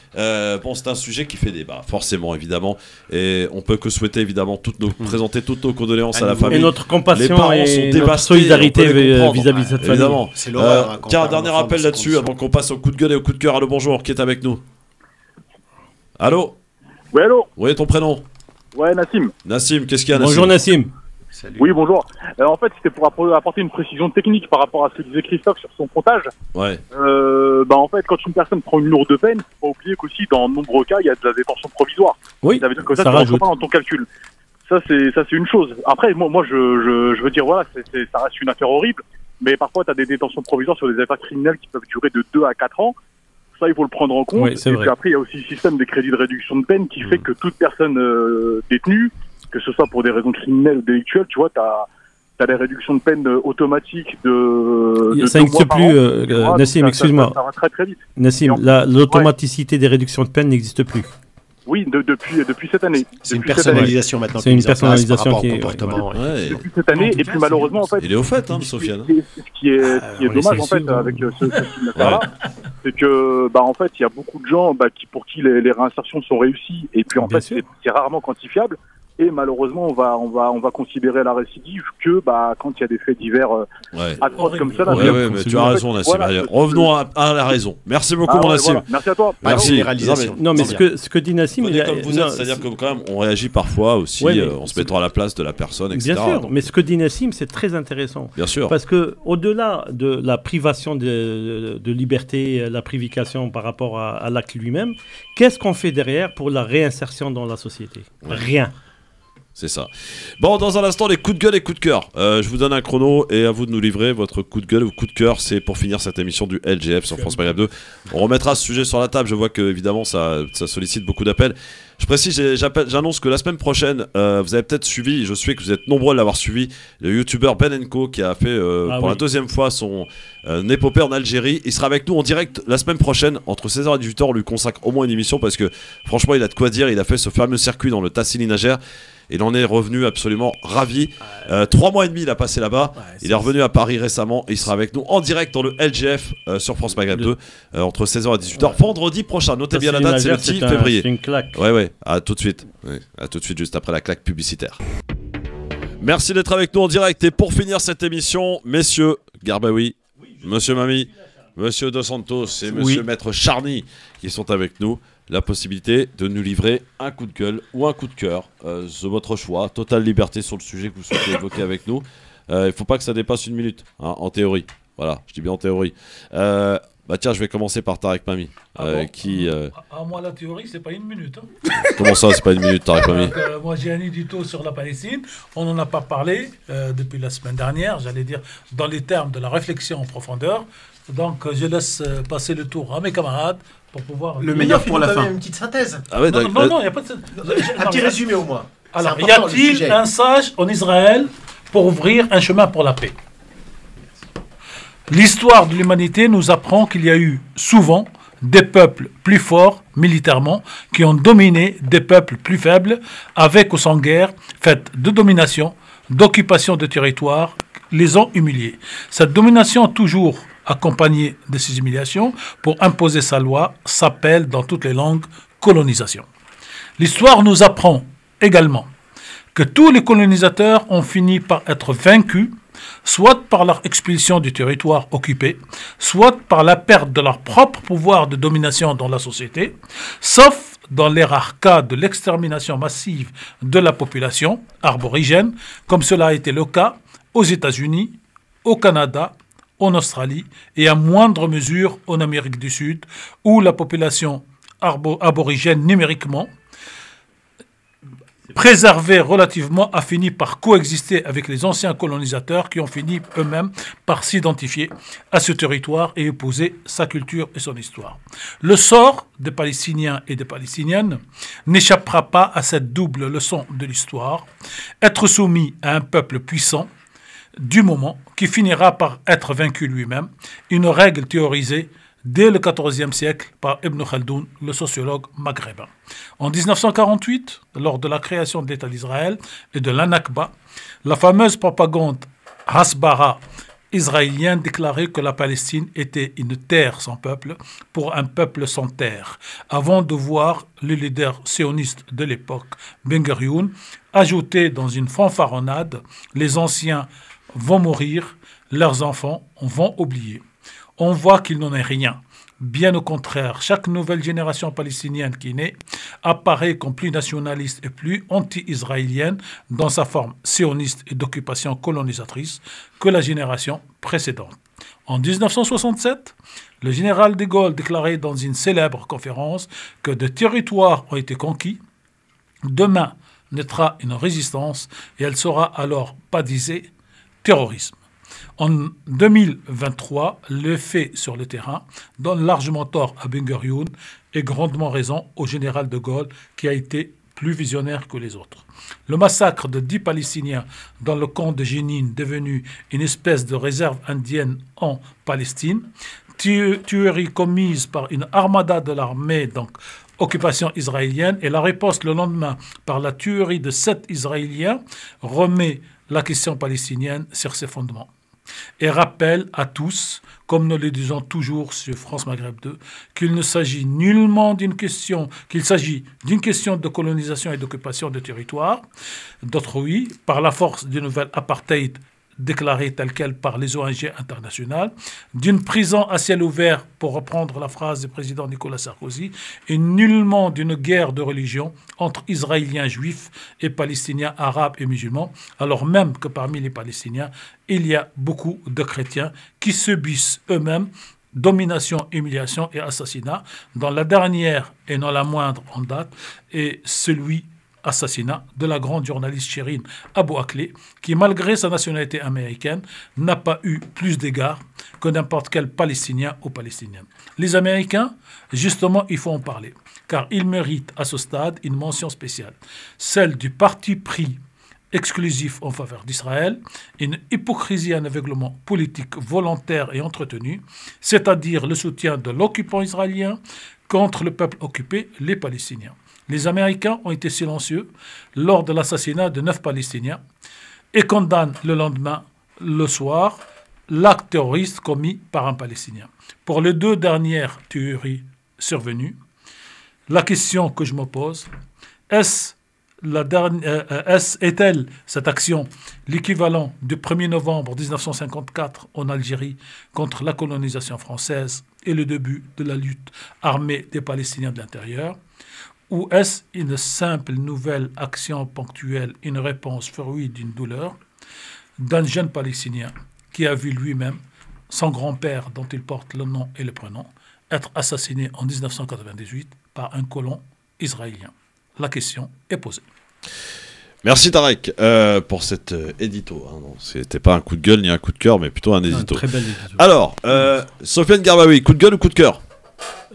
Speaker 2: Bon, c'est un sujet qui fait débat, forcément, évidemment. Et on peut que souhaiter, évidemment, présenter toutes nos condoléances à la famille.
Speaker 5: Et notre compassion
Speaker 2: les parents
Speaker 5: et
Speaker 2: sont
Speaker 5: notre solidarité vis-à-vis de cette famille.
Speaker 2: Évidemment. Tiens, un dernier appel là-dessus, avant qu'on passe au coup de gueule et au coup de cœur. Allô, bonjour, qui est avec nous? Allô?
Speaker 19: Oui, allô?
Speaker 2: Oui, ton prénom?
Speaker 19: Ouais, Nassim.
Speaker 2: Nassim, qu'est-ce qu'il y a, Nassim?
Speaker 5: Bonjour, Nassim.
Speaker 19: Salut. Oui, bonjour. En fait, c'était pour apporter une précision technique par rapport à ce que disait Christophe sur son comptage.
Speaker 2: Ouais.
Speaker 19: En fait, quand une personne prend une lourde peine, faut pas oublier qu'aussi, dans de nombreux cas, il y a de la détention provisoire.
Speaker 5: Oui,
Speaker 19: ça veut dire que ça ne rentre pas dans ton calcul. Ça, c'est une chose. Après, moi je veux dire, voilà, ça reste une affaire horrible, mais parfois, tu as des détentions provisoires sur des affaires criminelles qui peuvent durer de 2 à 4 ans. Ça, il faut le prendre en compte.
Speaker 5: Oui, et
Speaker 19: puis après, il y a aussi le système des crédits de réduction de peine qui fait que toute personne détenue, que ce soit pour des raisons criminelles ou délictuelles, tu vois, t'as des réductions de peine automatiques de
Speaker 5: ça n'existe plus, Nassim, excuse-moi.
Speaker 19: Ça va très très vite.
Speaker 5: Nassim, l'automaticité des réductions de peine n'existe plus.
Speaker 19: Oui, depuis cette année.
Speaker 8: C'est une personnalisation maintenant.
Speaker 5: C'est une personnalisation qui est...
Speaker 19: Depuis cette année, et puis malheureusement, en fait...
Speaker 2: Il est au fait, Sofiane.
Speaker 19: Ce qui est dommage, en fait, avec ce là c'est que, en fait, il y a beaucoup de gens pour qui les réinsertions sont réussies, et puis en fait, c'est rarement quantifiable. Et malheureusement, on va considérer la récidive que quand il y a des faits divers atroces comme ça.
Speaker 2: Oui, mais tu as raison, Nassim. Allez, revenons à la raison. Merci beaucoup, mon Nassim.
Speaker 19: Merci à toi.
Speaker 2: Merci.
Speaker 5: Non, mais ce que dit Nassim,
Speaker 2: comme vous êtes, c'est-à-dire que quand même, on réagit parfois aussi en se mettant à la place de la personne, etc.
Speaker 5: Bien sûr, mais ce que dit Nassim, c'est très intéressant.
Speaker 2: Bien sûr.
Speaker 5: Parce que au-delà de la privation de liberté, la privification par rapport à l'acte lui-même, qu'est-ce qu'on fait derrière pour la réinsertion dans la société? Rien.
Speaker 2: C'est ça. Bon, dans un instant, les coups de gueule et coups de cœur. Je vous donne un chrono et à vous de nous livrer votre coup de gueule ou coup de cœur. C'est pour finir cette émission du LGF sur France Maghreb 2. On remettra ce sujet sur la table. Je vois que évidemment ça sollicite beaucoup d'appels. Je précise, j'annonce que la semaine prochaine, vous avez peut-être suivi, je sais que vous êtes nombreux à l'avoir suivi, le youtubeur Ben & Co qui a fait pour la deuxième fois son épopée en Algérie. Il sera avec nous en direct la semaine prochaine, entre 16h et 18h. On lui consacre au moins une émission parce que franchement, il a de quoi dire. Il a fait ce fameux circuit dans le Tassili Najer. Il en est revenu absolument ravi. 3 mois et demi, il a passé là-bas. Il est revenu à Paris récemment et il sera avec nous en direct dans le LGF sur France Maghreb 2 entre 16h et 18h. Vendredi prochain, notez bien la date, c'est le 10 février.
Speaker 5: C'est une claque.
Speaker 2: Ouais, à tout de suite. À tout de suite, juste après la claque publicitaire. Merci d'être avec nous en direct. Et pour finir cette émission, messieurs Garbaoui, monsieur Mami, monsieur Dos Santos et monsieur Maître Charny qui sont avec nous. La possibilité de nous livrer un coup de gueule ou un coup de cœur. C'est votre choix. Totale liberté sur le sujet que vous souhaitez évoquer avec nous. Il ne faut pas que ça dépasse 1 minute, en théorie. Voilà, je dis bien en théorie. Tiens, je vais commencer par Tarek Mami.
Speaker 7: Moi, la théorie, c'est pas 1 minute.
Speaker 2: Comment ça, c'est pas 1 minute, Tarek Mami?
Speaker 7: Moi, j'ai un édito sur la Palestine. On n'en a pas parlé depuis la semaine dernière, j'allais dire, dans les termes de la réflexion en profondeur. Donc, je laisse passer le tour à mes camarades pour pouvoir...
Speaker 8: Le meilleur pour la fin. Une petite synthèse.
Speaker 7: Non, il n'y a pas de...
Speaker 8: Un petit résumé au moins.
Speaker 7: Alors, y a-t-il un sage en Israël pour ouvrir un chemin pour la paix? L'histoire de l'humanité nous apprend qu'il y a eu souvent des peuples plus forts militairement qui ont dominé des peuples plus faibles avec ou sans guerre, faite de domination, d'occupation de territoire, les ont humiliés. Cette domination toujours accompagnée de ces humiliations pour imposer sa loi s'appelle dans toutes les langues colonisation. L'histoire nous apprend également que tous les colonisateurs ont fini par être vaincus, soit par leur expulsion du territoire occupé, soit par la perte de leur propre pouvoir de domination dans la société, sauf dans les rares cas de l'extermination massive de la population arborigène, comme cela a été le cas aux États-Unis, au Canada, en Australie et à moindre mesure en Amérique du Sud, où la population aborigène numériquement préservé relativement, a fini par coexister avec les anciens colonisateurs qui ont fini eux-mêmes par s'identifier à ce territoire et épouser sa culture et son histoire. Le sort des Palestiniens et des Palestiniennes n'échappera pas à cette double leçon de l'histoire, être soumis à un peuple puissant du moment qui finira par être vaincu lui-même, une règle théorisée dès le XIVe siècle par Ibn Khaldoun, le sociologue maghrébin. En 1948, lors de la création de l'État d'Israël et de l'Anakba, la fameuse propagande Hasbara israélienne déclarait que la Palestine était une terre sans peuple pour un peuple sans terre, avant de voir le leader sioniste de l'époque, Ben Gurion, ajouter dans une fanfaronnade « Les anciens vont mourir, leurs enfants vont oublier ». On voit qu'il n'en est rien. Bien au contraire, chaque nouvelle génération palestinienne qui naît apparaît comme plus nationaliste et plus anti-israélienne dans sa forme sioniste et d'occupation colonisatrice que la génération précédente. En 1967, le général de Gaulle déclarait dans une célèbre conférence que des territoires ont été conquis. Demain naîtra une résistance et elle sera alors baptisée terrorisme. En 2023, le fait sur le terrain donne largement tort à Ben Gurion et grandement raison au général de Gaulle qui a été plus visionnaire que les autres. Le massacre de 10 Palestiniens dans le camp de Jenin, devenu une espèce de réserve indienne en Palestine, tuerie commise par une armada de l'armée, donc occupation israélienne, et la riposte le lendemain par la tuerie de 7 Israéliens remet la question palestinienne sur ses fondements. Et rappelle à tous, comme nous le disons toujours sur France Maghreb 2, qu'il ne s'agit nullement d'une question, qu'il s'agit d'une question de colonisation et d'occupation de territoire d'autrui par la force du nouvel apartheid déclarée telle quelle par les ONG internationales, d'une prison à ciel ouvert, pour reprendre la phrase du président Nicolas Sarkozy, et nullement d'une guerre de religion entre Israéliens juifs et Palestiniens arabes et musulmans, alors même que parmi les Palestiniens, il y a beaucoup de chrétiens qui subissent eux-mêmes domination, humiliation et assassinat, dont la dernière et non la moindre en date est celui assassinat de la grande journaliste Shirin Abu Akleh, qui, malgré sa nationalité américaine, n'a pas eu plus d'égards que n'importe quel Palestinien ou Palestinienne. Les Américains, justement, il faut en parler, car ils méritent à ce stade une mention spéciale, celle du parti pris exclusif en faveur d'Israël, une hypocrisie et un aveuglement politique volontaire et entretenu, c'est-à-dire le soutien de l'occupant israélien contre le peuple occupé, les Palestiniens. Les Américains ont été silencieux lors de l'assassinat de 9 Palestiniens et condamnent le lendemain, le soir, l'acte terroriste commis par un Palestinien. Pour les 2 dernières tueries survenues, la question que je me pose, est-elle cette action l'équivalent du 1er novembre 1954 en Algérie contre la colonisation française et le début de la lutte armée des Palestiniens de l'intérieur? Ou est-ce une simple nouvelle action ponctuelle, une réponse fruit d'une douleur d'un jeune Palestinien qui a vu lui-même son grand-père, dont il porte le nom et le prénom, être assassiné en 1998 par un colon israélien? La question est posée.
Speaker 2: Merci Tarek pour cet édito. C'était pas un coup de gueule ni un coup de cœur, mais plutôt un édito.
Speaker 5: Très bel édito.
Speaker 2: Alors, Sofiane Garbaoui, coup de gueule ou coup de cœur?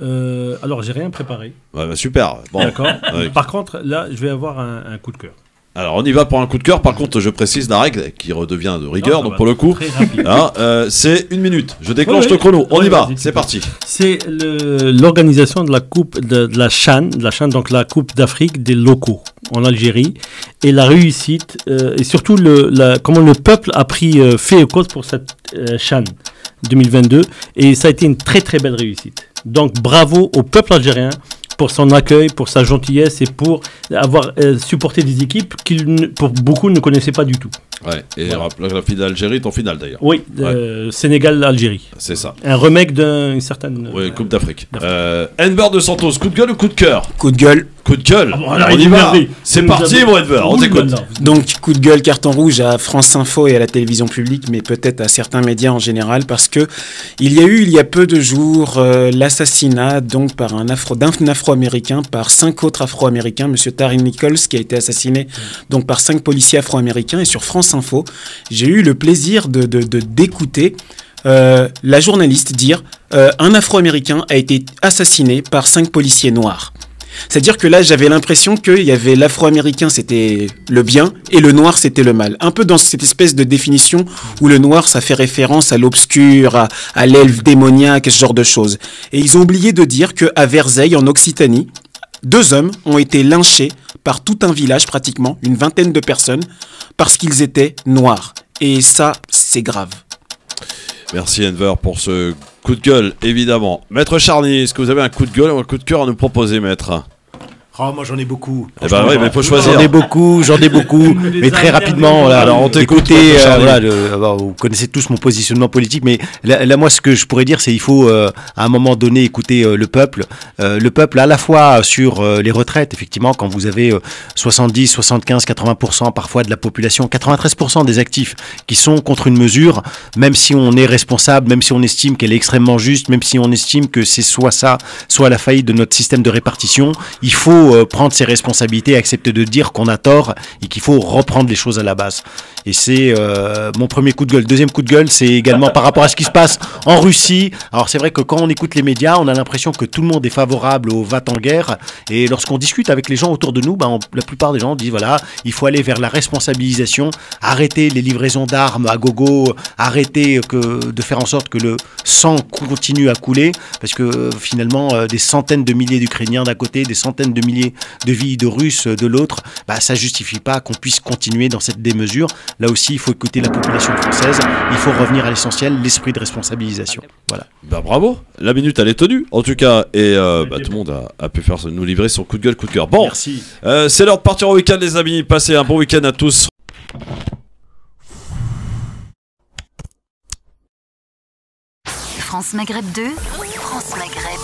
Speaker 5: Alors, j'ai rien préparé.
Speaker 2: Ouais, bah, super. Bon.
Speaker 5: D'accord. Par contre, là, je vais avoir un coup de cœur.
Speaker 2: Alors, on y va pour un coup de cœur. Par contre, je précise la règle qui redevient de rigueur. Donc, pour le coup, c'est 1 minute. Je déclenche le chrono. On y va. C'est parti.
Speaker 5: C'est l'organisation de la coupe de la CHAN, donc la Coupe d'Afrique des locaux en Algérie, et la réussite et surtout comment le peuple a pris fait et cause pour cette CHAN 2022, et ça a été une très très belle réussite. Donc bravo au peuple algérien pour son accueil, pour sa gentillesse et pour avoir supporté des équipes qu'ils, pour beaucoup, ne connaissaient pas du tout.
Speaker 2: Ouais, et la finale d'Algérie est en finale d'ailleurs.
Speaker 5: Oui, Sénégal-Algérie.
Speaker 2: C'est ça.
Speaker 5: Un remake d'une certaine.
Speaker 2: Oui, Coupe d'Afrique. Enver de Santos, coup de gueule ou coup de cœur?
Speaker 4: Coup de gueule.
Speaker 2: Coup de gueule. On y va. C'est parti, mon Enver, on t'écoute.
Speaker 4: Donc, coup de gueule, carton rouge à France Info et à la télévision publique, mais peut-être à certains médias en général, parce que il y a peu de jours, l'assassinat donc d'un Afro-Américain par 5 autres Afro-Américains, Monsieur Tariq Nichols, qui a été assassiné donc par 5 policiers Afro-Américains. Et sur France Info, j'ai eu le plaisir d'écouter la journaliste dire un Afro-Américain a été assassiné par 5 policiers noirs. C'est-à-dire que là, j'avais l'impression qu'il y avait l'Afro-Américain, c'était le bien, et le noir, c'était le mal. Un peu dans cette espèce de définition où le noir, ça fait référence à l'obscur, à l'elfe démoniaque, ce genre de choses. Et ils ont oublié de dire qu'à Verzeille, en Occitanie, 2 hommes ont été lynchés par tout un village, pratiquement, une vingtaine de personnes, parce qu'ils étaient noirs. Et ça, c'est grave.
Speaker 2: Merci Enver pour ce coup de gueule, évidemment. Maître Charny, est-ce que vous avez un coup de gueule ou un coup de cœur à nous proposer, maître?
Speaker 8: Oh, moi j'en ai beaucoup.
Speaker 2: Eh ben oui, mais faut choisir.
Speaker 8: J'en ai beaucoup, mais très rapidement. Voilà.
Speaker 2: Alors on t'écoute.
Speaker 8: Vous connaissez tous mon positionnement politique, mais là moi ce que je pourrais dire, c'est qu'il faut à un moment donné écouter le peuple. Le peuple à la fois sur les retraites, effectivement, quand vous avez 70, 75, 80% parfois de la population, 93% des actifs qui sont contre une mesure, même si on est responsable, même si on estime qu'elle est extrêmement juste, même si on estime que c'est soit ça, soit la faillite de notre système de répartition, il faut prendre ses responsabilités, accepter de dire qu'on a tort et qu'il faut reprendre les choses à la base. Et c'est mon premier coup de gueule. Deuxième coup de gueule, c'est également par rapport à ce qui se passe en Russie. Alors c'est vrai que quand on écoute les médias, on a l'impression que tout le monde est favorable au va-t-en-guerre. Et lorsqu'on discute avec les gens autour de nous, la plupart des gens disent voilà, il faut aller vers la responsabilisation, arrêter les livraisons d'armes à gogo, arrêter de faire en sorte que le sang continue à couler, parce que finalement des centaines de milliers d'Ukrainiens d'un côté, des centaines de milliers de vies de Russes de l'autre, ça justifie pas qu'on puisse continuer dans cette démesure. Là aussi, il faut écouter la population française, il faut revenir à l'essentiel, l'esprit de responsabilisation. Voilà.
Speaker 2: Bravo, la minute elle est tenue en tout cas, et tout le monde a pu nous livrer son coup de gueule, coup de cœur. Bon,
Speaker 8: merci.
Speaker 2: C'est l'heure de partir au week-end les amis, passez un bon week-end à tous.
Speaker 20: France Maghreb 2, France Maghreb